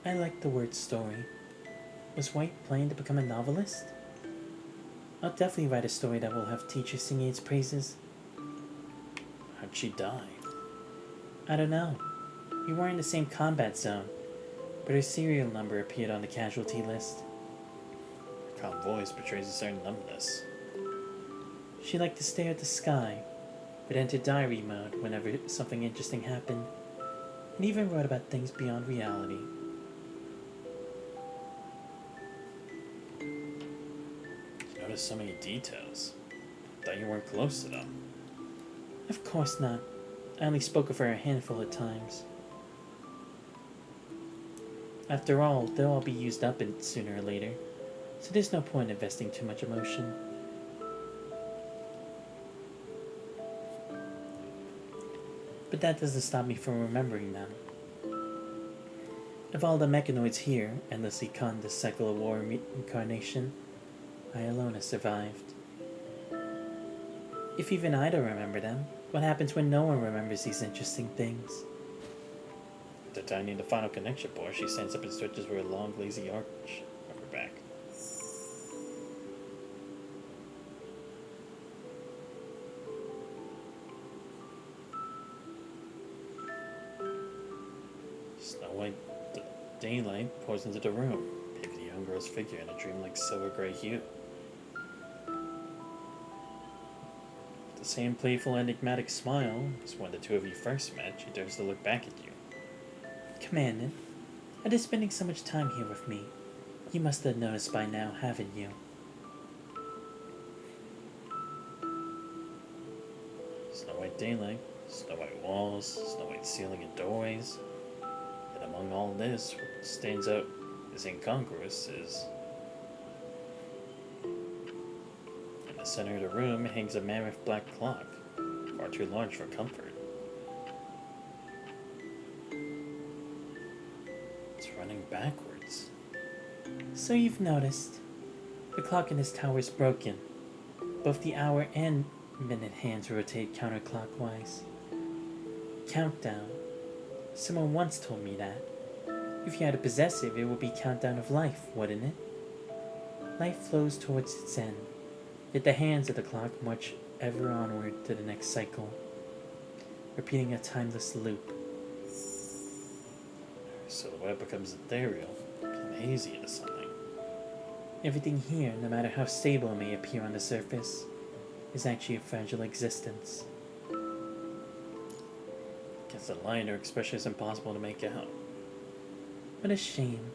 I like the word story. Was White planning to become a novelist? I'll definitely write a story that will have teachers singing its praises. How'd she die? I don't know. We were in the same combat zone, but her serial number appeared on the casualty list. Her calm voice betrays a certain numbness. She liked to stare at the sky, but entered diary mode whenever something interesting happened, and even wrote about things beyond reality. You notice so many details. Thought you weren't close to them. Of course not. I only spoke of her a handful of times. After all, they'll all be used up sooner or later, so there's no point investing too much emotion. But that doesn't stop me from remembering them. Of all the mechanoids here, endlessly caught in this cycle of war and reincarnation, I alone have survived. If even I don't remember them, what happens when no one remembers these interesting things? After tightening the final connection board, she stands up and stretches with a long, lazy arch of her back. Snow White daylight pours into the room, paving the young girl's figure in a dreamlike silver-gray hue. The same playful, enigmatic smile as when the two of you first met, she dares to look back at you. Commandant, after spending so much time here with me, you must have noticed by now, haven't you? Snow White daylight, snow white walls, snow white ceiling and doorways. And among all this, what stands out as incongruous is in the center of the room hangs a mammoth black clock, far too large for comfort. It's running backwards. So you've noticed. The clock in this tower is broken. Both the hour and minute hands rotate counterclockwise. Countdown. Someone once told me that. If you had a possessive, it would be countdown of life, wouldn't it? Life flows towards its end, yet the hands of the clock march ever onward to the next cycle, repeating a timeless loop. Her silhouette becomes ethereal and hazy in the sunlight. Everything here, no matter how stable it may appear on the surface, is actually a fragile existence. Against the light, her expression is impossible to make out. What a shame.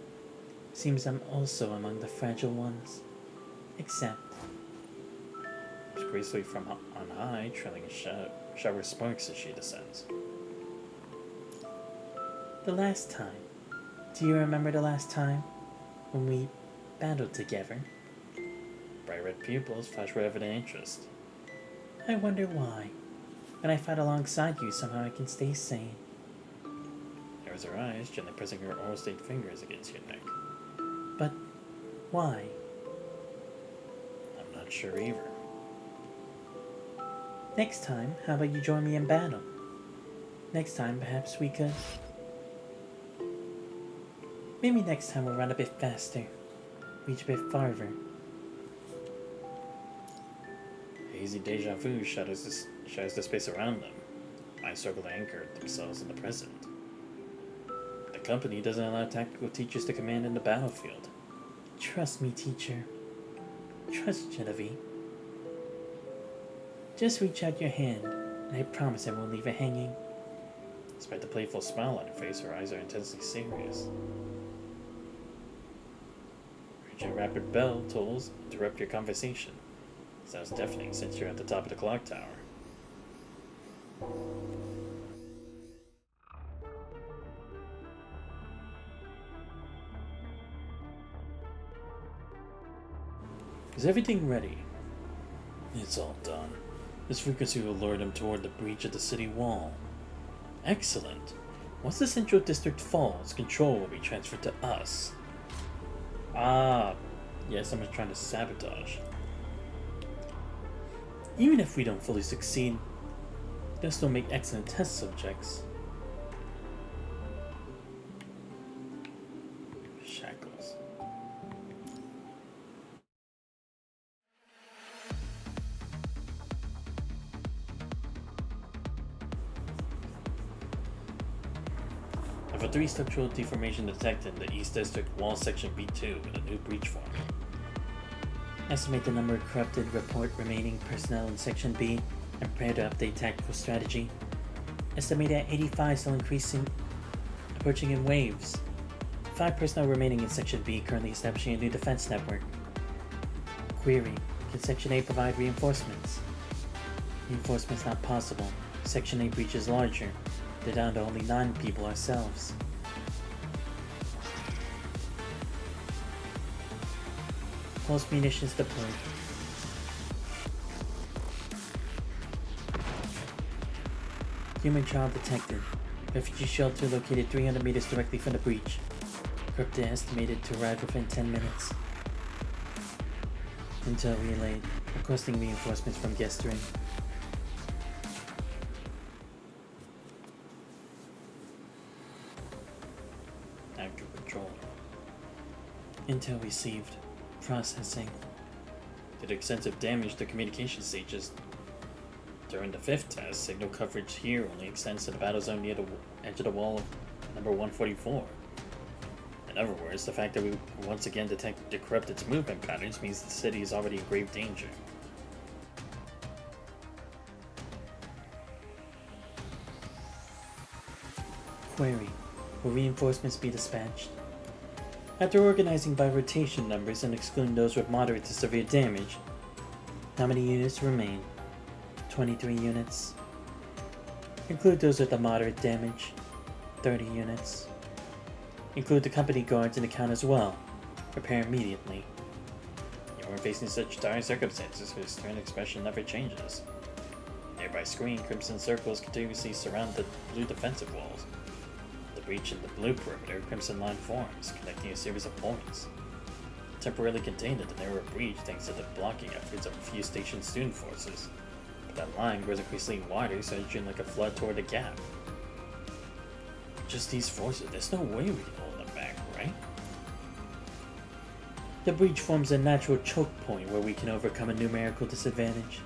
Seems I'm also among the fragile ones. Except, Gracefully from on high, trailing a shower of sparks as she descends. the last time. Do you remember the last time? When we battled together? Bright red pupils flash with evident interest. I wonder why. When I fight alongside you, somehow I can stay sane. Narrows her eyes, gently pressing her oral-stained fingers against your neck. But why? I'm not sure either. Next time, how about you join me in battle? Next time, perhaps we could... Maybe next time we'll run a bit faster. Reach a bit farther. Hazy deja vu shadows the space around them. Minds struggle to anchor themselves in the present. The company doesn't allow tactical teachers to command in the battlefield. Trust me, teacher. Trust Genevieve. Just reach out your hand, and I promise I won't leave it hanging. Despite the playful smile on her face, her eyes are intensely serious. Urgent rapid bell tolls interrupt your conversation. Sounds deafening since you're at the top of the clock tower. Is everything ready? It's all done. This frequency will lure them toward the breach of the city wall. Excellent. Once the Central District falls, control will be transferred to us. Ah, yeah, someone's trying to sabotage. Even if we don't fully succeed, they'll still make excellent test subjects. Shackles. If a 3 structural deformation detected in the East District Wall Section B2 with a new breach form. Estimate the number of corrupted, report remaining personnel in Section B, and prepare to update tactical strategy. Estimated at 85, still increasing, approaching in waves. 5 personnel remaining in Section B, currently establishing a new defense network. Query: can Section A provide reinforcements? Reinforcements not possible. Section A breach is larger. They're down to only 9 people ourselves. Pulse munitions deployed. Human child detected. Refugee shelter located 300 meters directly from the breach. Corrupted estimated to arrive within 10 minutes. Intel relayed, requesting reinforcements from guest ring. Active control. Intel received. Processing. Did extensive damage to communication stages. During the 5th test, signal coverage here only extends to the battle zone near the edge of the wall of number 144. In other words, the fact that we once again detect the corrupted's movement patterns means the city is already in grave danger. Query: will reinforcements be dispatched? After organizing by rotation numbers and excluding those with moderate to severe damage, how many units remain? 23 units. Include those with the moderate damage, 30 units. Include the company guards in the count as well. Prepare immediately. You weren't facing such dire circumstances whose stern expression never changes. Nearby screen, crimson circles continuously surround the blue defensive walls. The breach in the blue perimeter, crimson line forms, connecting a series of points. Temporarily contained in the narrow breach thanks to the blocking efforts of a few stationed student forces. But that line grows increasingly wider, surging like a flood toward the gap. Just these forces, there's no way we can hold them back, right? The breach forms a natural choke point where we can overcome a numerical disadvantage.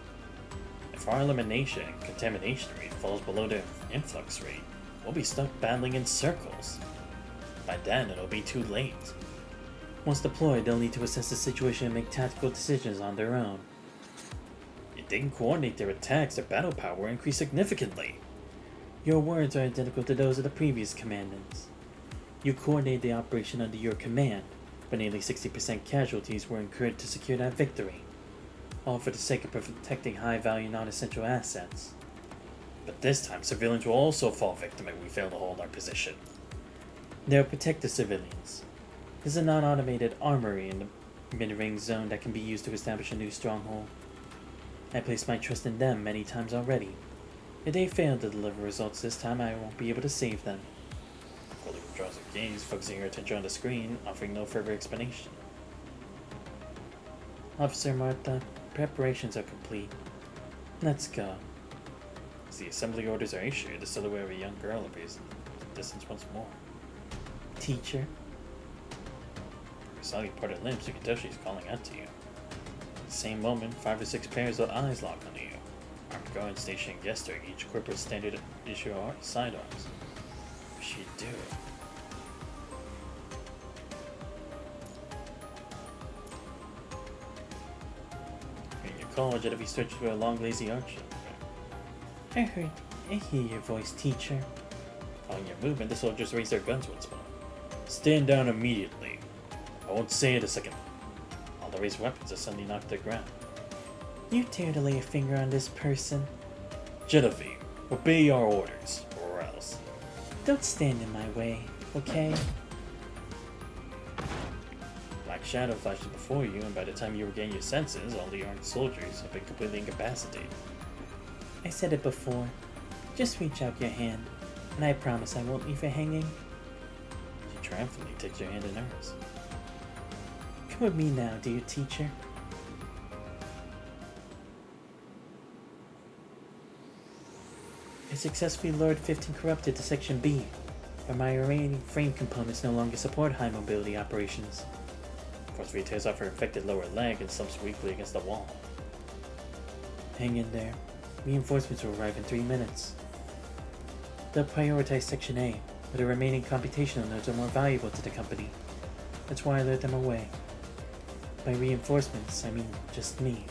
If our elimination and contamination rate falls below the influx rate, we'll be stuck battling in circles. By then, it'll be too late. Once deployed, they'll need to assess the situation and make tactical decisions on their own. If they can coordinate their attacks, their battle power will increase significantly. Your words are identical to those of the previous commandants. You coordinated the operation under your command, but nearly 60% casualties were incurred to secure that victory, all for the sake of protecting high-value non-essential assets. But this time, civilians will also fall victim if we fail to hold our position. They'll protect the civilians. There's a non-automated armory in the mid-ring zone that can be used to establish a new stronghold. I placed my trust in them many times already. If they fail to deliver results this time, I won't be able to save them. Fully withdraws her gaze, focusing her attention on the screen, offering no further explanation. Officer Martha, preparations are complete. Let's go. As the assembly orders are issued, the silhouette of a young girl appears in the distance once more. Teacher. Her slightly parted lips, you can tell she's calling out to you. At the same moment, 5 or 6 pairs of eyes lock onto you. Armed guards stationed guests during each equipped with standard issue sidearms. What should you do? In your college, it'll be searching for a long, lazy arch. I hear your voice, teacher. Following your movement, the soldiers raise their guns once more. Stand down immediately. I won't say it a second. All the raised weapons are suddenly knocked to the ground. You dare to lay a finger on this person? Genevieve, obey our orders, or else. Don't stand in my way, okay? Black shadow flashes before you, and by the time you regain your senses, all the armed soldiers have been completely incapacitated. I said it before. Just reach out your hand, and I promise I won't leave it hanging. She triumphantly takes your hand in hers. Come with me now, dear teacher. I successfully lured 15 corrupted to Section B, where my remaining frame components no longer support high mobility operations. Forcefully tears off her infected lower leg and slumps weakly against the wall. Hang in there. Reinforcements will arrive in 3 minutes. They'll prioritize Section A, where the remaining computational nodes are more valuable to the company. That's why I lured them away. By reinforcements, I mean just me.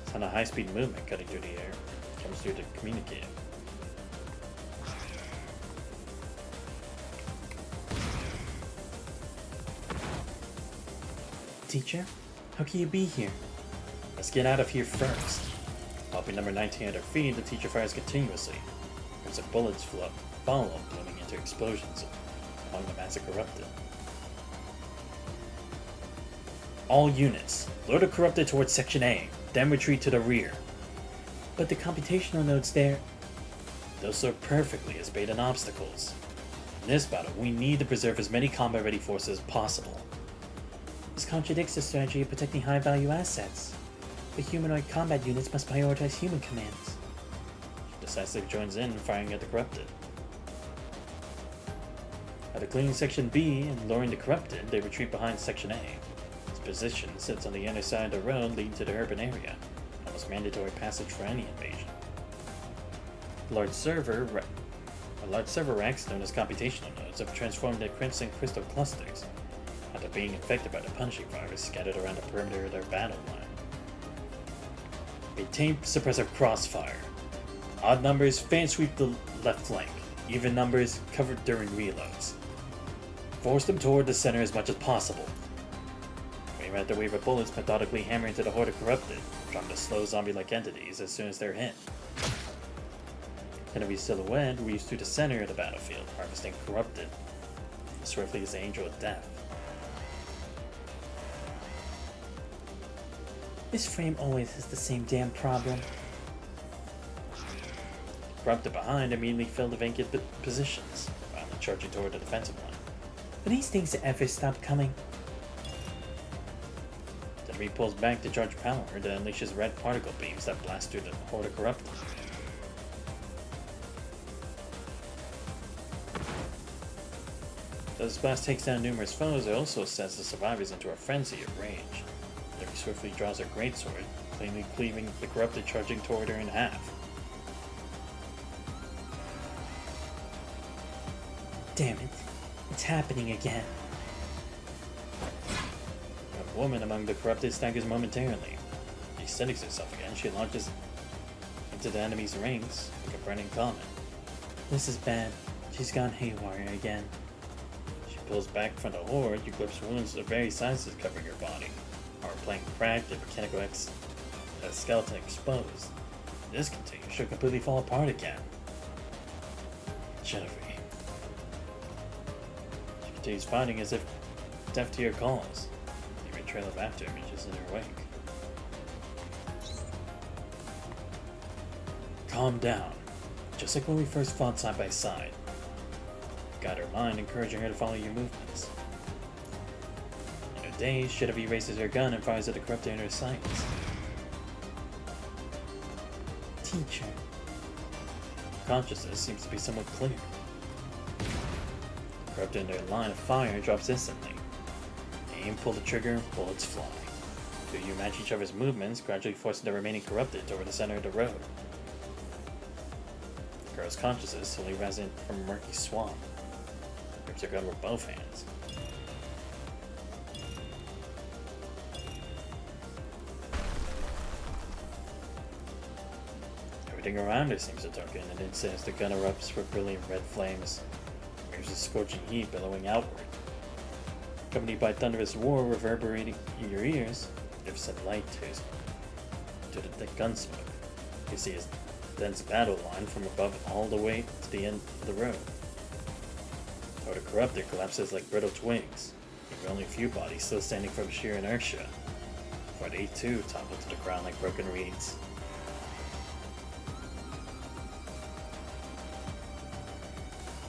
Sound of high-speed movement cutting through the air. Comes through the communicator. Teacher, how can you be here? Let's get out of here first. Popping number 19 at her feet, the teacher fires continuously. There's a bullets follow, blooming into explosions among the mass of corrupted. All units, lure the corrupted towards Section A, then retreat to the rear. But the computational nodes there... They'll serve perfectly as bait and obstacles. In this battle, we need to preserve as many combat-ready forces as possible. This contradicts the strategy of protecting high-value assets. The humanoid combat units must prioritize human commands. She decisively joins in, firing at the corrupted. After clearing Section B and luring the corrupted, they retreat behind Section A. Its position sits on the inner side of the road leading to the urban area, almost mandatory passage for any invasion. A large server racks known as computational nodes have transformed into crimson crystal clusters after being infected by the punishing virus scattered around the perimeter of their battle line. Maintain suppressive crossfire. Odd numbers fan sweep the left flank. Even numbers covered during reloads. Force them toward the center as much as possible. Wave after wave of bullets methodically hammer into the horde of corrupted, dropping the slow zombie-like entities as soon as they're hit. Enemy silhouette weaves through the center of the battlefield, harvesting corrupted as swiftly as the angel of death. This frame always has the same damn problem. Corrupted behind immediately fill the vacant positions, finally charging toward the defensive line. Will these things ever stop coming? The enemy pulls back to charge power, then unleashes red particle beams that blast through the horde of corrupted. Though this blast takes down numerous foes, it also sends the survivors into a frenzy of rage. The enemy swiftly draws her greatsword, cleanly cleaving the corrupted charging toward her in half. Damn it. It's happening again. A woman among the corrupted staggers momentarily. She steadies herself again. She launches into the enemy's ranks like a burning comet. This is bad. She's gone haywire again. She pulls back from the horde. You glimpse wounds of various sizes covering her body. Armor plank cracked and mechanical skeleton exposed. If this continues, she'll completely fall apart again. Genevieve. She continues fighting as if deaf to your calls. You may trail of after images in her wake. Calm down. Just like when we first fought side by side. Guide her mind, encouraging her to follow your movements. In her daze, Genevieve raises her gun and fires at the corrupted in her sights. Teacher. Consciousness seems to be somewhat clear. The corrupted in their line of fire drops instantly. Aim, pull the trigger, bullets fly. Two of you match each other's movements, gradually forcing the remaining corrupted toward the center of the road. The girl's consciousness slowly rising from a murky swamp. Grips her gun with both hands. Everything around her seems to darken, and it says the gun erupts with brilliant red flames. There's a scorching heat billowing outward. Accompanied by thunderous roar reverberating in your ears, there's a light to the thick gun smoke. You see a dense battle line from above all the way to the end of the road. The corrupted collapses like brittle twigs. There were only a few bodies still standing from sheer inertia, before they too toppled to the ground like broken reeds.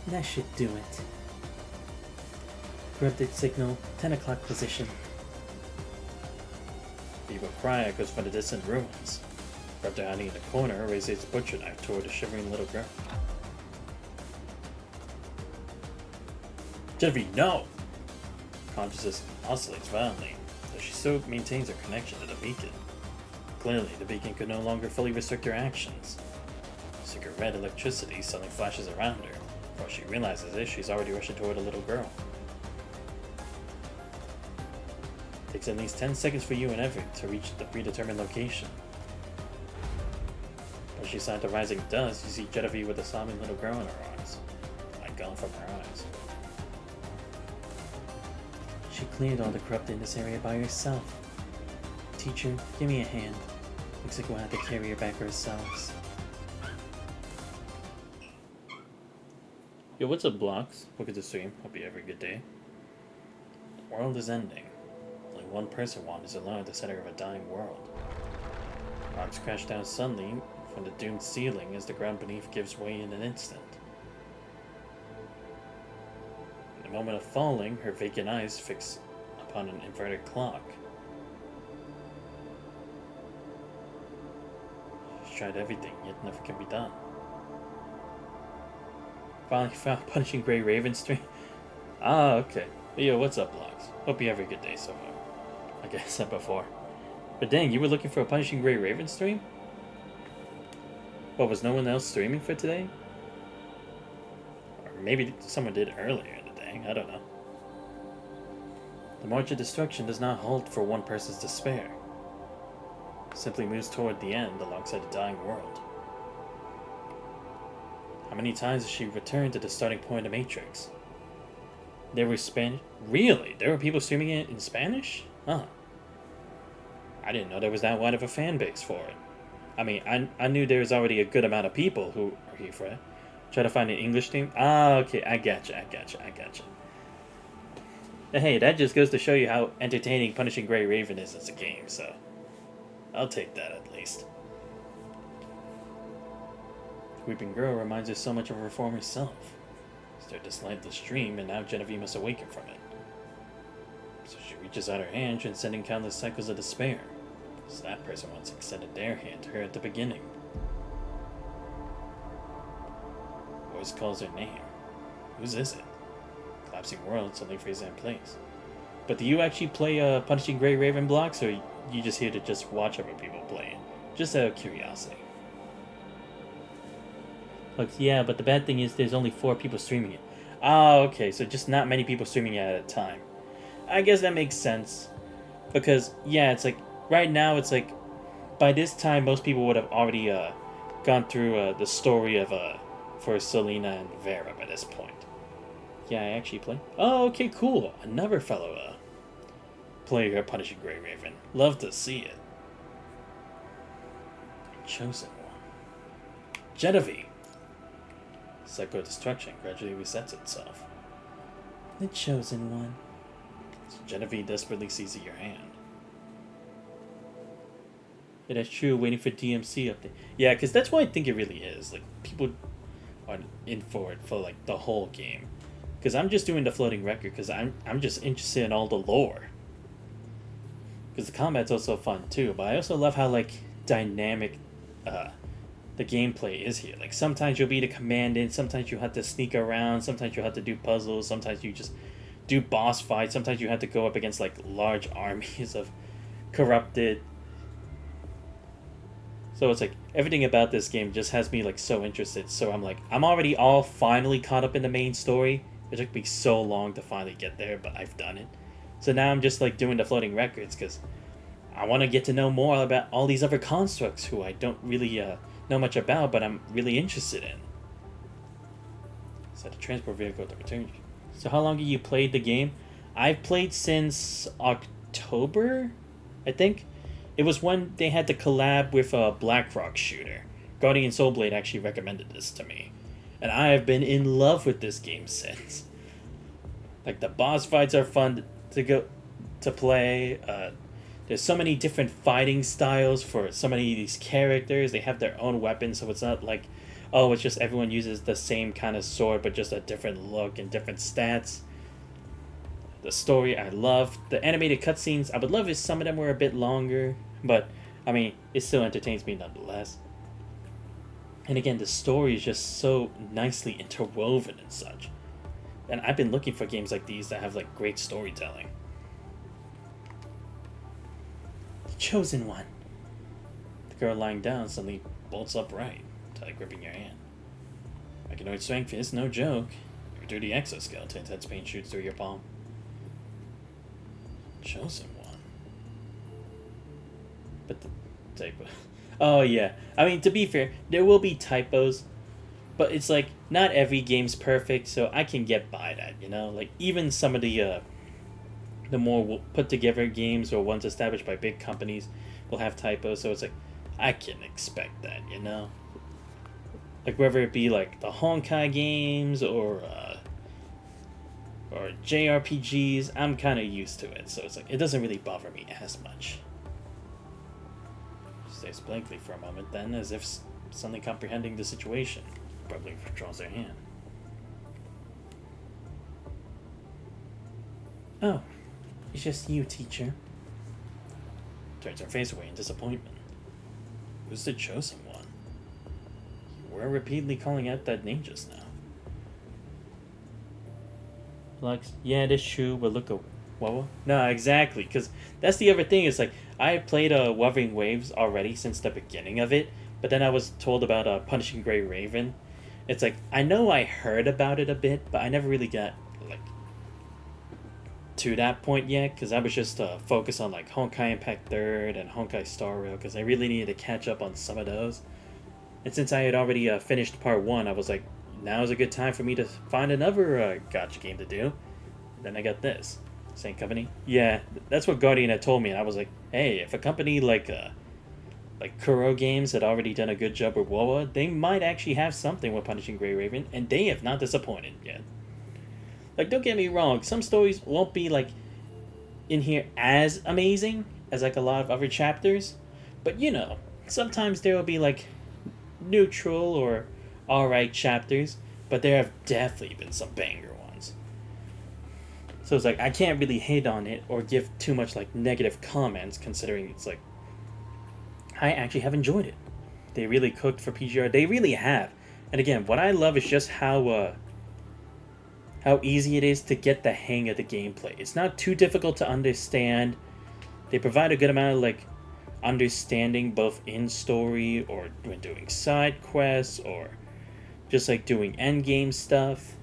That should do it. Corrupted signal, 10 o'clock position. Feeble cry echoes from the distant ruins. Raptor hiding in the corner raises its butcher knife toward the shivering little girl. Genevieve, no! Consciousness oscillates violently, though she still maintains her connection to the beacon. Clearly, the beacon could no longer fully restrict her actions. Secret red electricity suddenly flashes around her, before she realizes this, she's already rushing toward a little girl. It takes at least 10 seconds for you and Everett to reach the predetermined location. As she signed the rising dust, you see Genevieve with a sobbing little girl in her arms, light gone from her eyes. She cleared all the corrupted in this area by herself. Teacher, give me a hand. Looks like we'll have to carry her back ourselves. Yo, what's up, Blocks? Look at the stream. Hope you have a good day. The world is ending. Only one person wanders alone at the center of a dying world. Rocks crash down suddenly from the doomed ceiling as the ground beneath gives way in an instant. In the moment of falling, her vacant eyes fix upon an inverted clock. She's tried everything, yet nothing can be done. Finally found Punishing Gray Raven stream. Ah, okay. Yo, what's up, Blocks? Hope you have a good day so far. Like I said before. But dang, you were looking for a Punishing Gray Raven stream? What, was no one else streaming for today? Or maybe someone did earlier in the day, I don't know. The march of destruction does not halt for one person's despair. It simply moves toward the end alongside the dying world. How many times has she returned to the starting point of Matrix? There were Spanish... Really? There were people streaming it in Spanish? Huh. I didn't know there was that wide of a fan base for it. I mean, I knew there was already a good amount of people who are here for it. Try to find an English stream? Ah, okay, I gotcha. Hey, that just goes to show you how entertaining Punishing Gray Raven is as a game, so... I'll take that at least. Weeping Girl reminds her so much of her former self. Start to slide the stream, and now Genevieve must awaken from it. So she reaches out her hand, transcending countless cycles of despair. So that person once extended their hand to her at the beginning. Voice calls her name. Whose is it? Collapsing world suddenly freezes in place. But do you actually play Punishing Gray Raven Blocks, or you just here to just watch other people play it? Just out of curiosity. Look, yeah, but the bad thing is there's only 4 people streaming it. Ah, okay, so just not many people streaming it at a time. I guess that makes sense. Because, yeah, it's like, right now it's like, by this time most people would have already gone through the story of, for Selena and Vera by this point. Yeah, I actually play. Oh, okay, cool. Another fellow player Punishing Gray Raven. Love to see it. Chosen one. Genevieve. Psycho destruction gradually resets itself. The chosen one. So Genevieve desperately seizes your hand. Yeah, that's true. Waiting for DMC update. Yeah, because that's what I think it really is. Like, people are in for it for like the whole game. Because I'm just doing the floating record because I'm just interested in all the lore. Because the combat's also fun too, but I also love how like dynamic the gameplay is here. Like sometimes you'll be the commandant, sometimes you have to sneak around, sometimes you have to do puzzles, sometimes you just do boss fights, sometimes you have to go up against like large armies of corrupted. So it's like everything about this game just has me like so interested. So I'm like, I'm already all finally caught up in the main story. It took me so long to finally get there, but I've done it. So now I'm just like doing the floating records because I want to get to know more about all these other constructs who I don't really know much about, but I'm really interested in. So the transport vehicle to return you. So how long have you played the game? I've played since October, I think. It was when they had to collab with a BlackRock shooter. Guardian Soulblade actually recommended this to me. And I have been in love with this game since. Like, the boss fights are fun. to play. There's so many different fighting styles for so many of these characters. They have their own weapons, so it's not like, oh, it's just everyone uses the same kind of sword, but just a different look and different stats. The story I love. The animated cutscenes, I would love if some of them were a bit longer, but I mean, it still entertains me nonetheless. And again, the story is just so nicely interwoven and such. And I've been looking for games like these that have like great storytelling. The chosen one. The girl lying down suddenly bolts upright, tightly gripping your hand. Mechanoid strength is no joke. Your dirty exoskeleton, intense pain shoots through your palm. Chosen one. But the typo. Oh yeah. I mean, to be fair, there will be typos, but it's like not every game's perfect, so I can get by that, you know? Like even some of the more put together games or ones established by big companies will have typos, so it's like I can expect that, you know? Like whether it be like the Honkai games or JRPGs, I'm kind of used to it, so it's like it doesn't really bother me as much. Stares blankly for a moment, then, as if suddenly comprehending the situation, abruptly withdraws their hand. Oh, it's just you, teacher. Turns her face away in disappointment. Who's the chosen one? You were repeatedly calling out that name just now. Lux, yeah, that's true, but look, what? No, exactly, because that's the other thing, is like, I played Wuthering Waves already since the beginning of it, but then I was told about Punishing Gray Raven. It's like, I know I heard about it a bit, but I never really got, like, to that point yet, because I was just focused on, like, Honkai Impact 3rd and Honkai Star Rail, because I really needed to catch up on some of those. And since I had already finished Part 1, I was like, now's a good time for me to find another gacha game to do. And then I got this. Same company? Yeah, that's what Guardian had told me, and I was like, hey, if a company like Kuro Games had already done a good job with WoWa, they might actually have something with Punishing Gray Raven, and they have not disappointed yet. Like, don't get me wrong, some stories won't be, like, in here as amazing as, like, a lot of other chapters, but, you know, sometimes there will be, like, neutral or alright chapters, but there have definitely been some banger ones. So it's like, I can't really hate on it or give too much, like, negative comments, considering it's like, I actually have enjoyed it. They really cooked for PGR. They really have. And again, what I love is just how easy it is to get the hang of the gameplay. It's not too difficult to understand. They provide a good amount of, like, understanding both in story or when doing side quests or just, like, doing endgame stuff.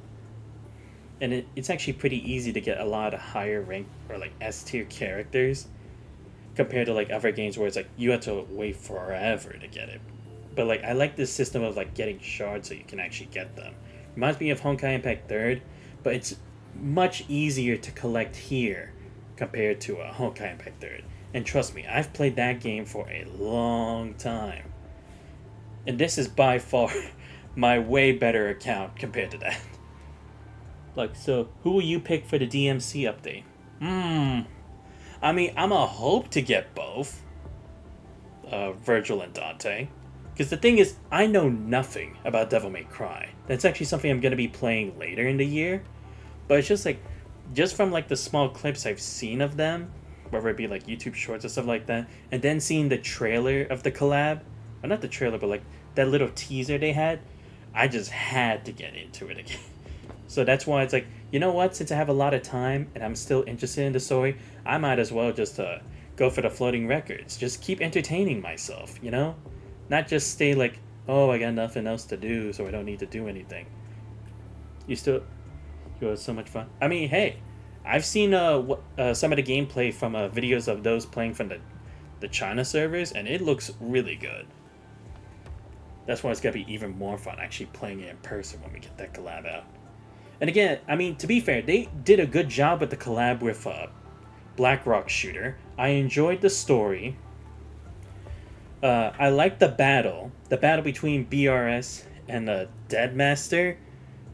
And it's actually pretty easy to get a lot of higher rank or, like, S-tier characters compared to, like, other games where it's like you have to wait forever to get it. But, like, I like this system of, like, getting shards so you can actually get them. Reminds me of Honkai Impact 3rd, but it's much easier to collect here compared to Honkai Impact 3rd. And trust me, I've played that game for a long time. And this is by far my way better account compared to that. Like, so, who will you pick for the DMC update? I mean, I'm a hope to get both. Virgil and Dante. Because the thing is, I know nothing about Devil May Cry. That's actually something I'm going to be playing later in the year. But it's just like, just from like the small clips I've seen of them, whether it be like YouTube shorts or stuff like that, and then seeing the trailer of the collab, or not the trailer, but like that little teaser they had, I just had to get into it again. So that's why it's like, you know what, since I have a lot of time and I'm still interested in the story, I might as well just go for the floating records. Just keep entertaining myself, you know? Not just stay like, oh, I got nothing else to do, so I don't need to do anything. You have so much fun. I mean, hey, I've seen some of the gameplay from videos of those playing from the China servers, and it looks really good. That's why it's going to be even more fun actually playing it in person when we get that collab out. And again, I mean, to be fair, they did a good job with the collab with Blackrock Shooter. I enjoyed the story. I liked the battle between BRS and Deadmaster,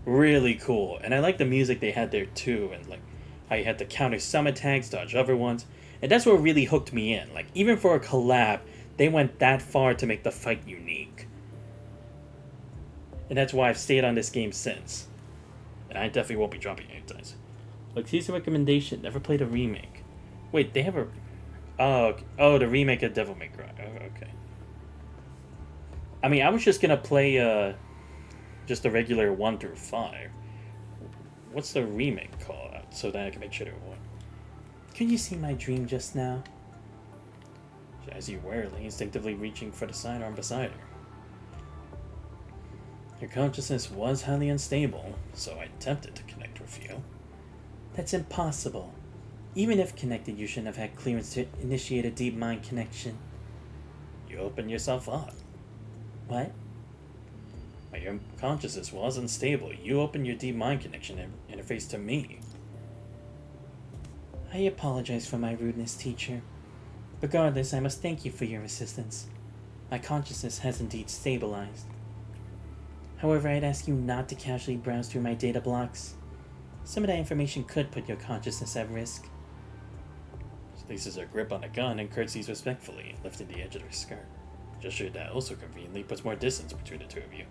really cool. And I like the music they had there too, and like how you had to counter some attacks, dodge other ones, and that's what really hooked me in. Like, even for a collab, they went that far to make the fight unique. And that's why I've stayed on this game since. And I definitely won't be dropping any times. Like, here's a recommendation. Never played a remake. Wait, they have a... Oh, the remake of Devil May Cry. Oh, okay. I mean, I was just gonna play, just the regular 1 through 5. What's the remake called? So that I can make sure to avoid. Could you see my dream just now? As you warily, instinctively reaching for the sidearm beside her. Your consciousness was highly unstable, so I attempted to connect with you. That's impossible. Even if connected, you shouldn't have had clearance to initiate a deep mind connection. You opened yourself up. What? When your consciousness was unstable, you opened your deep mind connection interface to me. I apologize for my rudeness, teacher. Regardless, I must thank you for your assistance. My consciousness has indeed stabilized. However, I'd ask you not to casually browse through my data blocks. Some of that information could put your consciousness at risk. She releases her grip on the gun and curtsies respectfully, lifting the edge of her skirt. Gesture that also conveniently puts more distance between the two of you.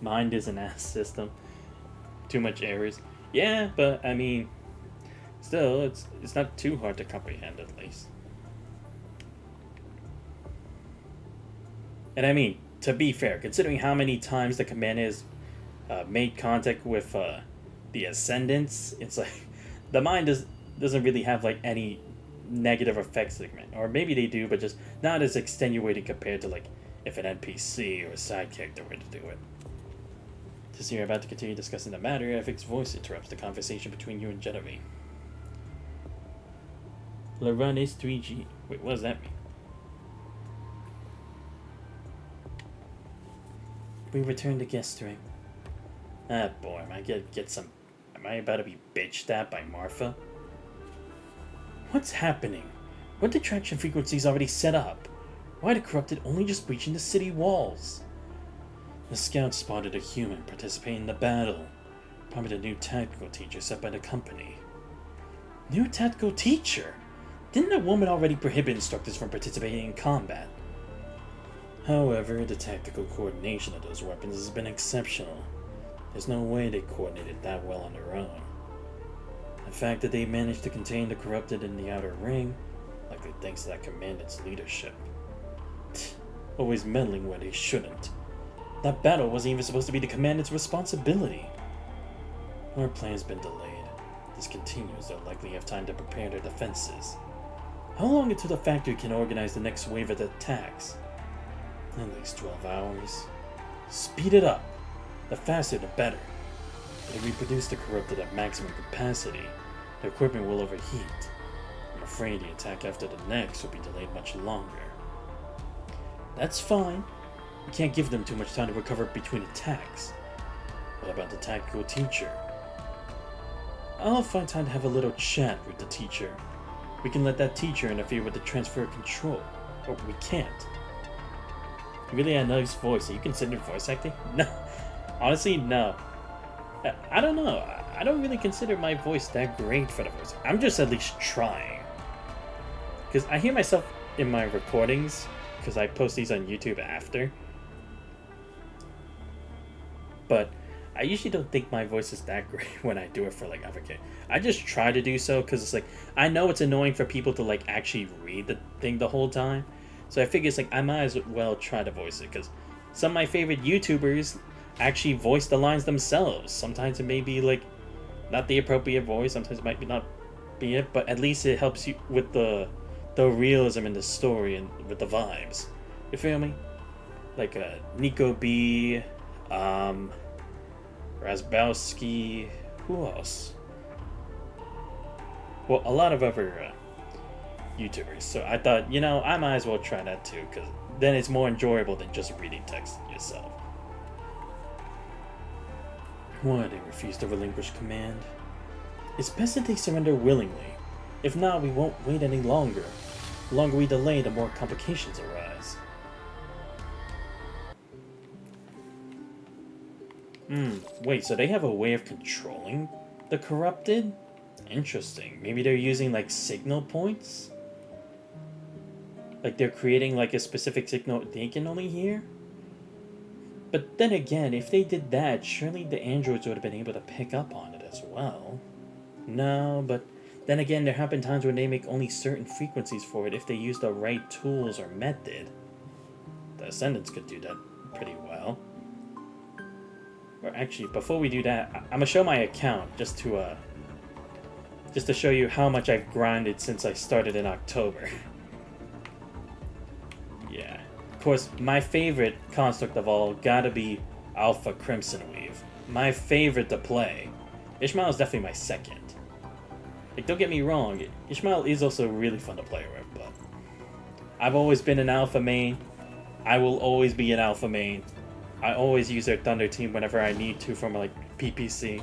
Mind is an ass system. Too much errors. Yeah, but I mean, still, it's not too hard to comprehend at least. And I mean, to be fair, considering how many times the commander has made contact with the Ascendants, it's like the mind doesn't really have like any negative effects to the command. Or maybe they do, but just not as extenuating compared to like if an NPC or a side character were to do it. Just you're about to continue discussing the matter, Evik's voice interrupts the conversation between you and Genevieve. Le run is 3G. Wait, what does that mean? We return to guest ring. Ah boy, am I about to be bitched at by Martha? What's happening? What detraction frequencies already set up? Why the corrupted only just breaching the city walls? The scouts spotted a human participating in the battle. Probably the new tactical teacher set by the company. New tactical teacher? Didn't that woman already prohibit instructors from participating in combat? However, the tactical coordination of those weapons has been exceptional. There's no way they coordinated that well on their own. The fact that they managed to contain the corrupted in the outer ring, likely thanks to that commandant's leadership. Always meddling where they shouldn't. That battle wasn't even supposed to be the commandant's responsibility. Our plan's been delayed. This continues, they'll likely have time to prepare their defenses. How long until the factory can organize the next wave of attacks? At least 12 hours. Speed it up. The faster the better. But if we produce the corrupted at maximum capacity, the equipment will overheat. I'm afraid the attack after the next will be delayed much longer. That's fine. We can't give them too much time to recover between attacks. What about the tactical teacher? I'll find time to have a little chat with the teacher. We can let that teacher interfere with the transfer of control. Or we can't. You really had a nice voice. Are you considered voice acting? No. Honestly, no. I don't know. I don't really consider my voice that great for the voice. I'm just at least trying. Because I hear myself in my recordings, because I post these on YouTube after. But I usually don't think my voice is that great when I do it for like other kids. I just try to do so because it's like, I know it's annoying for people to like actually read the thing the whole time. So I figure it's like, I might as well try to voice it, because some of my favorite YouTubers actually voice the lines themselves. Sometimes it may be like not the appropriate voice, sometimes it might be not be it, but at least it helps you with the realism in the story and with the vibes. You feel me? Like Nico B, Razbowski, who else? Well, a lot of other YouTubers. So I thought, I might as well try that too, because then it's more enjoyable than just reading text yourself. Why they refuse to relinquish command? It's best that they surrender willingly. If not, we won't wait any longer. The longer we delay, the more complications arise. Wait, so they have a way of controlling the corrupted? Interesting. Maybe they're using like signal points? Like they're creating like a specific signal they can only hear? But then again, if they did that, surely the androids would have been able to pick up on it as well. No, but then again, there have been times when they make only certain frequencies for it if they use the right tools or method. The Ascendants could do that pretty well. Or actually, before we do that, I'm gonna show my account just to show you how much I've grinded since I started in October. Yeah. Of course, my favorite construct of all gotta be Alpha Crimson Weave. My favorite to play. Ishmael is definitely my second. Like, don't get me wrong, Ishmael is also really fun to play with, but I've always been an Alpha main. I will always be an Alpha main. I always use their Thunder team whenever I need to from, like, PPC.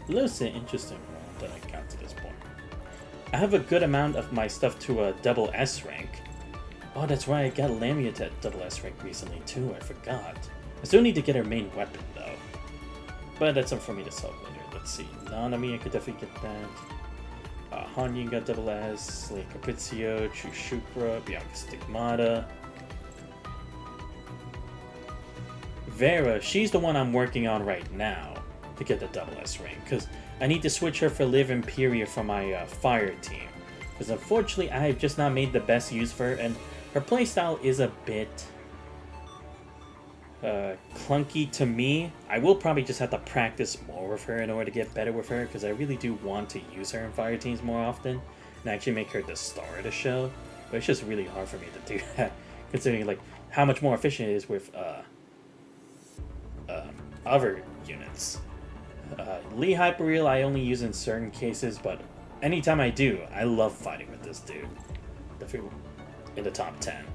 Lucid, interesting role that I got to this point. I have a good amount of my stuff to a double S rank. Oh, that's right, I got Lamia to double S rank recently too, I forgot. I still need to get her main weapon though. But that's something for me to solve later. Let's see. Nanami, I could definitely get that. Hanyin got double S, Slay Caprizio, Chushukra, Bianca Stigmata. Vera, she's the one I'm working on right now to get the double S rank, because I need to switch her for Liv Imperia for my fire team. Because unfortunately, I've just not made the best use of her, and her playstyle is a bit clunky to me. I will probably just have to practice more with her in order to get better with her, because I really do want to use her in fire teams more often and actually make her the star of the show. But it's just really hard for me to do that, considering like how much more efficient it is with other units. Lee Hyperreal I only use in certain cases, but anytime I do, I love fighting with this dude. Definitely in the top 10.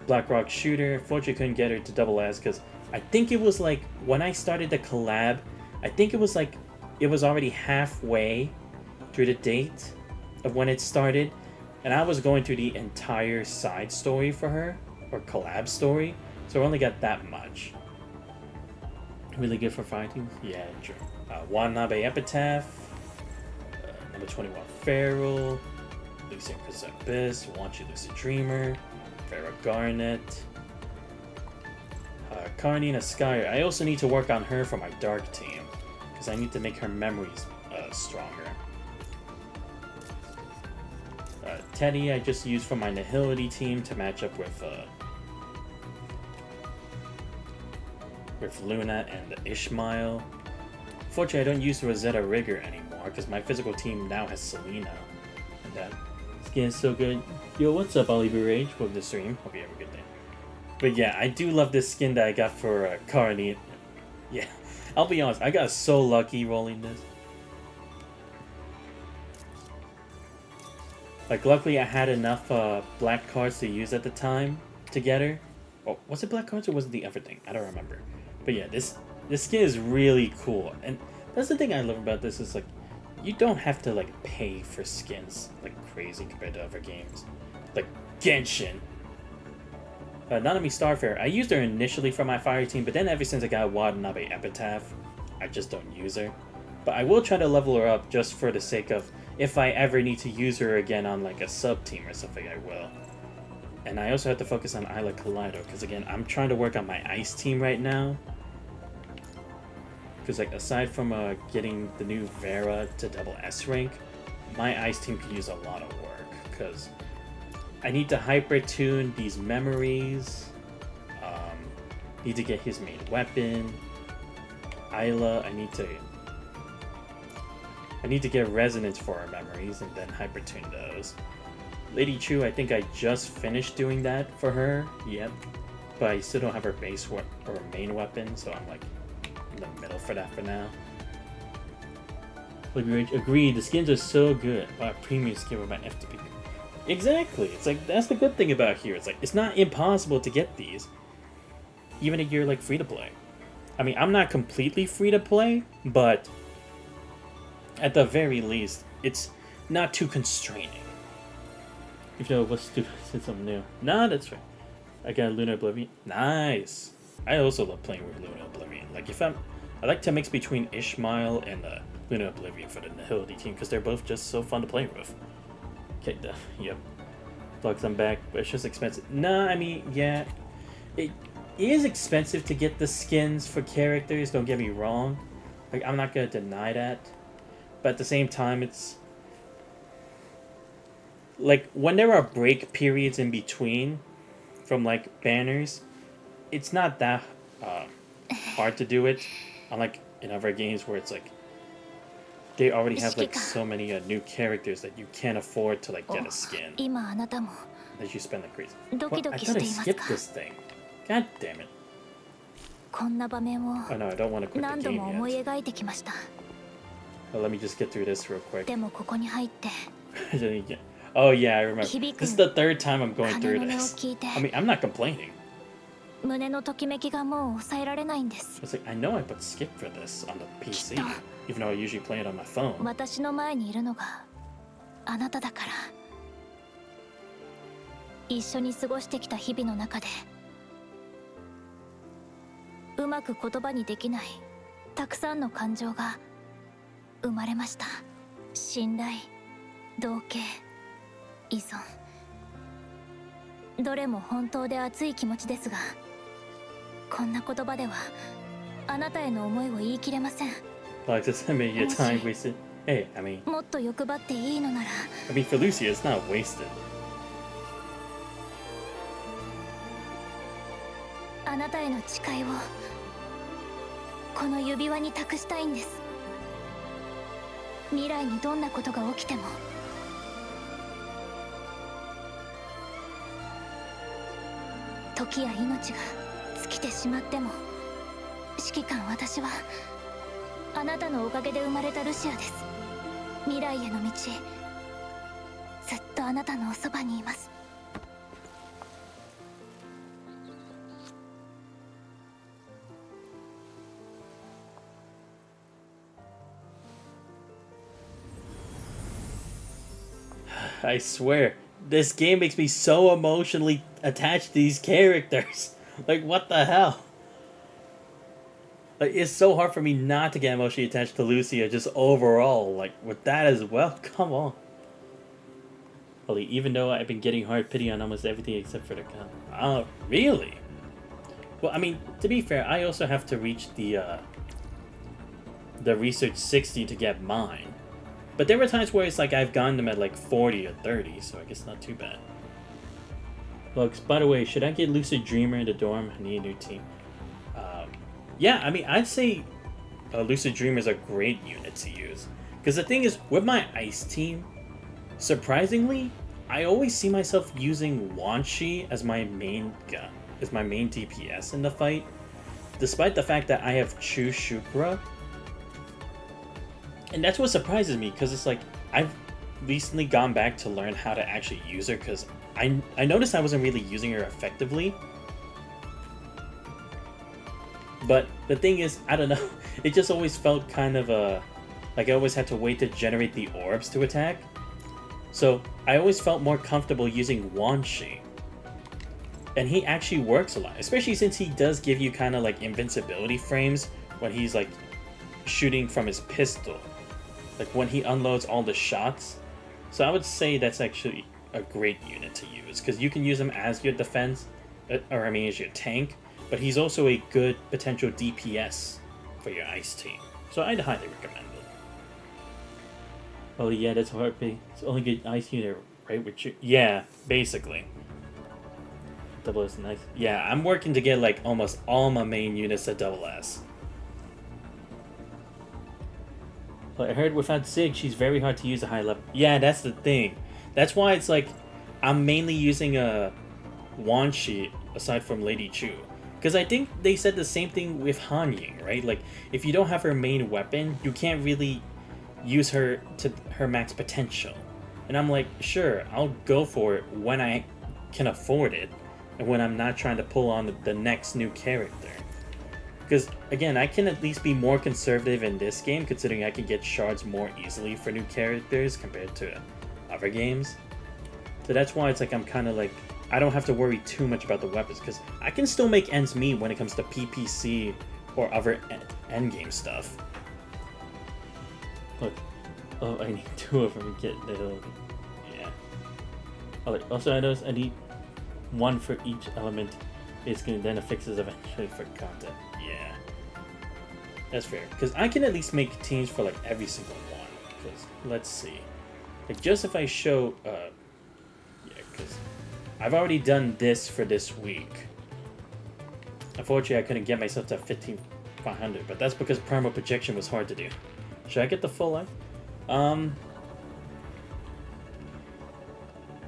Blackrock Shooter, fortunately couldn't get her to double S because I think it was like when I started the collab, I think it was like it was already halfway through the date of when it started, and I was going through the entire side story for her, or collab story, so I only got that much. Really good for fighting? Yeah, true. Watanabe Epitaph, number 21 Feral, Lucian Chris Abyss, Want You Lucy Dreamer, Farrah Garnet, Carnina Skyer. I also need to work on her for my Dark team, because I need to make her memories stronger. Teddy I just used for my Nihility team to match up with Luna and Ishmael. Fortunately, I don't use Rosetta Rigger anymore because my physical team now has Selena. And that skin is so good. Yo, what's up, Oliver Rage? Welcome to the stream. Hope you have a good day. But yeah, I do love this skin that I got for Carney. Yeah, I'll be honest, I got so lucky rolling this. Like, luckily I had enough black cards to use at the time to get her. Oh, was it black cards or was it the other thing? I don't remember. But yeah, this skin is really cool. And that's the thing I love about this is, like, you don't have to, like, pay for skins like crazy compared to other games. Like Genshin. Nanami Starfarer, I used her initially for my fire team, but then ever since I got Watanabe Epitaph, I just don't use her. But I will try to level her up just for the sake of, if I ever need to use her again on like a sub team or something, I will. And I also have to focus on Isla Kaleido, because again, I'm trying to work on my ice team right now. Because like, aside from getting the new Vera to double S rank, my ice team could use a lot of work, because I need to hyper tune these memories, need to get his main weapon, Isla, I need to get resonance for our memories and then hyper tune those. Lady Chu, I think I just finished doing that for her, yep, but I still don't have her base or main weapon, so I'm like in the middle for that for now. Agreed, the skins are so good. Wow, premium skin with my FTP. Exactly, it's like, that's the good thing about here. It's like, it's not impossible to get these, even if you're like free to play. I mean, I'm not completely free to play, but at the very least, it's not too constraining. If you know what's stupid, since I'm new. Nah, that's right. I got Lunar Oblivion. Nice. I also love playing with Lunar Oblivion. Like, I like to mix between Ishmael and Luna Oblivion for the Nihility team because they're both just so fun to play with. Okay, yep. Flux, I'm back, but it's just expensive. Nah, I mean, yeah. It is expensive to get the skins for characters, don't get me wrong. Like, I'm not gonna deny that. But at the same time, it's... like, when there are break periods in between from, like, banners, it's not that hard to do it. Unlike in other games where it's like, they already have, like, so many new characters that you can't afford to, like, get a skin. That you spend like crazy. Well, I thought I skipped this thing. God damn it. Oh no, I don't want to quit the game yet. Well, let me just get through this real quick. Oh yeah, I remember. This is the third time I'm going through this. I mean, I'm not complaining. It's like, I know I put skip for this on the PC, even though I usually play it on my phone. Like this, I mean, your time wasted. Hey, I mean, for Lucia, it's not wasted. I swear, this game makes me so emotionally attached to these characters. Like, what the hell? Like, it's so hard for me not to get emotionally attached to Lucia, just overall. Like, with that as well, come on. Well, even though I've been getting hard pity on almost everything except for the gun. Oh, really? Well, I mean, to be fair, I also have to reach the Research 60 to get mine. But there were times where it's like I've gotten them at like 40 or 30, so I guess not too bad. Looks, by the way, should I get Lucid Dreamer in the dorm? I need a new team. Yeah, I mean, I'd say Lucid Dreamer is a great unit to use. Because the thing is, with my Ice team, surprisingly, I always see myself using Wanshi as my main gun, as my main DPS in the fight. Despite the fact that I have Chu Shukra. And that's what surprises me, because it's like, I've recently gone back to learn how to actually use her, because I noticed I wasn't really using her effectively. But the thing is, I don't know, it just always felt kind of like I always had to wait to generate the orbs to attack. So I always felt more comfortable using Wanshi. And he actually works a lot, especially since he does give you kind of like invincibility frames when he's like shooting from his pistol. Like when he unloads all the shots. So I would say that's actually a great unit to use, because you can use him as your defense, or I mean as your tank, but he's also a good potential DPS for your Ice team. So I'd highly recommend it. Oh yeah, that's heartbeat. It's only good Ice unit, right? With you. Yeah, basically. Double S nice. Yeah, I'm working to get like almost all my main units at double S. But I heard without Sig, she's very hard to use at high level. Yeah, that's the thing. That's why it's like, I'm mainly using a Wanshi aside from Lady Chu. Because I think they said the same thing with Han Ying, right? Like, if you don't have her main weapon, you can't really use her to her max potential. And I'm like, sure, I'll go for it when I can afford it. And when I'm not trying to pull on the next new character. Because, again, I can at least be more conservative in this game, considering I can get shards more easily for new characters compared to other games. So that's why it's like I'm kind of like, I don't have to worry too much about the weapons, because I can still make ends meet when it comes to PPC or other endgame stuff. Look. Oh, I need 2 of them to get the... Yeah. Oh, wait. Also, I noticed I need 1 for each element. Basically, then it fixes eventually for content. Yeah. That's fair. Because I can at least make teams for, like, every single one. Because, let's see. Like, just if I show... yeah, because I've already done this for this week. Unfortunately, I couldn't get myself to 15,500, but that's because primal projection was hard to do. Should I get the full life?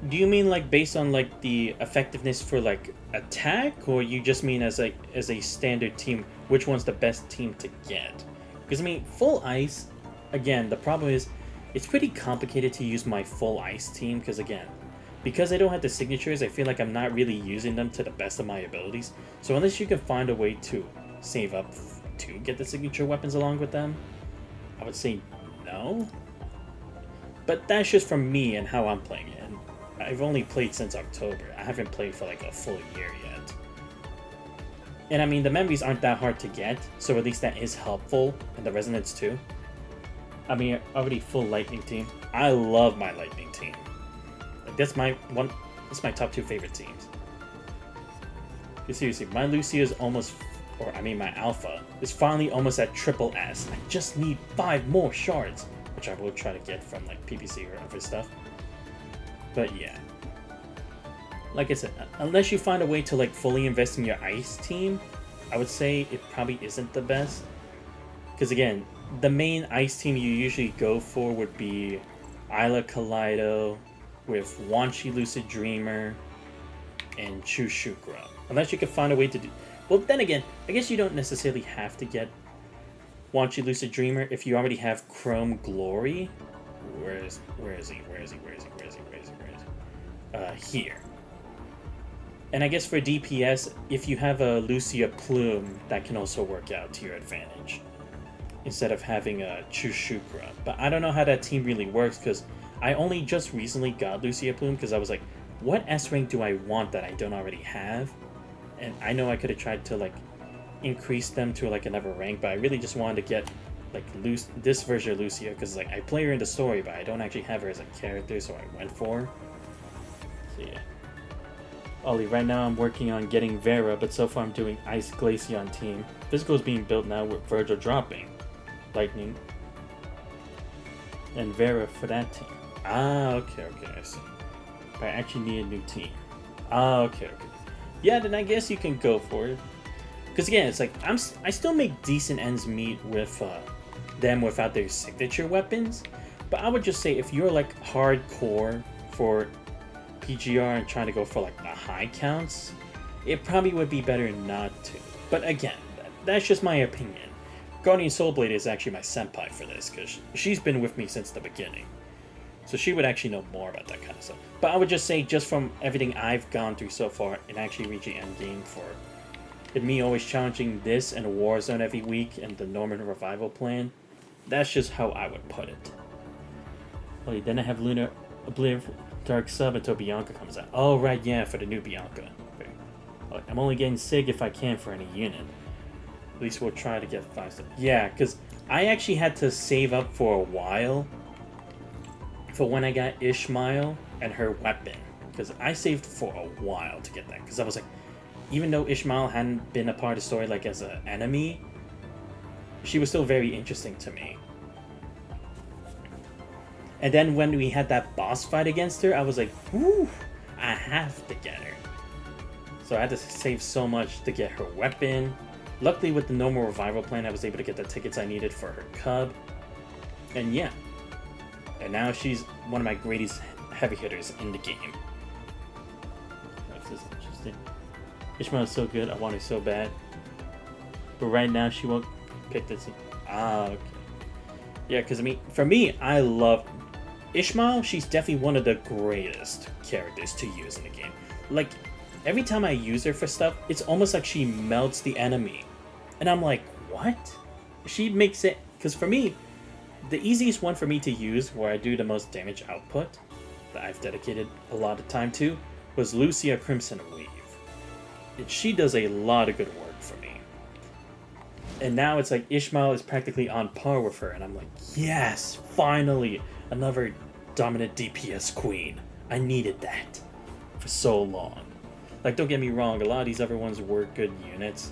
Do you mean like based on like the effectiveness for like attack, or you just mean as a standard team, which one's the best team to get? Because I mean, full ice, again, the problem is it's pretty complicated to use my full ice team because I don't have the signatures, I feel like I'm not really using them to the best of my abilities. So unless you can find a way to save up to get the signature weapons along with them, I would say no. But that's just from me and how I'm playing it. And I've only played since October. I haven't played for like a full year yet. And I mean, the memories aren't that hard to get, so at least that is helpful, and the resonance too. I mean, already full lightning team. I love my lightning team. Like, that's my top 2 favorite teams. Seriously, my Lucia is almost, or I mean my Alpha, is finally almost at triple S. I just need 5 more shards, which I will try to get from like PPC or other stuff. But yeah. Like I said, unless you find a way to like fully invest in your ice team, I would say it probably isn't the best. Because again, the main ice team you usually go for would be Isla Kaleido with Wanshi Lucid Dreamer and Chushukra. Unless you can find a way to do... Well, then again, I guess you don't necessarily have to get Wanshi Lucid Dreamer if you already have Chrome Glory. Where is he? Here. And I guess for DPS, if you have a Lucia Plume, that can also work out to your advantage, instead of having a Chushukra. But I don't know how that team really works, because I only just recently got Lucia Plume, because I was like, what S rank do I want that I don't already have? And I know I could have tried to like increase them to like another rank, but I really just wanted to get like this version of Lucia, because like I play her in the story, but I don't actually have her as a character, so I went for her. So yeah. Ollie, right now I'm working on getting Vera, but so far I'm doing Ice Glaceon team. Physical is being built now with Virgil dropping Lightning and Vera for that team. Ah, okay, I see. But I actually need a new team. Ah, okay. Yeah, then I guess you can go for it. Because again, it's like I still make decent ends meet with them without their signature weapons. But I would just say if you're like hardcore for PGR and trying to go for like the high counts, it probably would be better not to. But again, that's just my opinion. Guardian Soulblade is actually my senpai for this, because she's been with me since the beginning. So she would actually know more about that kind of stuff. But I would just say, just from everything I've gone through so far, and actually reaching endgame for and me always challenging this and a Warzone every week and the Norman Revival plan, that's just how I would put it. Wait, then I have Lunar Obliv Dark Sub until Bianca comes out. Oh, right, yeah, for the new Bianca. Okay. I'm only getting Sig if I can for any unit. At least we'll try to get 5 stars. Yeah, because I actually had to save up for a while for when I got Ishmael and her weapon. Because I saved for a while to get that. Because I was like, even though Ishmael hadn't been a part of the story like as an enemy, she was still very interesting to me. And then when we had that boss fight against her, I was like, whoo, I have to get her. So I had to save so much to get her weapon. Luckily with the normal revival plan, I was able to get the tickets I needed for her cub. And yeah. And now she's one of my greatest heavy hitters in the game. This is interesting. Ishmael is so good, I want her so bad. But right now she won't pick this. Ah, okay. Yeah, because I mean, for me, I love Ishmael. She's definitely one of the greatest characters to use in the game. Like, every time I use her for stuff, it's almost like she melts the enemy. And I'm like, what? She makes it, because for me, the easiest one for me to use, where I do the most damage output, that I've dedicated a lot of time to, was Lucia Crimson Weave. She does a lot of good work for me. And now it's like Ishmael is practically on par with her, and I'm like, yes, finally, another dominant DPS queen. I needed that for so long. Like, don't get me wrong, a lot of these other ones were good units,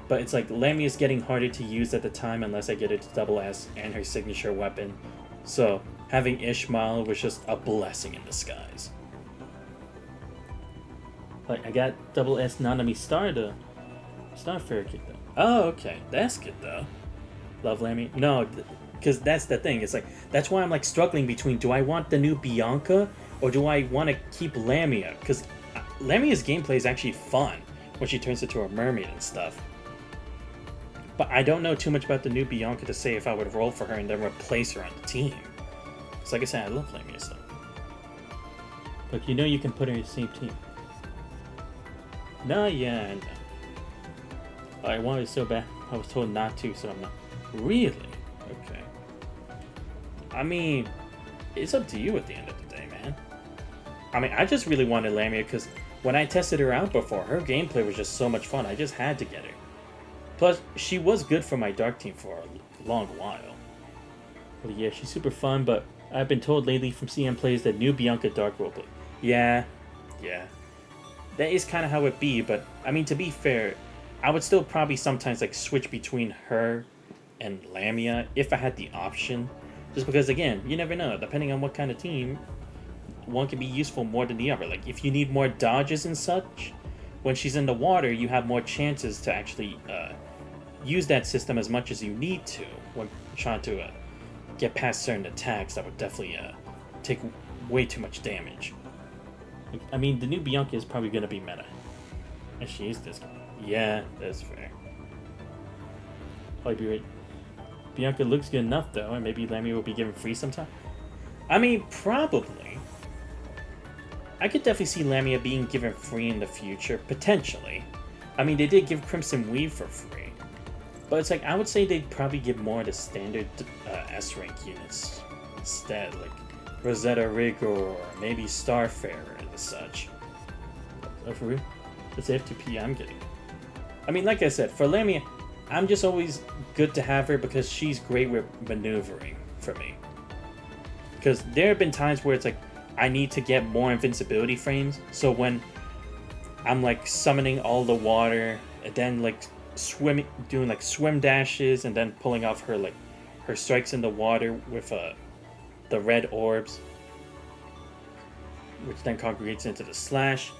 but it's like Lamia's getting harder to use at the time unless I get it to double S and her signature weapon. So having Ishmael was just a blessing in disguise. Like, I got double S Nanami Starfarer kit though. Oh, okay, that's good though. Love Lamia. No, because that's the thing. It's like, that's why I'm like struggling between, do I want the new Bianca or do I want to keep Lamia? Because Lamia's gameplay is actually fun when she turns into a mermaid and stuff. But I don't know too much about the new Bianca to say if I would roll for her and then replace her on the team. Because like I said, I love Lamia stuff. Look, you know you can put her in the same team. No, yeah, no. I wanted so bad. I was told not to, so I'm not. Really? Okay. I mean, it's up to you at the end of the day, man. I mean, I just really wanted Lamia because when I tested her out before, her gameplay was just so much fun. I just had to get her. Plus, she was good for my dark team for a long while. But yeah, she's super fun, but I've been told lately from CM plays that new Bianca Dark roleplay. Yeah. That is kind of how it be, but I mean, to be fair, I would still probably sometimes like switch between her and Lamia if I had the option. Just because, again, you never know. Depending on what kind of team, one can be useful more than the other. Like, if you need more dodges and such, when she's in the water, you have more chances to actually use that system as much as you need to when trying to get past certain attacks that would definitely take way too much damage. I mean, the new Bianca is probably going to be meta. And she is this. Yeah, that's fair. Probably be right. Bianca looks good enough, though, and maybe Lamia will be given free sometime. I mean, probably. I could definitely see Lamia being given free in the future, potentially. I mean, they did give Crimson Weave for free. But it's like, I would say they'd probably give more of the standard S-rank units instead, like Rosetta Rigor or maybe Starfarer and such. Oh, for real? That's the F2P I'm getting. I mean, like I said, for Lamia, I'm just always good to have her because she's great with maneuvering for me. Because there have been times where it's like, I need to get more invincibility frames, so when I'm like summoning all the water, and then like swimming, doing like swim dashes, and then pulling off her like her strikes in the water with the red orbs, which then congregates into the slash.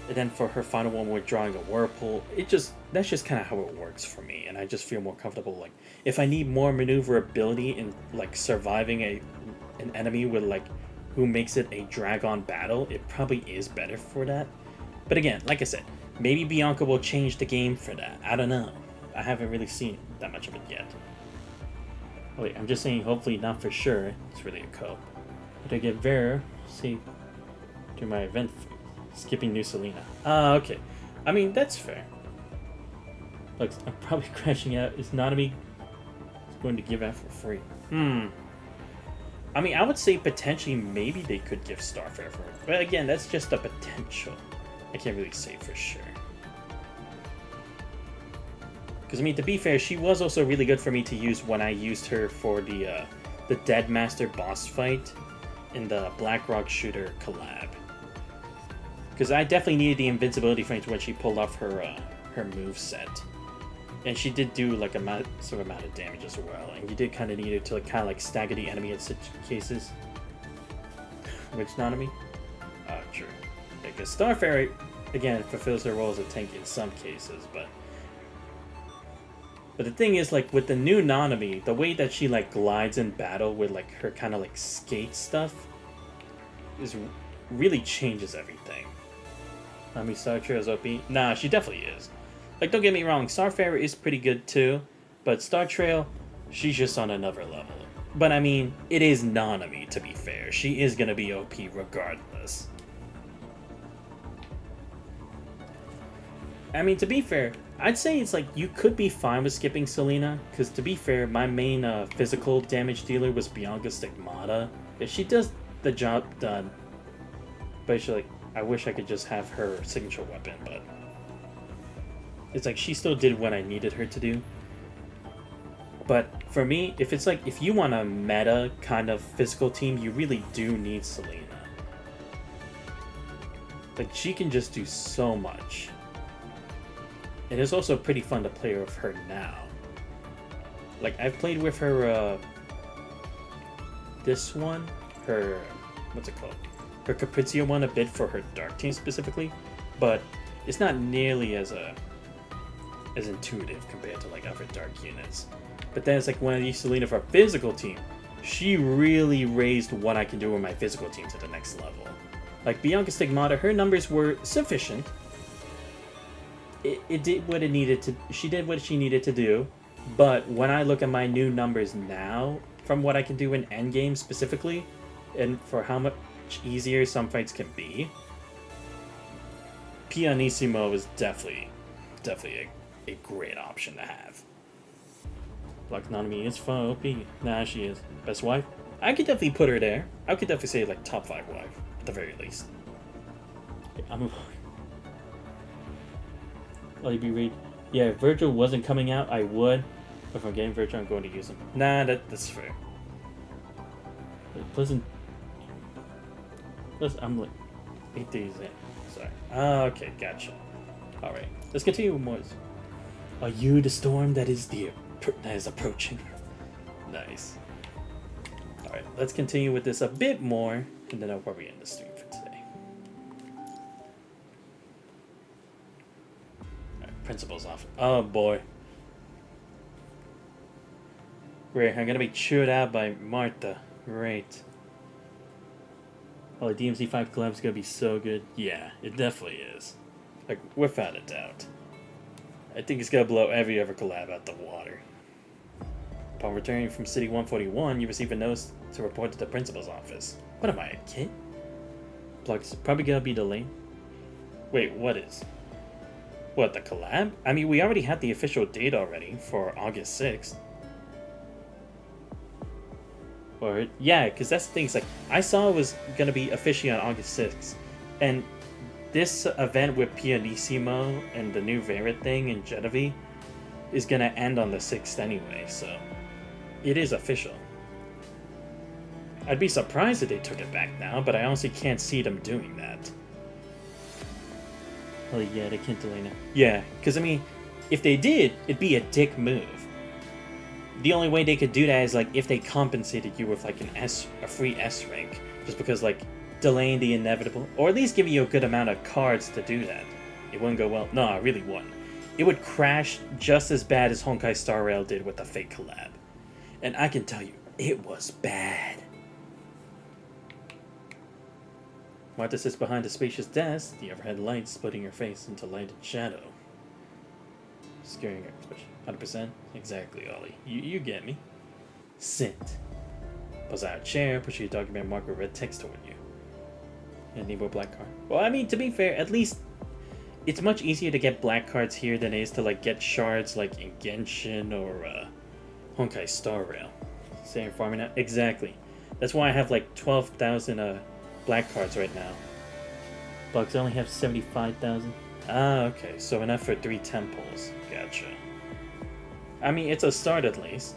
And then for her final one, we're drawing a whirlpool. That's just kind of how it works for me, and I just feel more comfortable. Like, if I need more maneuverability in like surviving an enemy with like who makes it a drag-on battle, it probably is better for that. But again, like I said, maybe Bianca will change the game for that. I don't know. I haven't really seen that much of it yet. Oh, wait, I'm just saying hopefully not for sure. It's really a co. But I get Vera, see, do my event. Skipping New Selena. Ah, okay. I mean, that's fair. Look, I'm probably crashing out. Is Nanami going to give out for free? I mean, I would say potentially maybe they could give Starfarer for it. But again, that's just a potential. I can't really say for sure. Because, I mean, to be fair, she was also really good for me to use when I used her for the Dead Master boss fight in the Black Rock Shooter collab. Because I definitely needed the invincibility frames when she pulled off her moveset. And she did do like a massive amount of damage as well. And you did kind of need it to like, kind of like stagger the enemy in such cases. Which Nanami? True. Because Starfarer, again, fulfills her role as a tank in some cases, but the thing is, like, with the new Nanami, the way that she like glides in battle with like her kind of like skate stuff really changes everything. I mean, Star Trail's OP? Nah, she definitely is. Like, don't get me wrong, Starfarer is pretty good too, but Star Trail, she's just on another level. But I mean, it is Nanami, to be fair. She is gonna be OP regardless. I mean, to be fair, I'd say it's like, you could be fine with skipping Selena, because to be fair, my main physical damage dealer was Bianca Stigmata. If she does the job done, but she like, I wish I could just have her signature weapon, but it's like she still did what I needed her to do. But for me, if it's like, if you want a meta kind of physical team, you really do need Selena. Like, she can just do so much. It is also pretty fun to play with her now. Like, I've played with her, this one, her, what's it called? Her Capriccio one a bit for her Dark team specifically, but it's not nearly as intuitive compared to like other Dark units. But then it's like when I use Selena for a physical team, she really raised what I can do with my physical team to the next level. Like Bianca Stigmata, her numbers were sufficient. It did what it needed to. She did what she needed to do. But when I look at my new numbers now, from what I can do in endgame specifically, and for how much easier some fights can be, Pianissimo is definitely a great option to have. Black Nanami is fun, OP. Nah, she is. Best wife? I could definitely put her there. I could definitely say like top 5 wife, at the very least. Okay, I'll move on. Will you be read? Yeah, if Virgil wasn't coming out, I would. But if I'm getting Virgil, I'm going to use him. Nah, that's fair. Pleasant. I'm like 8 days in. Sorry. Okay, gotcha. Alright, let's continue with more. Are you the storm that is approaching? Nice. Alright, let's continue with this a bit more, and then I'll probably end the stream for today. Alright, principal's off. Oh boy. Great, I'm gonna be chewed out by Martha. Great. Oh, the DMC5 collab is gonna be so good. Yeah, it definitely is. Like, without a doubt. I think it's gonna blow every other collab out the water. Upon returning from City 141, you receive a notice to report to the principal's office. What am I, a kid? Plugs probably gonna be delayed. Wait, what is? What, the collab? I mean, we already had the official date already for August 6th. Or, yeah, because that's the thing. It's like, I saw it was gonna be officially on August 6th. And this event with Pianissimo and the new Vera thing in Genevieve is gonna end on the 6th anyway, so it is official. I'd be surprised if they took it back now, but I honestly can't see them doing that. Oh yeah, they can't delay now. Yeah, because I mean, if they did, it'd be a dick move. The only way they could do that is like if they compensated you with like a free S rank, just because like delaying the inevitable, or at least giving you a good amount of cards to do that. It wouldn't go well. No, it really wouldn't. It would crash just as bad as Honkai Star Rail did with the fake collab. And I can tell you, it was bad. Martha sits behind a spacious desk, the overhead light splitting her face into light and shadow. Scaring her expression. 100%? Exactly, Ollie. You get me. Sit. Pulls out a chair, pushes your document marker with red text toward you. And need more black card. Well, I mean, to be fair, at least it's much easier to get black cards here than it is to like get shards like in Genshin or Honkai Star Rail. Same farming out. Exactly. That's why I have like 12,000 black cards right now. Bugs only have 75,000. Ah, okay. So enough for 3 temples. Gotcha. I mean, it's a start at least.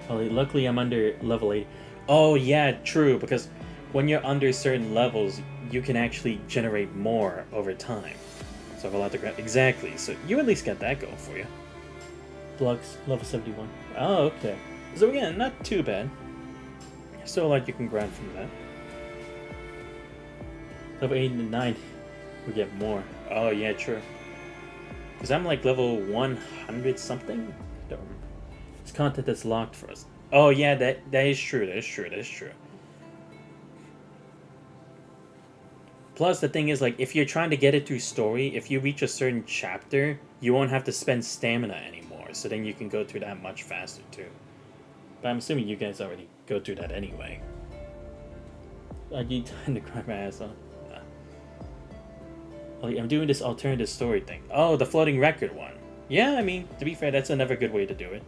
Well, luckily I'm under level 8. Oh yeah, true, because when you're under certain levels, you can actually generate more over time. So I have a lot to grab. Exactly, so you at least got that going for you. Blux, level 71. Oh, okay. So again, not too bad. Still a lot you can grind from that. Level 8 and 9, we get more. Oh yeah, true. Because I'm like level 100 something? Don't remember. It's content that's locked for us. Oh yeah, that is true, that is true. Plus, the thing is, like, if you're trying to get it through story, if you reach a certain chapter, you won't have to spend stamina anymore, so then you can go through that much faster, too. But I'm assuming you guys already go through that anyway. I need time to cry my ass off. Oh, I'm doing this alternative story thing. Oh, the floating record one. Yeah, I mean, to be fair, that's another good way to do it.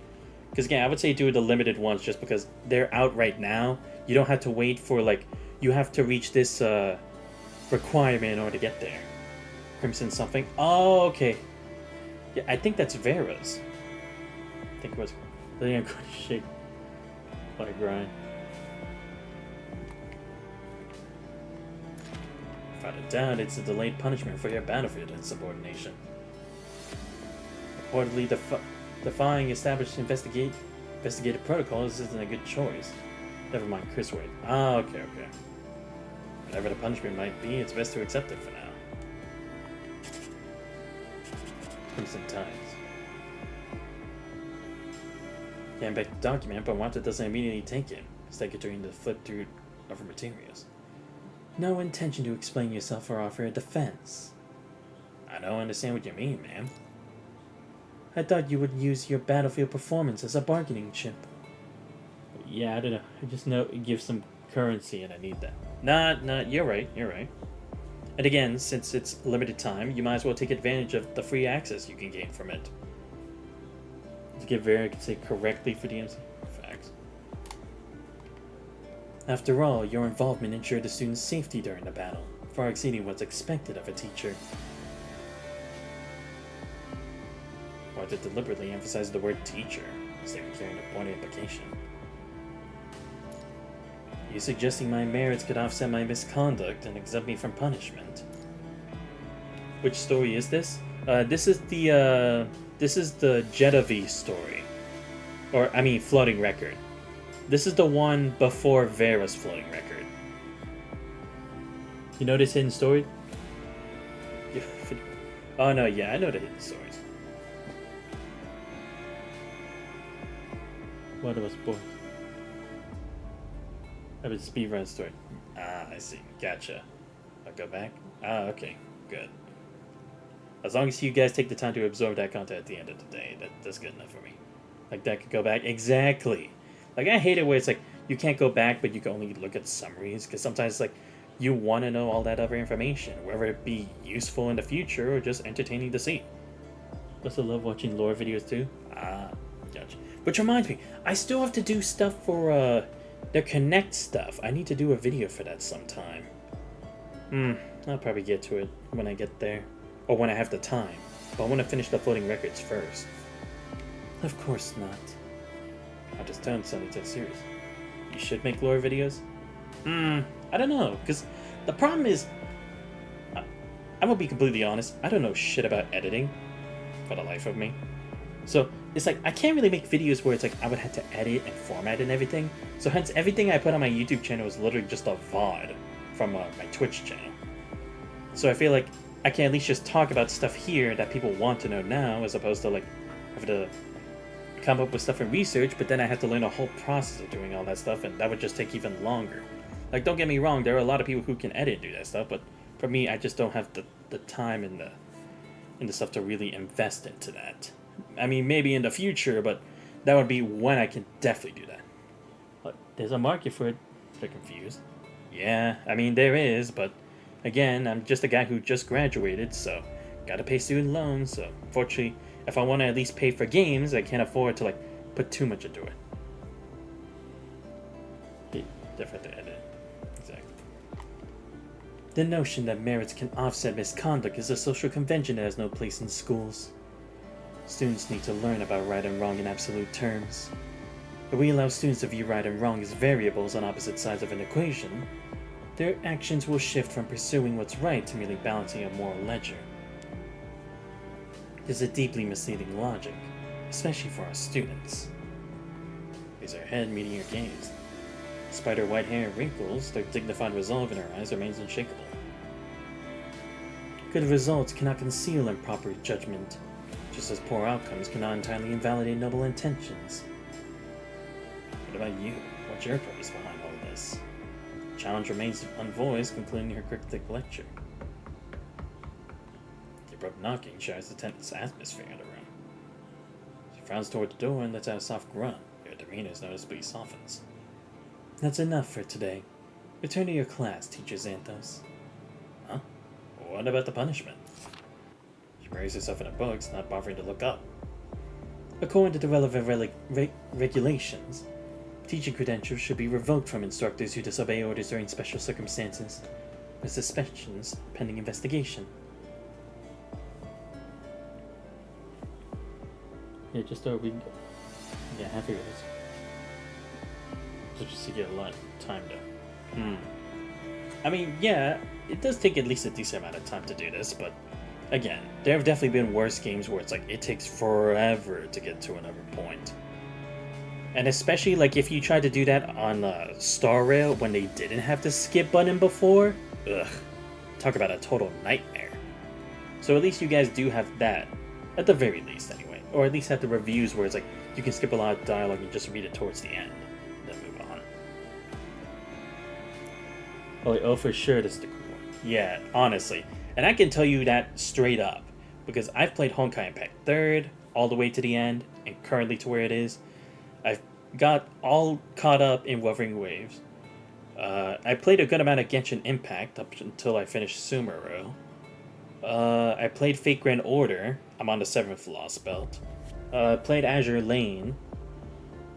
Because again, I would say do the limited ones just because they're out right now. You don't have to wait for, like, you have to reach this requirement in order to get there. Crimson something. Oh, okay. Yeah, I think that's Vera's. think it was the shake like grind. Without a doubt, it's a delayed punishment for your battlefield insubordination. Reportedly, defying established investigative protocols isn't a good choice. Never mind, Chris Wade. Ah, okay. Whatever the punishment might be, it's best to accept it for now. Crimson Tides. Can't back the document, but Wanta doesn't immediately take it. Instead, continuing to flip through other materials. No intention to explain yourself or offer a defense. I don't understand what you mean, ma'am. I thought you would use your battlefield performance as a bargaining chip. Yeah, I don't know. I just know it gives some currency and I need that. Nah, you're right. And again, since it's limited time, you might as well take advantage of the free access you can gain from it. To get very, I could say correctly for DMC. Facts. After all, your involvement ensured the student's safety during the battle, far exceeding what's expected of a teacher. Why to deliberately emphasize the word teacher, instead of carrying a point of implication. Are you suggesting my merits could offset my misconduct and exempt me from punishment? Which story is this? This is the Jetavi story. Floating record. This is the one before Vera's floating record. You know this hidden story? Oh no, yeah, I know the hidden stories. What was both? I have a speedrun story. Ah, I see. Gotcha. I'll go back. Ah, okay. Good. As long as you guys take the time to absorb that content at the end of the day, that's good enough for me. Like, that could go back. Exactly. Like, I hate it where it's like, you can't go back, but you can only look at summaries, because sometimes it's like, you want to know all that other information, whether it be useful in the future or just entertaining to see. Also love watching lore videos too. Ah, gotcha. Which reminds me, I still have to do stuff for, their Connect stuff. I need to do a video for that sometime. I'll probably get to it when I get there. Or when I have the time. But I want to finish the floating records first. Of course not. I'll just turn something to serious. You should make lore videos? I don't know, because the problem is, I'm gonna be completely honest, I don't know shit about editing, for the life of me. So, it's like, I can't really make videos where it's like, I would have to edit and format and everything. So hence, everything I put on my YouTube channel is literally just a VOD from my Twitch channel. So I feel like I can at least just talk about stuff here that people want to know now, as opposed to like, have to come up with stuff and research, but then I have to learn a whole process of doing all that stuff, and that would just take even longer. Like, don't get me wrong, there are a lot of people who can edit and do that stuff, but for me, I just don't have the time and the stuff to really invest into that. I mean, maybe in the future, but that would be when I can definitely do that. But there's a market for it. They're confused. Yeah, I mean, there is, but again, I'm just a guy who just graduated, so gotta pay student loans, so unfortunately, if I want to at least pay for games, I can't afford to, like, put too much into it. Definitely have to edit. Exactly. The notion that merits can offset misconduct is a social convention that has no place in schools. Students need to learn about right and wrong in absolute terms. If we allow students to view right and wrong as variables on opposite sides of an equation, their actions will shift from pursuing what's right to merely balancing a moral ledger. It is a deeply misleading logic, especially for our students. Raise her head, meeting her gaze. Despite her white hair and wrinkles, their dignified resolve in her eyes remains unshakable. Good results cannot conceal improper judgment, just as poor outcomes cannot entirely invalidate noble intentions. What about you? What's your purpose behind all this? The challenge remains unvoiced, concluding her cryptic lecture. The abrupt knocking shatters the tense atmosphere in the room. She frowns toward the door and lets out a soft grunt. Her demeanor noticeably softens. That's enough for today. Return to your class, Teacher Xanthos. Huh? What about the punishment? She buries herself in her books, not bothering to look up. According to the relevant regulations, teaching credentials should be revoked from instructors who disobey orders during special circumstances, with suspensions pending investigation. Yeah, just read. Yeah, half a year. So just to get a lot of time to. I mean, yeah, it does take at least a decent amount of time to do this, but again, there have definitely been worse games where it's like it takes forever to get to another point. And especially like if you tried to do that on Star Rail when they didn't have the skip button before, ugh, talk about a total nightmare. So at least you guys do have that, at the very least anyway, or at least have the reviews where it's like you can skip a lot of dialogue and just read it towards the end, then move on. Oh, for sure, this is the cool one. Yeah, honestly. And I can tell you that straight up, because I've played Honkai Impact 3rd all the way to the end, and currently to where it is. I've got all caught up in Wuthering Waves. I played a good amount of Genshin Impact up until I finished Sumeru. I played Fate Grand Order. I'm on the 7th Lost Belt. Played Azure Lane.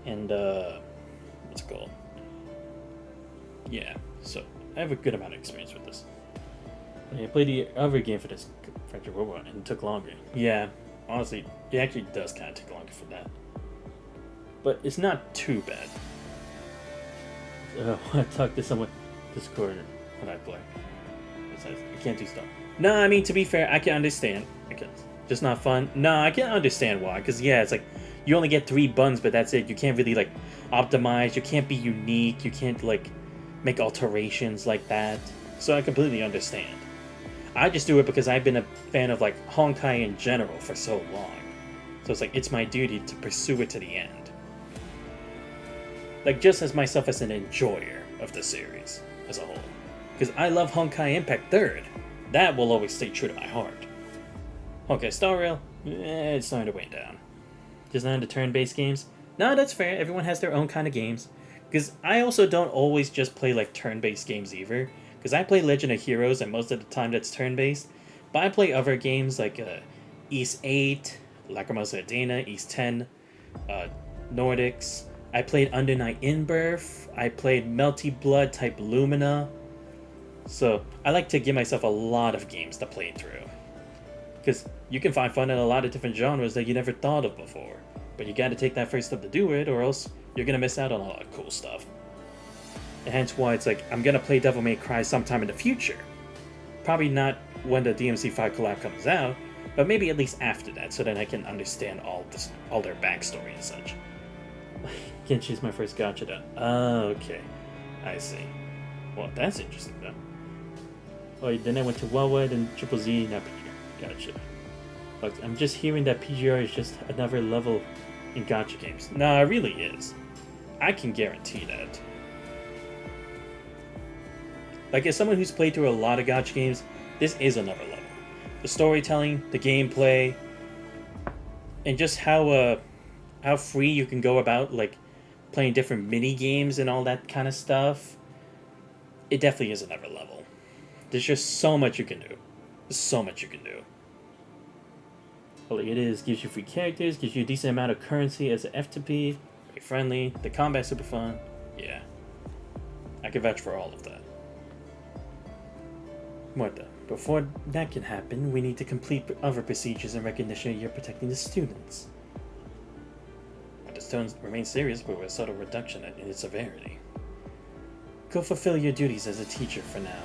And, what's it called? Yeah, so I have a good amount of experience with this. I played the other game for this Fractured Robot, and it took longer. Yeah, honestly, it actually does kind of take longer for that. But it's not too bad. I talk to someone Discord when I play. Besides, I can't do stuff. No, I mean, to be fair, I can understand. Just not fun. No, I can understand why. Because, yeah, it's like, you only get 3 buttons, but that's it. You can't really, like, optimize. You can't be unique. You can't, like, make alterations like that. So I completely understand. I just do it because I've been a fan of, like, Honkai in general for so long. So it's like, it's my duty to pursue it to the end. Like, just as myself as an enjoyer of the series as a whole. Because I love Honkai Impact 3rd. That will always stay true to my heart. Honkai Star Rail, it's starting to wane down. Just not into turn-based games? No, that's fair. Everyone has their own kind of games. Because I also don't always just play, like, turn-based games either. Because I play Legend of Heroes, and most of the time that's turn-based. But I play other games like East 8, Lacrimosa Adena, East 10, Nordics. I played Under Night In-Birth. I played Melty Blood type Lumina. So I like to give myself a lot of games to play through. Because you can find fun in a lot of different genres that you never thought of before. But you gotta take that first step to do it, or else you're gonna miss out on a lot of cool stuff. And hence why it's like, I'm gonna play Devil May Cry sometime in the future. Probably not when the DMC5 collab comes out, but maybe at least after that, so that I can understand all their backstory and such. Genshi's my first gacha done. Oh, okay. I see. Well, that's interesting, though. Oh, then I went to Wawa, then Triple Z, now PGR. Gotcha. Look, I'm just hearing that PGR is just another level in gacha games. No, it really is. I can guarantee that. Like, as someone who's played through a lot of gacha games, this is another level. The storytelling, the gameplay, and just how free you can go about, like, playing different mini games and all that kind of stuff. It definitely is another level. There's just so much you can do. There's so much you can do. Well, it is, gives you free characters, gives you a decent amount of currency as an FTP, very friendly, the combat's super fun. Yeah. I can vouch for all of that. What the? Before that can happen, we need to complete other procedures in recognition that you're protecting the students. But the stones remain serious, but with a subtle reduction in its severity. Go fulfill your duties as a teacher for now.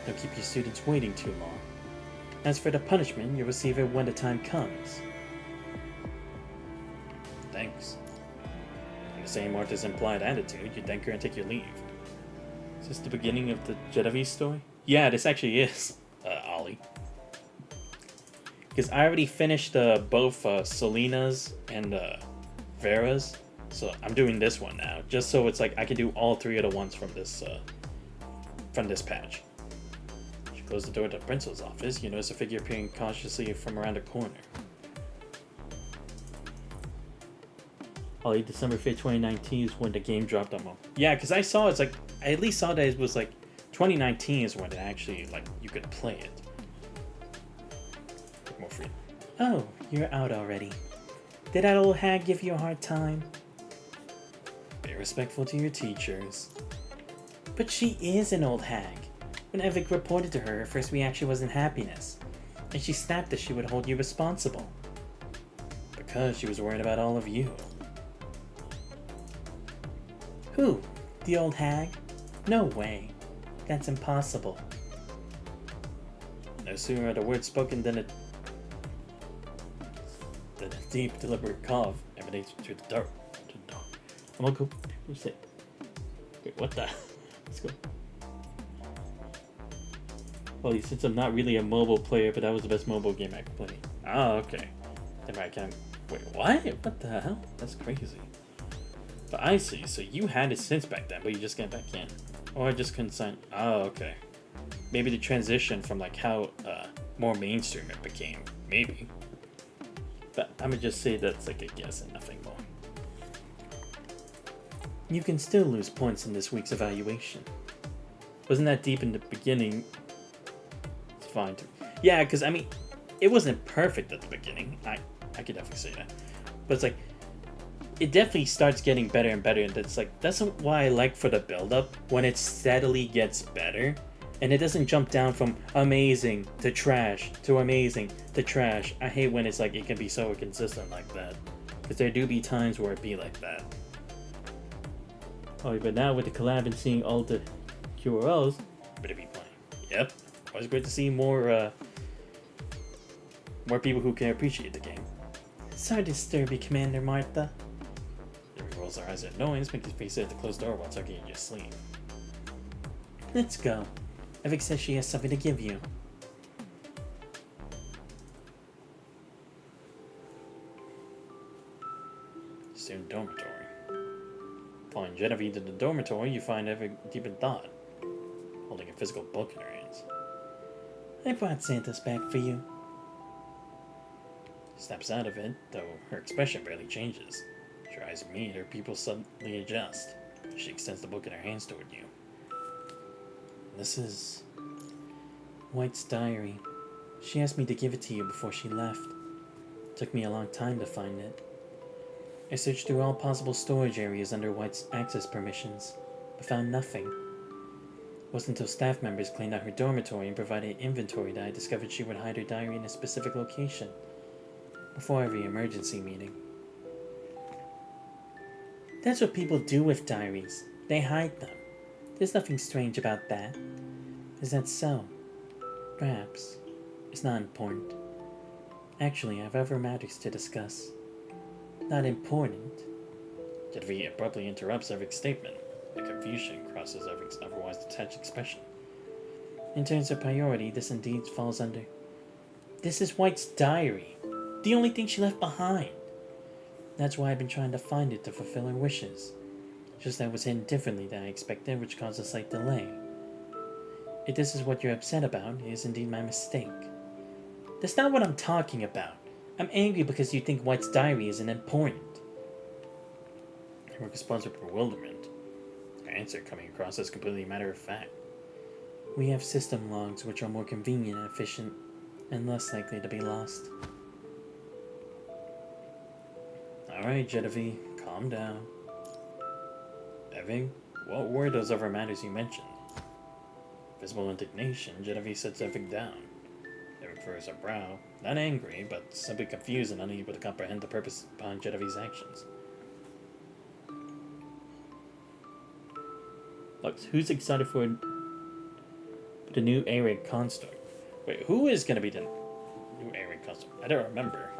Don't keep your students waiting too long. As for the punishment, you'll receive it when the time comes. Thanks. In the same artist's implied attitude, you thank her and take your leave. Is this the beginning of the Genevieve story? Yeah, this actually is, Ollie. Because I already finished both Selena's and Vera's. So I'm doing this one now, just so it's like I can do all 3 of the ones from this patch. As you close the door to the principal's office, you notice a figure appearing cautiously from around a corner. Ollie, December 5th, 2019 is when the game dropped on mobile. Yeah, because I saw it's like, I at least saw that it was like 2019 is when it actually, like, you could play it. More free. Oh, you're out already. Did that old hag give you a hard time? Be respectful to your teachers. But she is an old hag. When Evic reported to her, her first reaction was unhappiness, and she snapped that she would hold you responsible. Because she was worried about all of you. Who? The old hag? No way. That's impossible. No sooner are the words spoken than a deep, deliberate cough emanates through the dark. I'm gonna go. What's it? Wait, what the? Let's go. Well, since I'm not really a mobile player, but that was the best mobile game I could play. Oh, okay. Then I can. Wait, what? What the hell? That's crazy. But I see. So you had it since back then, but you just got back in, or just couldn't sign. Oh, okay. Maybe the transition from like how more mainstream it became. Maybe. But I'm gonna just say that's like a guess and nothing more. You can still lose points in this week's evaluation. Wasn't that deep in the beginning? It's fine too. Yeah, because I mean, it wasn't perfect at the beginning. I could definitely say that. But it's like, it definitely starts getting better and better, and it's like, that's why I like for the build-up, when it steadily gets better, and it doesn't jump down from amazing to trash to amazing to trash. I hate when it's like, it can be so inconsistent like that. Because there do be times where it be like that. Oh, but now with the collab and seeing all the QRLs, better be playing. Yep. Always great to see more people who can appreciate the game. Sorry to disturb you, Commander Martha. Jeremy rolls her eyes at noise, making his face at the closed door while tugging at your sleeve. Let's go. Evic says she has something to give you. Student dormitory. Following Genevieve to the dormitory, you find Evic deep in thought, holding a physical book in her hands. I brought Santa's back for you. She snaps out of it, though her expression barely changes. As your eyes meet, her pupils suddenly adjust. She extends the book in her hands toward you. This is White's diary. She asked me to give it to you before she left. It took me a long time to find it. I searched through all possible storage areas under White's access permissions, but found nothing. It wasn't until staff members cleaned out her dormitory and provided inventory that I discovered she would hide her diary in a specific location, before every emergency meeting. That's what people do with diaries. They hide them. There's nothing strange about that. Is that so? Perhaps. It's not important. Actually, I have other matters to discuss. Not important. Genevieve abruptly interrupts Evic's statement. A confusion crosses Evic's otherwise detached expression. In terms of priority, this indeed falls under... This is White's diary. The only thing she left behind. That's why I've been trying to find it to fulfill her wishes. Just that it was hidden differently than I expected, which caused a slight delay. If this is what you're upset about, it is indeed my mistake. That's not what I'm talking about. I'm angry because you think White's diary isn't important. Her response with bewilderment. Her answer coming across as completely matter of fact. We have system logs which are more convenient and efficient, and less likely to be lost. Alright, Genevieve, calm down. Evic, what were those other matters you mentioned? Visible indignation, Genevieve sets Evic down. Evic furrows her brow, not angry, but simply confused and unable to comprehend the purpose behind Genevieve's actions. Lux, who's excited for the new A-Raid construct? Wait, who is going to be the new A-Raid construct? I don't remember.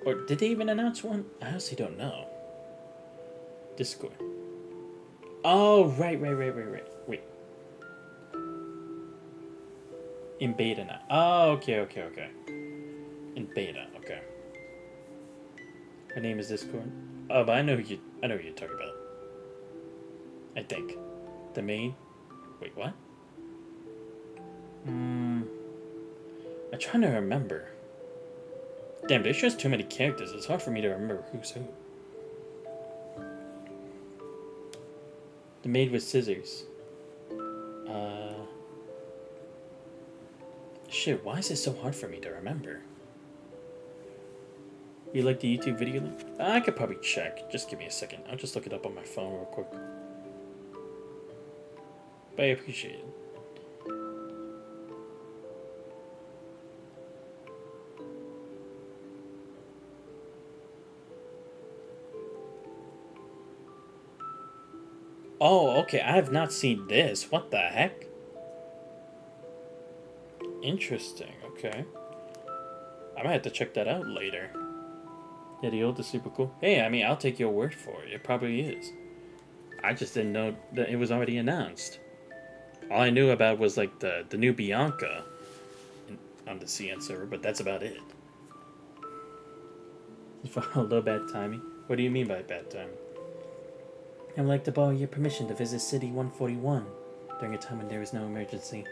Or did they even announce one? I honestly don't know. Discord. Oh, right. Wait. In beta now. Oh, okay. In beta, okay. Her name is Discord. Oh, but I know who you're talking about. I think. The main. Wait, what? I'm trying to remember. Damn, there's just too many characters. It's hard for me to remember who's who. The maid with scissors. Shit, why is it so hard for me to remember? You like the YouTube video link? I could probably check. Just give me a second. I'll just look it up on my phone real quick. But I appreciate it. Oh, okay. I have not seen this. What the heck? Interesting. Okay. I might have to check that out later. Yeah, the old is super cool. Hey, I mean, I'll take your word for it. It probably is. I just didn't know that it was already announced. All I knew about was like the new Bianca on the CN server, but that's about it. A little bad timing. What do you mean by bad timing? I would like to borrow your permission to visit City 141 during a time when there is no emergency.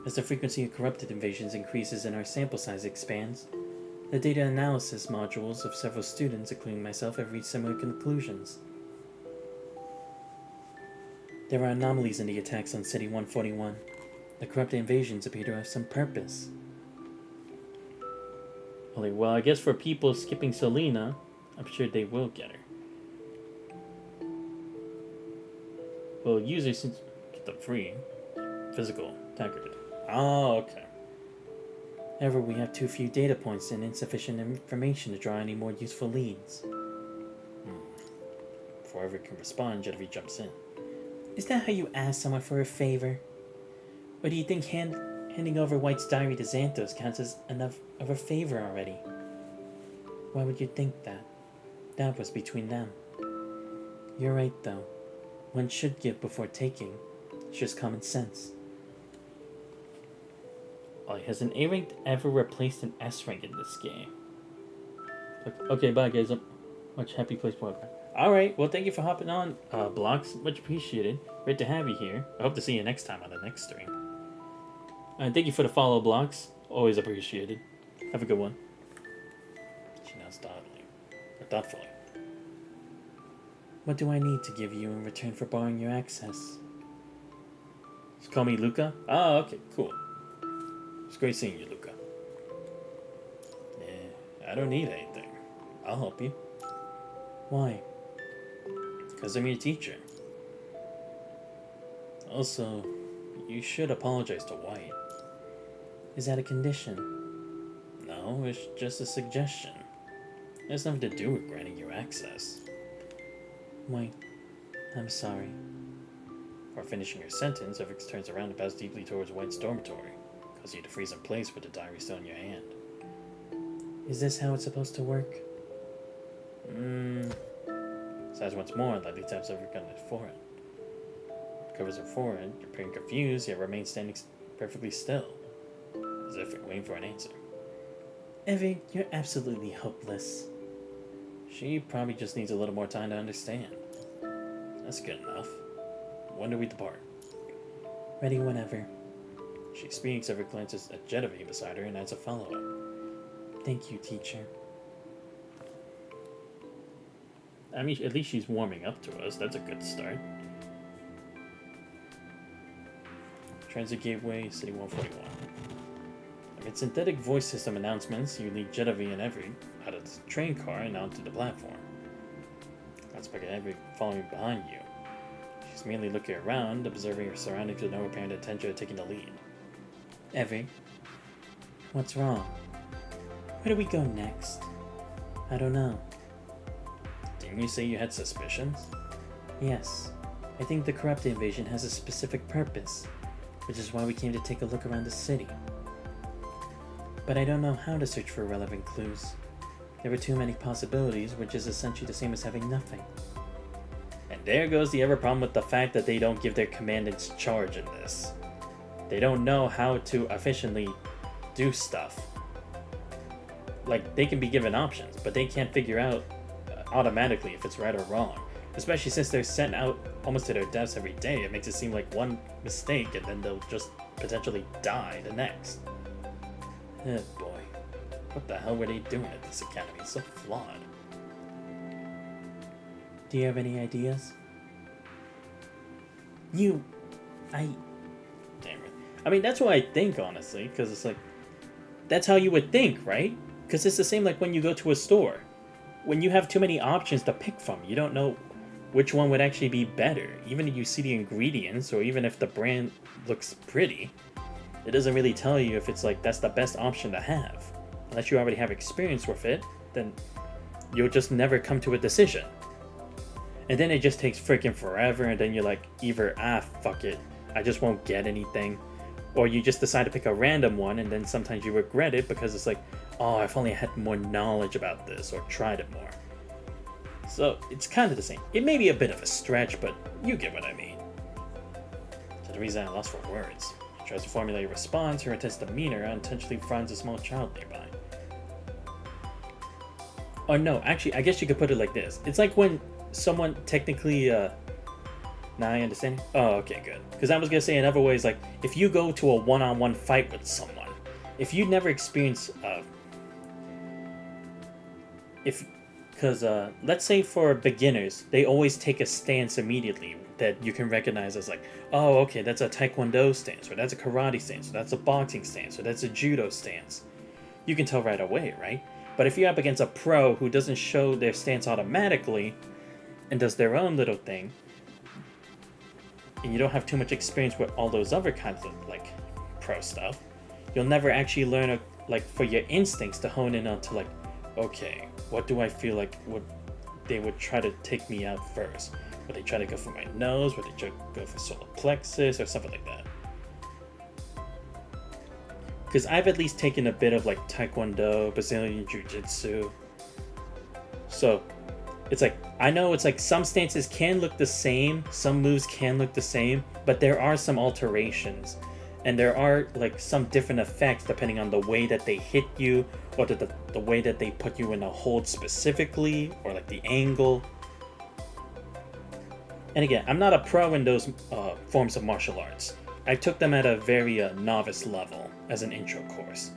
As the frequency of corrupted invasions increases and our sample size expands, the data analysis modules of several students, including myself, have reached similar conclusions. There are anomalies in the attacks on City 141. The corrupted invasions appear to have some purpose. Well, I guess for people skipping Selena, I'm sure they will get her. Well, users get them free. Physical, Taggart. Oh, okay. However, we have too few data points and insufficient information to draw any more useful leads. Before Everett can respond, Genevieve jumps in. Is that how you ask someone for a favor? Or do you think handing over White's diary to Xanthos counts as enough of a favor already? Why would you think that? That was between them. You're right, though. One should give before taking. It's just common sense. Has an A rank ever replaced an S rank in this game? Okay, bye guys. Much happy place for it. Alright, well thank you for hopping on, Blocks. Much appreciated. Great to have you here. I hope to see you next time on the next stream. And thank you for the follow, Blocks. Always appreciated. Have a good one. She nods thoughtfully. What do I need to give you in return for borrowing your access? Just call me Luca? Oh, okay, cool. It's great seeing you, Luca. Yeah, I don't need anything. I'll help you. Why? Because I'm your teacher. Also, you should apologize to White. Is that a condition? No, it's just a suggestion. It has nothing to do with granting you access. White, I'm sorry. Before finishing her sentence, Evix turns around and bows deeply towards White's dormitory, causing you to freeze in place with the diary still in your hand. Is this how it's supposed to work? Sighs once more and lightly taps Everick on his forehead. Covers her forehead, appearing confused, yet remains standing perfectly still, as if waiting for an answer. Evie, you're absolutely hopeless. She probably just needs a little more time to understand. That's good enough. When do we depart? Ready whenever. She speaks, Everick glances at Genevieve beside her and adds a follow-up. Thank you, teacher. I mean, at least she's warming up to us. That's a good start. Transit Gateway, City 141. Amid synthetic voice system announcements, you lead Genevieve and Everett out of the train car and onto the platform. Unspected Everett following behind you. She's merely looking around, observing her surroundings with no apparent intention of taking the lead. Everett, what's wrong? Where do we go next? I don't know. Didn't you say you had suspicions? Yes. I think the corrupted invasion has a specific purpose, which is why we came to take a look around the city. But I don't know how to search for relevant clues. There were too many possibilities, which is essentially the same as having nothing. And there goes the other problem with the fact that they don't give their commandants charge in this. They don't know how to efficiently do stuff. Like, they can be given options, but they can't figure out automatically if it's right or wrong. Especially since they're sent out almost to their deaths every day. It makes it seem like one mistake and then they'll just potentially die the next. Oh boy. What the hell were they doing at this academy? It's so flawed. Do you have any ideas? Damn it. I mean, that's what I think, honestly, because it's like, that's how you would think, right? Because it's the same like when you go to a store. When you have too many options to pick from, you don't know which one would actually be better. Even if you see the ingredients, or even if the brand looks pretty, it doesn't really tell you if it's like that's the best option to have. Unless you already have experience with it, then you'll just never come to a decision. And then it just takes freaking forever, and then you're like, either, fuck it, I just won't get anything. Or you just decide to pick a random one, and then sometimes you regret it because it's like, oh, if only I had more knowledge about this, or tried it more. So it's kind of the same. It may be a bit of a stretch, but you get what I mean. So the reason I lost for words. She tries to formulate a response, her intense demeanor unintentionally frowns a small child nearby. Or no, actually, I guess you could put it like this. It's like when someone technically, now I understand. Oh, okay, good. Because I was going to say in other ways, like, if you go to a one-on-one fight with someone, if you never experience, because let's say for beginners, they always take a stance immediately that you can recognize as like, oh, okay, that's a taekwondo stance, or that's a karate stance, or that's a boxing stance, or that's a judo stance. You can tell right away, right? But if you're up against a pro who doesn't show their stance automatically and does their own little thing, and you don't have too much experience with all those other kinds of like pro stuff, you'll never actually learn like for your instincts to hone in on to like, okay, what do I feel like they would try to take me out first? Would they try to go for my nose? Would they try to go for solar plexus or something like that? Because I've at least taken a bit of like Taekwondo, Brazilian Jiu-Jitsu. So it's like, I know it's like some stances can look the same, some moves can look the same, but there are some alterations. And there are like some different effects depending on the way that they hit you, or the way that they put you in a hold specifically, or like the angle. And again, I'm not a pro in those forms of martial arts. I took them at a very novice level as an intro course.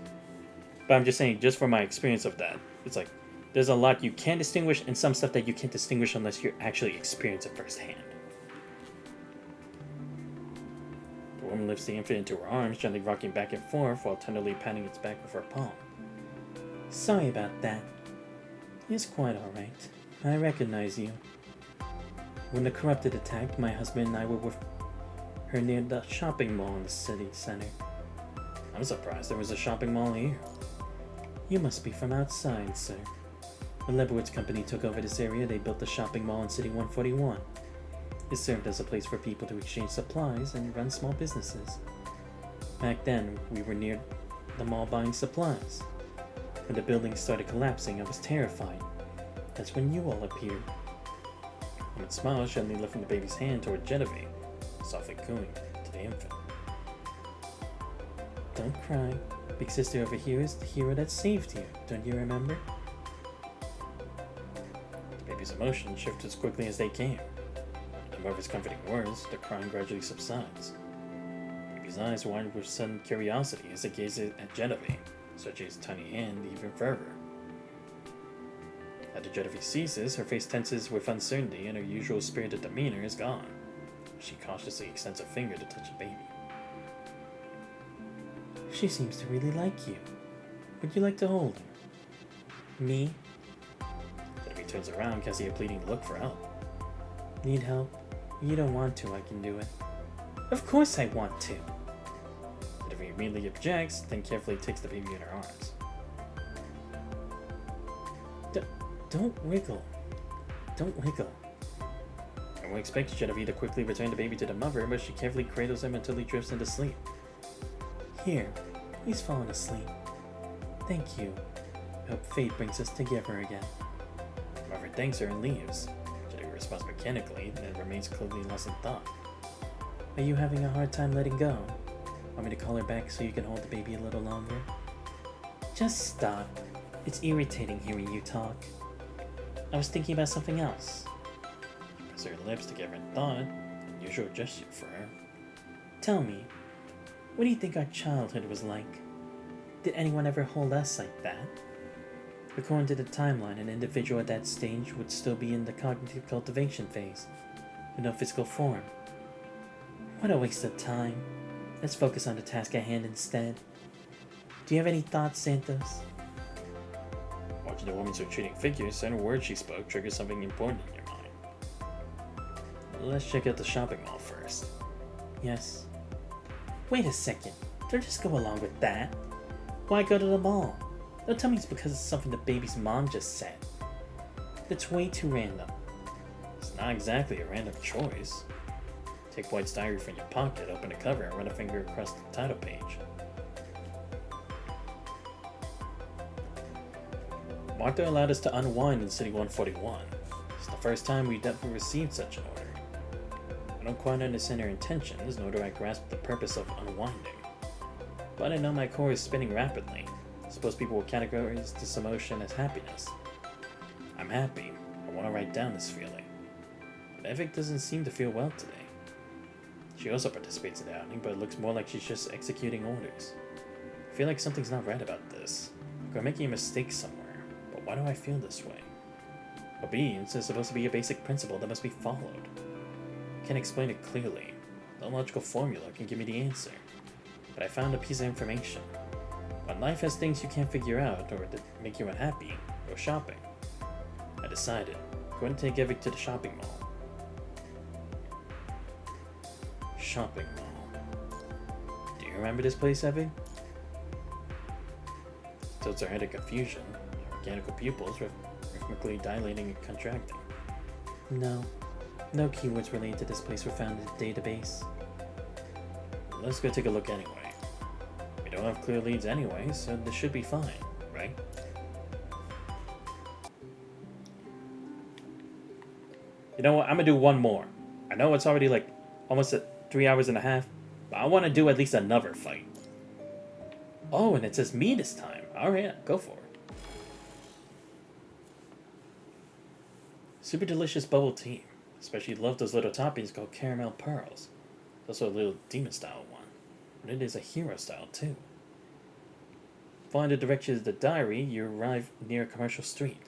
But I'm just saying, just from my experience of that, it's like, there's a lot you can distinguish and some stuff that you can't distinguish unless you actually experience it firsthand. The woman lifts the infant into her arms, gently rocking back and forth while tenderly patting its back with her palm. Sorry about that. It's quite alright. I recognize you. When the corrupted attacked, my husband and I were with her near the shopping mall in the city center. I'm surprised there was a shopping mall here. You must be from outside, sir. When Leibowitz Company took over this area, they built the shopping mall in City 141. It served as a place for people to exchange supplies and run small businesses. Back then, we were near the mall buying supplies. When the building started collapsing, I was terrified. That's when you all appeared. The woman smiled, gently lifting the baby's hand toward Genevieve, softly cooing to the infant. Don't cry. Big sister over here is the hero that saved you, don't you remember? The baby's emotions shift as quickly as they came. At the mother's comforting words, the crying gradually subsides. The baby's eyes widen with sudden curiosity as it gazes at Genevieve, stretching his tiny hand even further. After Genevieve ceases, her face tenses with uncertainty and her usual spirited demeanor is gone. She cautiously extends a finger to touch the baby. She seems to really like you. Would you like to hold her? Me? Genevieve turns around, casting a pleading look for help. Need help? You don't want to, I can do it. Of course I want to! Genevieve immediately objects, then carefully takes the baby in her arms. Don't wiggle. Don't wiggle. Everyone expects Genevieve to quickly return the baby to the mother, but she carefully cradles him until he drifts into sleep. Here, he's fallen asleep. Thank you. I hope fate brings us together again. The mother thanks her and leaves. Genevieve responds mechanically, then remains clearly lost in thought. Are you having a hard time letting go? Want me to call her back so you can hold the baby a little longer? Just stop. It's irritating hearing you talk. I was thinking about something else. Press her lips together in thought, an unusual gesture for her. Tell me, what do you think our childhood was like? Did anyone ever hold us like that? According to the timeline, an individual at that stage would still be in the cognitive cultivation phase, with no physical form. What a waste of time. Let's focus on the task at hand instead. Do you have any thoughts, Santos? Watching the woman's retreating figure, certain words she spoke triggered something important in your mind. Let's check out the shopping mall first. Yes. Wait a second. Don't just go along with that. Why go to the mall? Don't tell me it's because it's something the baby's mom just said. That's way too random. It's not Not exactly a random choice. Take White's diary from your pocket, open the cover, and run a finger across the title page. Martha allowed us to unwind in City 141. It's the first time we've ever received such an order. I don't quite understand her intentions, nor do I grasp the purpose of unwinding. But I know my core is spinning rapidly. I suppose people will categorize this emotion as happiness. I'm happy. I want to write down this feeling. But Evic doesn't seem to feel well today. She also participates in the outing, but it looks more like she's just executing orders. I feel like something's not right about this. Like we're making a mistake somewhere. But why do I feel this way? Obedience is supposed to be a basic principle that must be followed. I can't explain it clearly. No logical formula can give me the answer. But I found a piece of information. When life has things you can't figure out or that make you unhappy, go shopping. I decided. I'm going to take Evic to the shopping mall. Shopping mall. Do you remember this place, Evic? Tilts her head in confusion. Her mechanical pupils rhythmically dilating and contracting. No. No keywords related to this place were found in the database. Let's go take a look anyway. We don't have clear leads anyway, so this should be fine, right? You know what? I'm gonna do one more. I know it's already like almost at 3 hours and a half, but I want to do at least another fight. Oh, and it says me this time. Alright, go for it. Super delicious bubble tea. Especially love those little toppings called caramel pearls. There's also a little demon style one. But it is a hero style too. Following the directions of the diary, you arrive near a commercial street.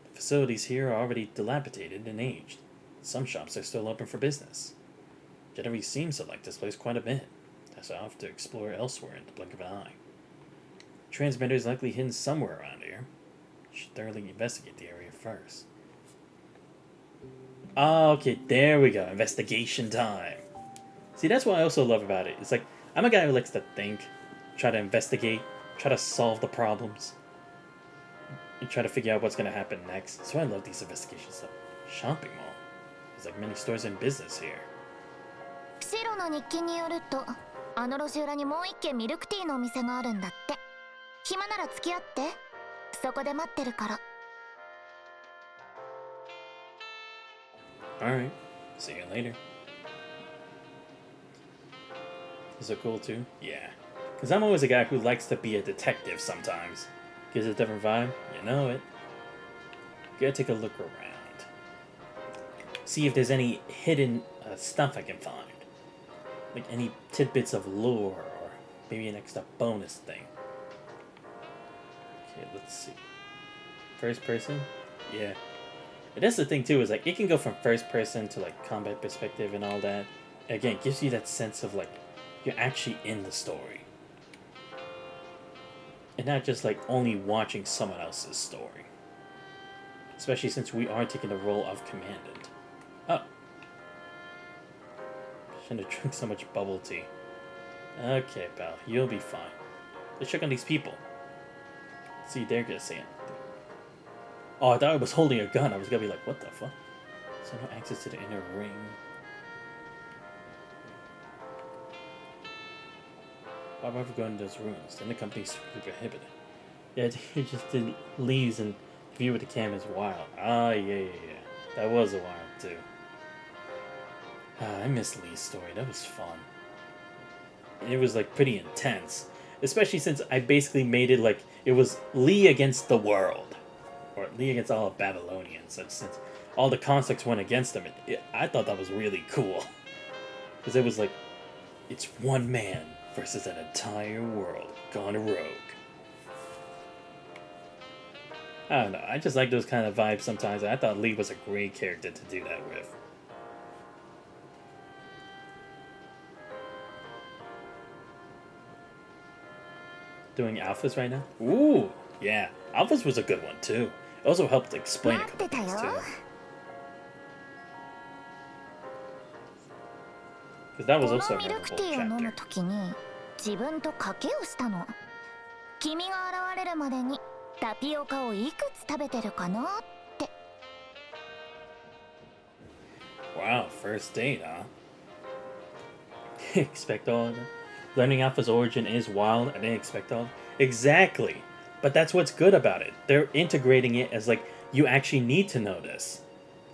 The facilities here are already dilapidated and aged. Some shops are still open for business. Genevieve seems to like this place quite a bit, so I'll have to explore elsewhere in the blink of an eye. Transmitter is likely hidden somewhere around here. Should thoroughly investigate the area first. Oh, okay, there we go. Investigation time. See, that's what I also love about it. It's like, I'm a guy who likes to think, try to investigate, try to solve the problems, and try to figure out what's going to happen next. So I love these investigation stuff. Shopping mall. There's like many stores in business here. 白の日記によると、あの路地裏にもう一軒ミルクティーのお店があるんだって。暇なら付き合って。そこで待ってるから。Alright, see you later. Is it cool too? Yeah. Because I'm always a guy who likes to be a detective sometimes. Gives it a different vibe, you know it. Gotta take a look around. See if there's any hidden stuff I can find. Like any tidbits of lore or maybe an extra bonus thing. Okay, let's see. First person? Yeah. And that's the thing too, is like it can go from first person to like combat perspective and all that. Again, it gives you that sense of like you're actually in the story. And not just like only watching someone else's story. Especially since we are taking the role of commandant. Oh. Shouldn't have drank so much bubble tea. Okay, pal, you'll be fine. Let's check on these people. See, they're gonna say it. Oh, I thought I was holding a gun. I was gonna be like, what the fuck? So no access to the inner ring. Why would I go into those ruins? Then the company's strictly prohibited. Yeah, he just did leaves and view with the cam is wild. Ah, yeah. That was a wild too. I miss Lee's story. That was fun. And it was like pretty intense, especially since I basically made it like it was Lee against the world, or Lee against all of Babylonia. Since all the constructs went against him, I thought that was really cool because it was like it's one man versus an entire world gone rogue. I don't know. I just like those kind of vibes sometimes. I thought Lee was a great character to do that with. Doing alphas right now? Ooh, yeah. Alphas was a good one too. It also helped explain a couple things too. Because that was also a memorable chapter. 自分と賭けをしたの。君が現れるまでにタピオカをいくつ食べてるかなって。Wow, first date, huh? Expecto. Learning Alpha's origin is wild and expecto. Exactly. But that's what's good about it. They're integrating it as like, you actually need to know this.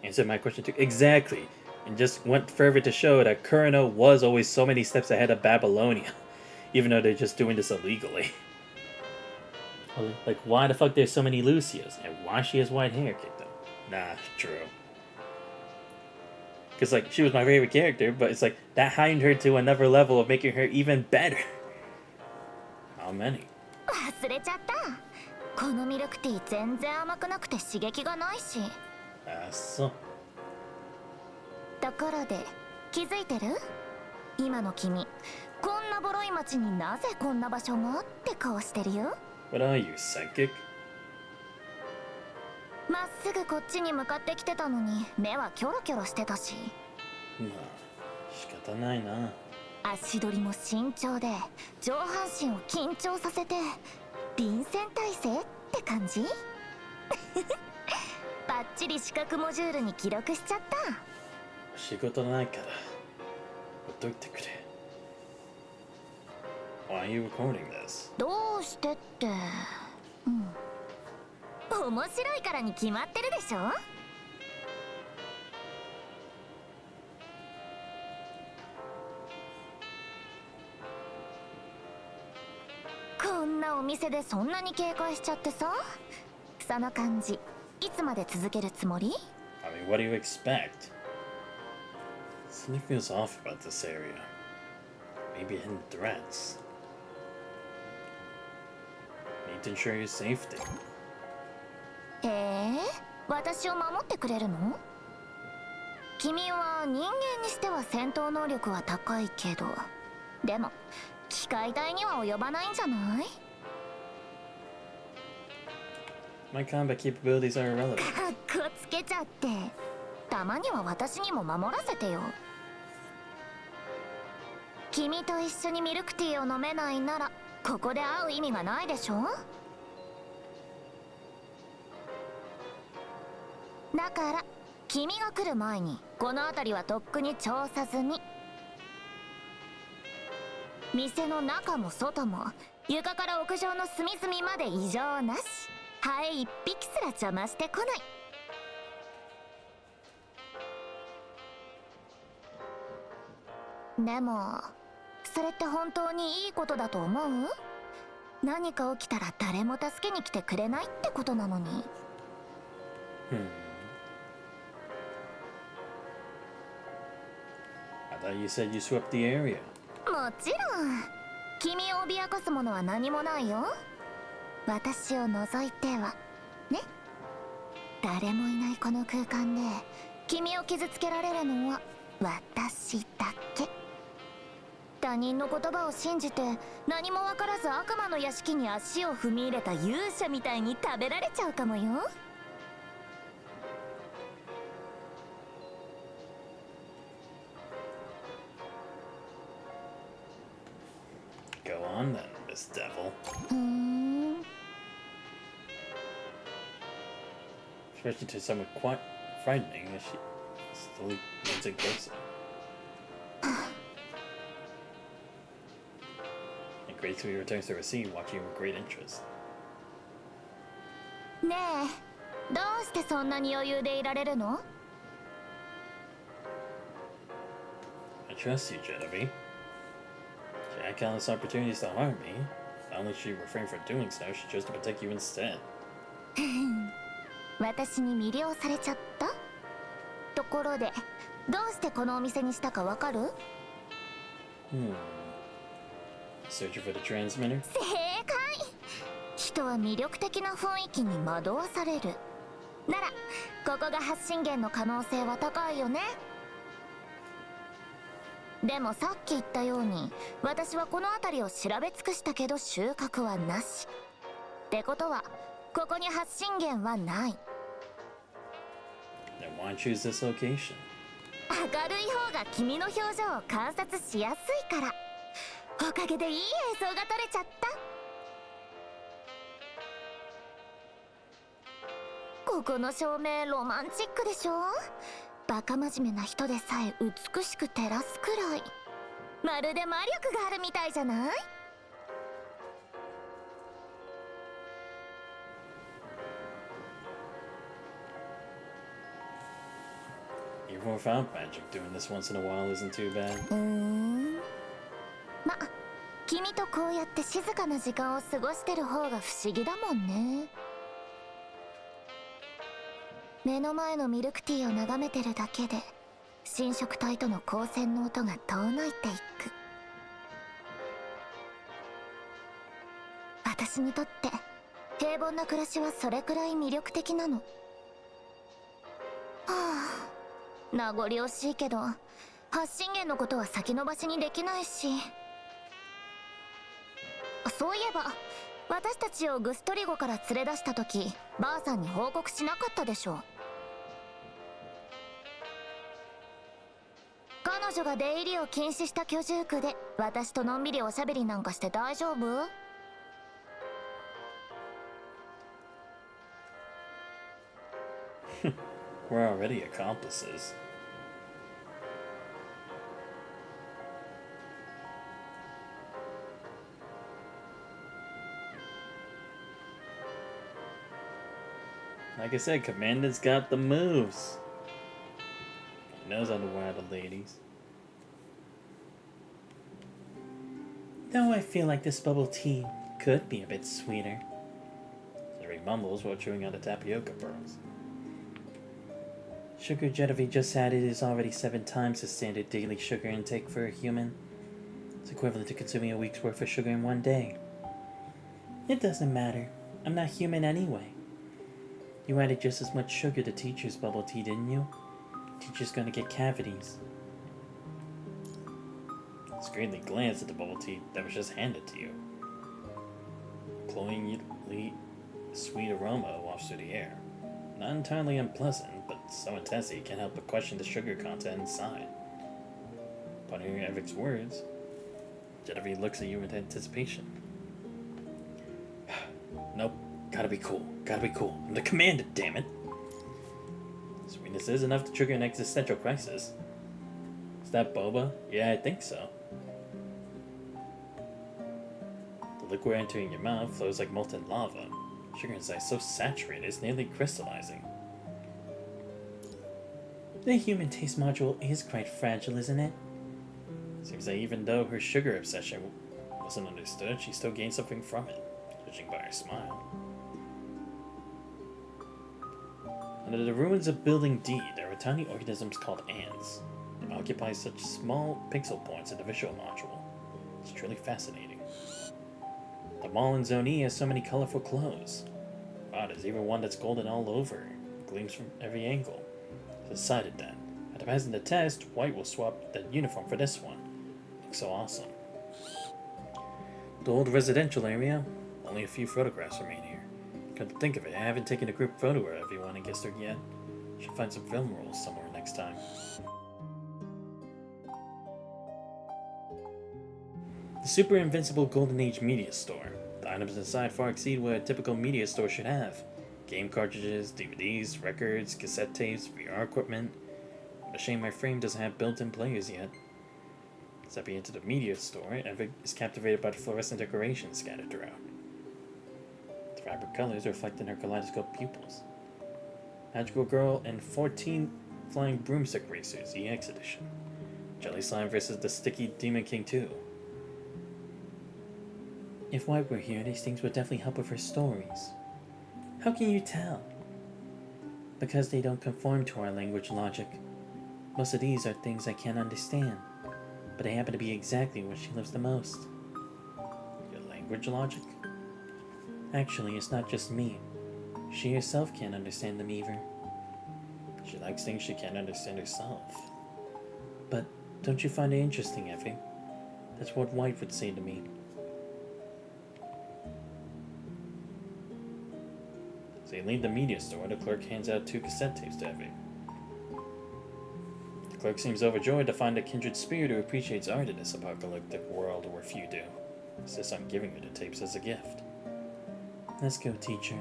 Answered my question too. Exactly. And just went further to show that Kurino was always so many steps ahead of Babylonia. Even though they're just doing this illegally. Like, why the fuck there's so many Lucias? And why she has white hair kicked up? Nah, true. Because, like, she was my favorite character, but it's like, that heightened her to another level of making her even better. How many? 忘れちゃった。このミルクティー全然甘くなくて刺激がないし。あ、そう。ところで、気づいてる？今の君、こんなボロい町になぜこんな場所がって顔してるよ。What are you, psychic? まっすぐこっちに向かってきてたのに目はキョロキョロしてたし。まあ、仕方ないな。足取りも慎重で上半身を緊張させて臨戦態勢って感じ。バッチリ視覚モジュールに記録しちゃった。仕事ないからほっといてくれ。Why are you recording this? どうしてって、面白いからに決まってるでしょ。こんなお店でそんなに警戒しちゃってさ。その感じいつまで続けるつもり？ I mean, what do you expect? Something feels off about this area. Maybe hidden threats. Need to ensure your safety. へえ、私を守ってくれるの？君は人間にしては戦闘能力は高いけど、でも機械体には及ばないんじゃない？ My combat capabilities are irrelevant. かっこつけちゃって、たまには私にも守らせてよ。君と一緒にミルクティーを飲めないならここで会う意味がないでしょ。だから君が来る前にこの辺りはとっくに調査済み。店の中も外も床から屋上の隅々まで異常なし。ハエ一匹すら邪魔してこない。でもそれって本当にいいことだと思う？何か起きたら誰も助けに来てくれないってことなのに。I thought you said you swept the area. もちろん。君を脅かすものは何もないよ。私を除いてはね。誰もいないこの空間で君を傷つけられるのは私だけ。他人の言葉を信じて何も分からず悪魔の屋敷に足を踏み入れた勇者みたいに食べられちゃうかもよ。Go on then, Miss Devil. Especially to someone quite frightening as she slowly leans in closer. And gracefully returns to her seat, watching with great interest. ねえ、どうしてそんなに余裕でいられるの？ I trust you, Genevieve. She had countless opportunities to harm me. Not only she refrained from doing so, she chose to protect you instead. 私に魅了されちゃった？ところで、どうしてこのお店にしたかわかる？ Searching for the transmitter? 正解！人は魅力的な雰囲気に惑わされる。なら、ここが発信源の可能性は高いよね。でもさっき言ったように、私はこの辺りを調べ尽くしたけど収穫はなし。ってことは、ここに発信源はない。Then why choose this location? 明るい方が君の表情を観察しやすいから。おかげでいい映像が撮れちゃった。ここの照明ロマンチックでしょ？バカ真面目な人でさえ美しく照らすくらい、まるで魔力があるみたいじゃない？ Even without magic, doing this once in a while isn't too bad. ま、君とこうやって静かな時間を過ごしてる方が不思議だもんね。目の前のミルクティーを眺めてるだけで染色体との光線の音が遠のいていく。私にとって平凡な暮らしはそれくらい魅力的なの。はあ、名残惜しいけど発信源のことは先延ばしにできないし。そういえば私たちをグストリゴから連れ出した時、ばあさんに報告しなかったでしょ。彼女が出入りを禁止した居住区で私とのんびりおしゃべりなんかして大丈夫？We're already accomplices. Like I said, Commander's got the moves. He knows how to wow the ladies. Though I feel like this bubble tea could be a bit sweeter. Jerry mumbles while chewing on the tapioca pearls. Sugar Genevieve just added is already 7 times the standard daily sugar intake for a human. It's equivalent to consuming a week's worth of sugar in 1 day. It doesn't matter. I'm not human anyway. You added just as much sugar to teacher's bubble tea, didn't you? Teacher's gonna get cavities. Discreetly glanced at the bubble tea that was just handed to you. Cloyingly sweet aroma wafts through the air. Not entirely unpleasant, but so intense that you can't help but question the sugar content inside. Upon hearing Evic's words, Genevieve looks at you with anticipation. Nope, gotta be cool, gotta be cool. I'm the commander, damn it! Sweetness is enough to trigger an existential crisis. Is that boba? Yeah, I think so. The liquid entering your mouth flows like molten lava. Sugar inside is so saturated it's nearly crystallizing. The human taste module is quite fragile, isn't it? Seems that even though her sugar obsession wasn't understood, she still gained something from it, judging by her smile. Under the ruins of Building D, there are tiny organisms called ants. They occupy such small pixel points in the visual module. It's truly fascinating. The mall in Zone E has so many colorful clothes. Wow, there's even one that's golden all over. It gleams from every angle. It's decided that, after passing the test, White will swap that uniform for this one. Looks so awesome. The old residential area. Only a few photographs remain here. Come to think of it, I haven't taken a group photo of everyone and guessed her yet. Should find some film rolls somewhere next time. The Super Invincible Golden Age Media Store. The items inside far exceed what a typical media store should have. Game cartridges, DVDs, records, cassette tapes, VR equipment. A shame my frame doesn't have built-in players yet. Stepping into the media store, Evic is captivated by the fluorescent decorations scattered throughout. The vibrant colors reflect in her kaleidoscope pupils. Magical Girl and 14 Flying Broomstick Racers EX Edition. Jelly Slime vs. the Sticky Demon King 2. If White were here, these things would definitely help with her stories. How can you tell? Because they don't conform to our language logic. Most of these are things I can't understand, but they happen to be exactly what she loves the most. Your language logic? Actually, it's not just me. She herself can't understand them either. She likes things she can't understand herself. But don't you find it interesting, Effie? That's what White would say to me. As they leave the media store, the clerk hands out 2 cassette tapes to Evie. The clerk seems overjoyed to find a kindred spirit who appreciates art in this apocalyptic world where few do. Insists on giving her the tapes as a gift. Let's go, teacher.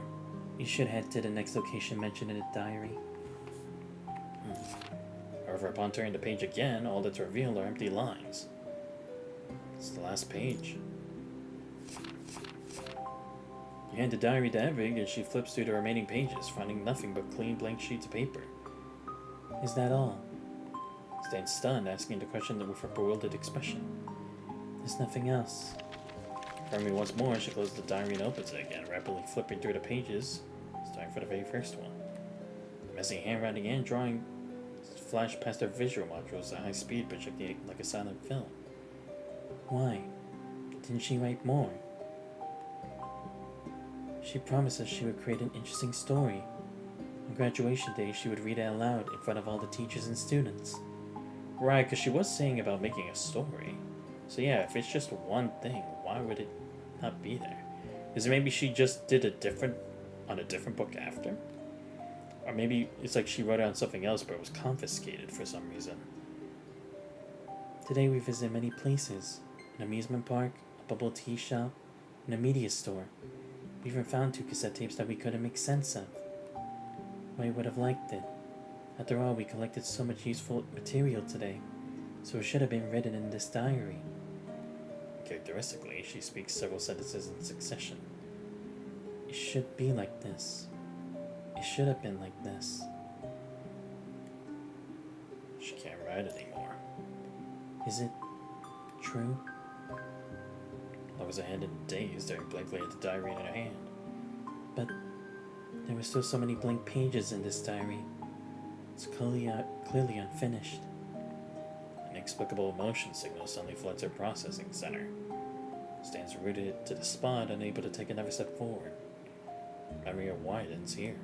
You should head to the next location mentioned in the diary. However, upon turning the page again, all that's revealed are empty lines. It's the last page. You hand the diary to Evig, and she flips through the remaining pages, finding nothing but clean blank sheets of paper. Is that all? Stands stunned, asking the question with a bewildered expression. There's nothing else. Confirming once more, she closes the diary and opens it again, rapidly flipping through the pages, starting for the very first one. The messy handwriting and drawing flash past her visual modules at high speed, projecting it like a silent film. Why? Didn't she write more? She promised us she would create an interesting story. On graduation day, she would read it aloud in front of all the teachers and students. Right, because she was saying about making a story. So yeah, if it's just one thing, why would it not be there? Is it maybe she just did on a different book after? Or maybe it's like she wrote it on something else but it was confiscated for some reason. Today we visit many places. An amusement park, a bubble tea shop, and a media store. We even found 2 cassette tapes that we couldn't make sense of. We would have liked it. After all, we collected so much useful material today, so it should have been written in this diary. Characteristically, she speaks several sentences in succession. It should be like this. It should have been like this. She can't write anymore. Is it true? Lowers her head in a daze, staring blankly at the diary in her hand. But there were still so many blank pages in this diary. It's clearly unfinished. An inexplicable emotion signal suddenly floods her processing center. Stands rooted to the spot, unable to take another step forward. Memory widens here.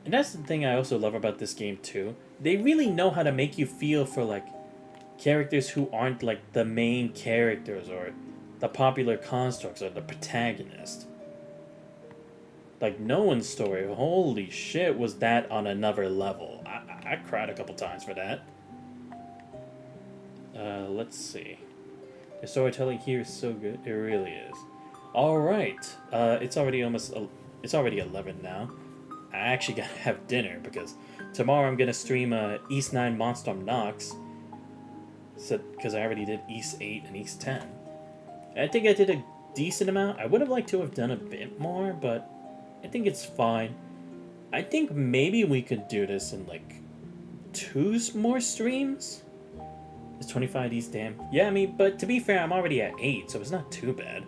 And that's the thing I also love about this game too. They really know how to make you feel for like characters who aren't like the main characters or the popular constructs or the protagonist. Like No One's Story, holy shit, was that on another level. I cried a couple times for that. Let's see. The storytelling here is so good. It really is. Alright. It's already 11 now. I actually gotta have dinner because tomorrow I'm gonna stream East 9 Monstorm Nox. So, because I already did East 8 and East 10. I think I did a decent amount. I would have liked to have done a bit more, but I think it's fine. I think maybe we could do this in like 2 more streams? It's 25 East Dam. Yeah, I mean, but to be fair, I'm already at 8, so it's not too bad.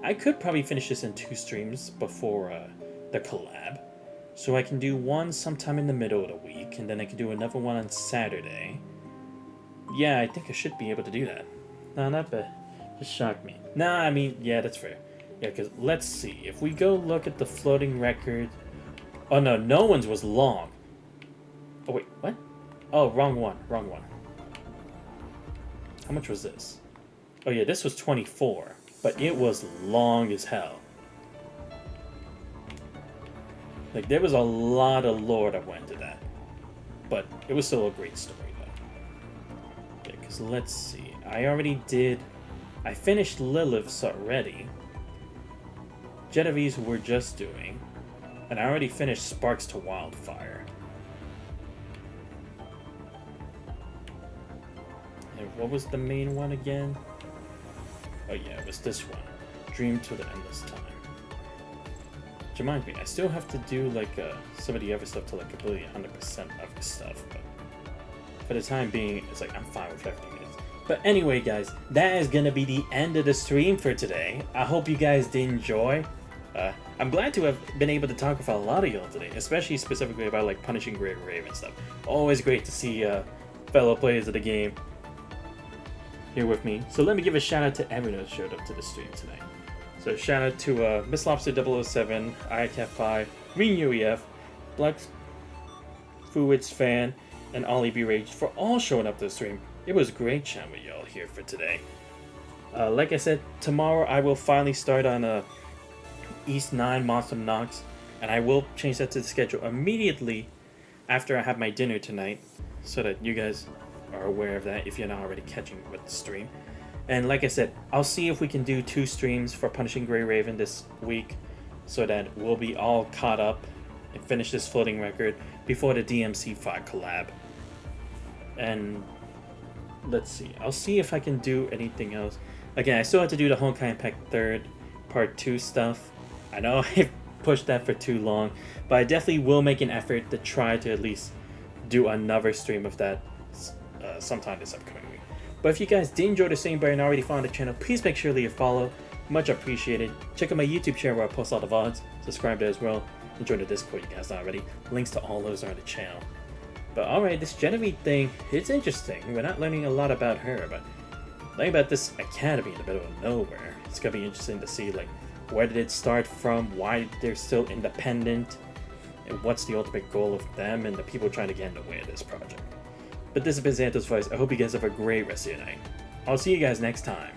I could probably finish this in 2 streams before the collab. So I can do one sometime in the middle of the week, and then I can do another one on Saturday. Yeah, I think I should be able to do that. No, not bad. Just shocked me. Nah, I mean, yeah, that's fair. Yeah, because let's see. If we go look at the floating record... Oh, no, No One's was long. Oh, wait, what? Oh, wrong one. How much was this? Oh, yeah, this was 24. But it was long as hell. Like, there was a lot of lore that went to that. But it was still a great story, though. Yeah, because let's see. I finished Lilith's already. Genevieve's we're just doing. And I already finished Sparks to Wildfire. And what was the main one again? Oh yeah, it was this one. Dream to the Endless Time. Which reminds me, I still have to do like some of the other stuff to like completely 100% of the stuff, but for the time being, it's like I'm fine with everything it is. But anyway, guys, that is gonna be the end of the stream for today. I hope you guys did enjoy. I'm glad to have been able to talk with a lot of y'all today, especially specifically about like Punishing Gray Raven stuff. Always great to see fellow players of the game here with me. So let me give a shout out to everyone who showed up to the stream tonight. So shout out to Miss Lobster 007, ICAF5, Ring UEF, Black Fuwitz Fan, and Ollie B Rage for all showing up to the stream. It was great chatting with y'all here for today. Like I said, tomorrow I will finally start on East 9 Monstorm Nox, and I will change that to the schedule immediately after I have my dinner tonight, so that you guys are aware of that if you're not already catching with the stream. And like I said, I'll see if we can do 2 streams for Punishing Gray Raven this week, so that we'll be all caught up and finish this floating record before the DMC5 collab. And let's see, I'll see if I can do anything else. Again, I still have to do the Honkai Impact 3rd Part 2 stuff. I know I pushed that for too long, but I definitely will make an effort to try to at least do another stream of that sometime this upcoming week. But if you guys did enjoy the stream but are not already found the channel, please make sure to leave a follow. Much appreciated. Check out my YouTube channel where I post all the VODs. Subscribe there as well. And join the Discord, you guys not already. Links to all those are on the channel. But alright, this Genevieve thing, it's interesting. We're not learning a lot about her, but learning about this academy in the middle of nowhere. It's gonna be interesting to see, like, where did it start from, why they're still independent, and what's the ultimate goal of them and the people trying to get in the way of this project. But this has been Xanthos Voice. I hope you guys have a great rest of your night. I'll see you guys next time.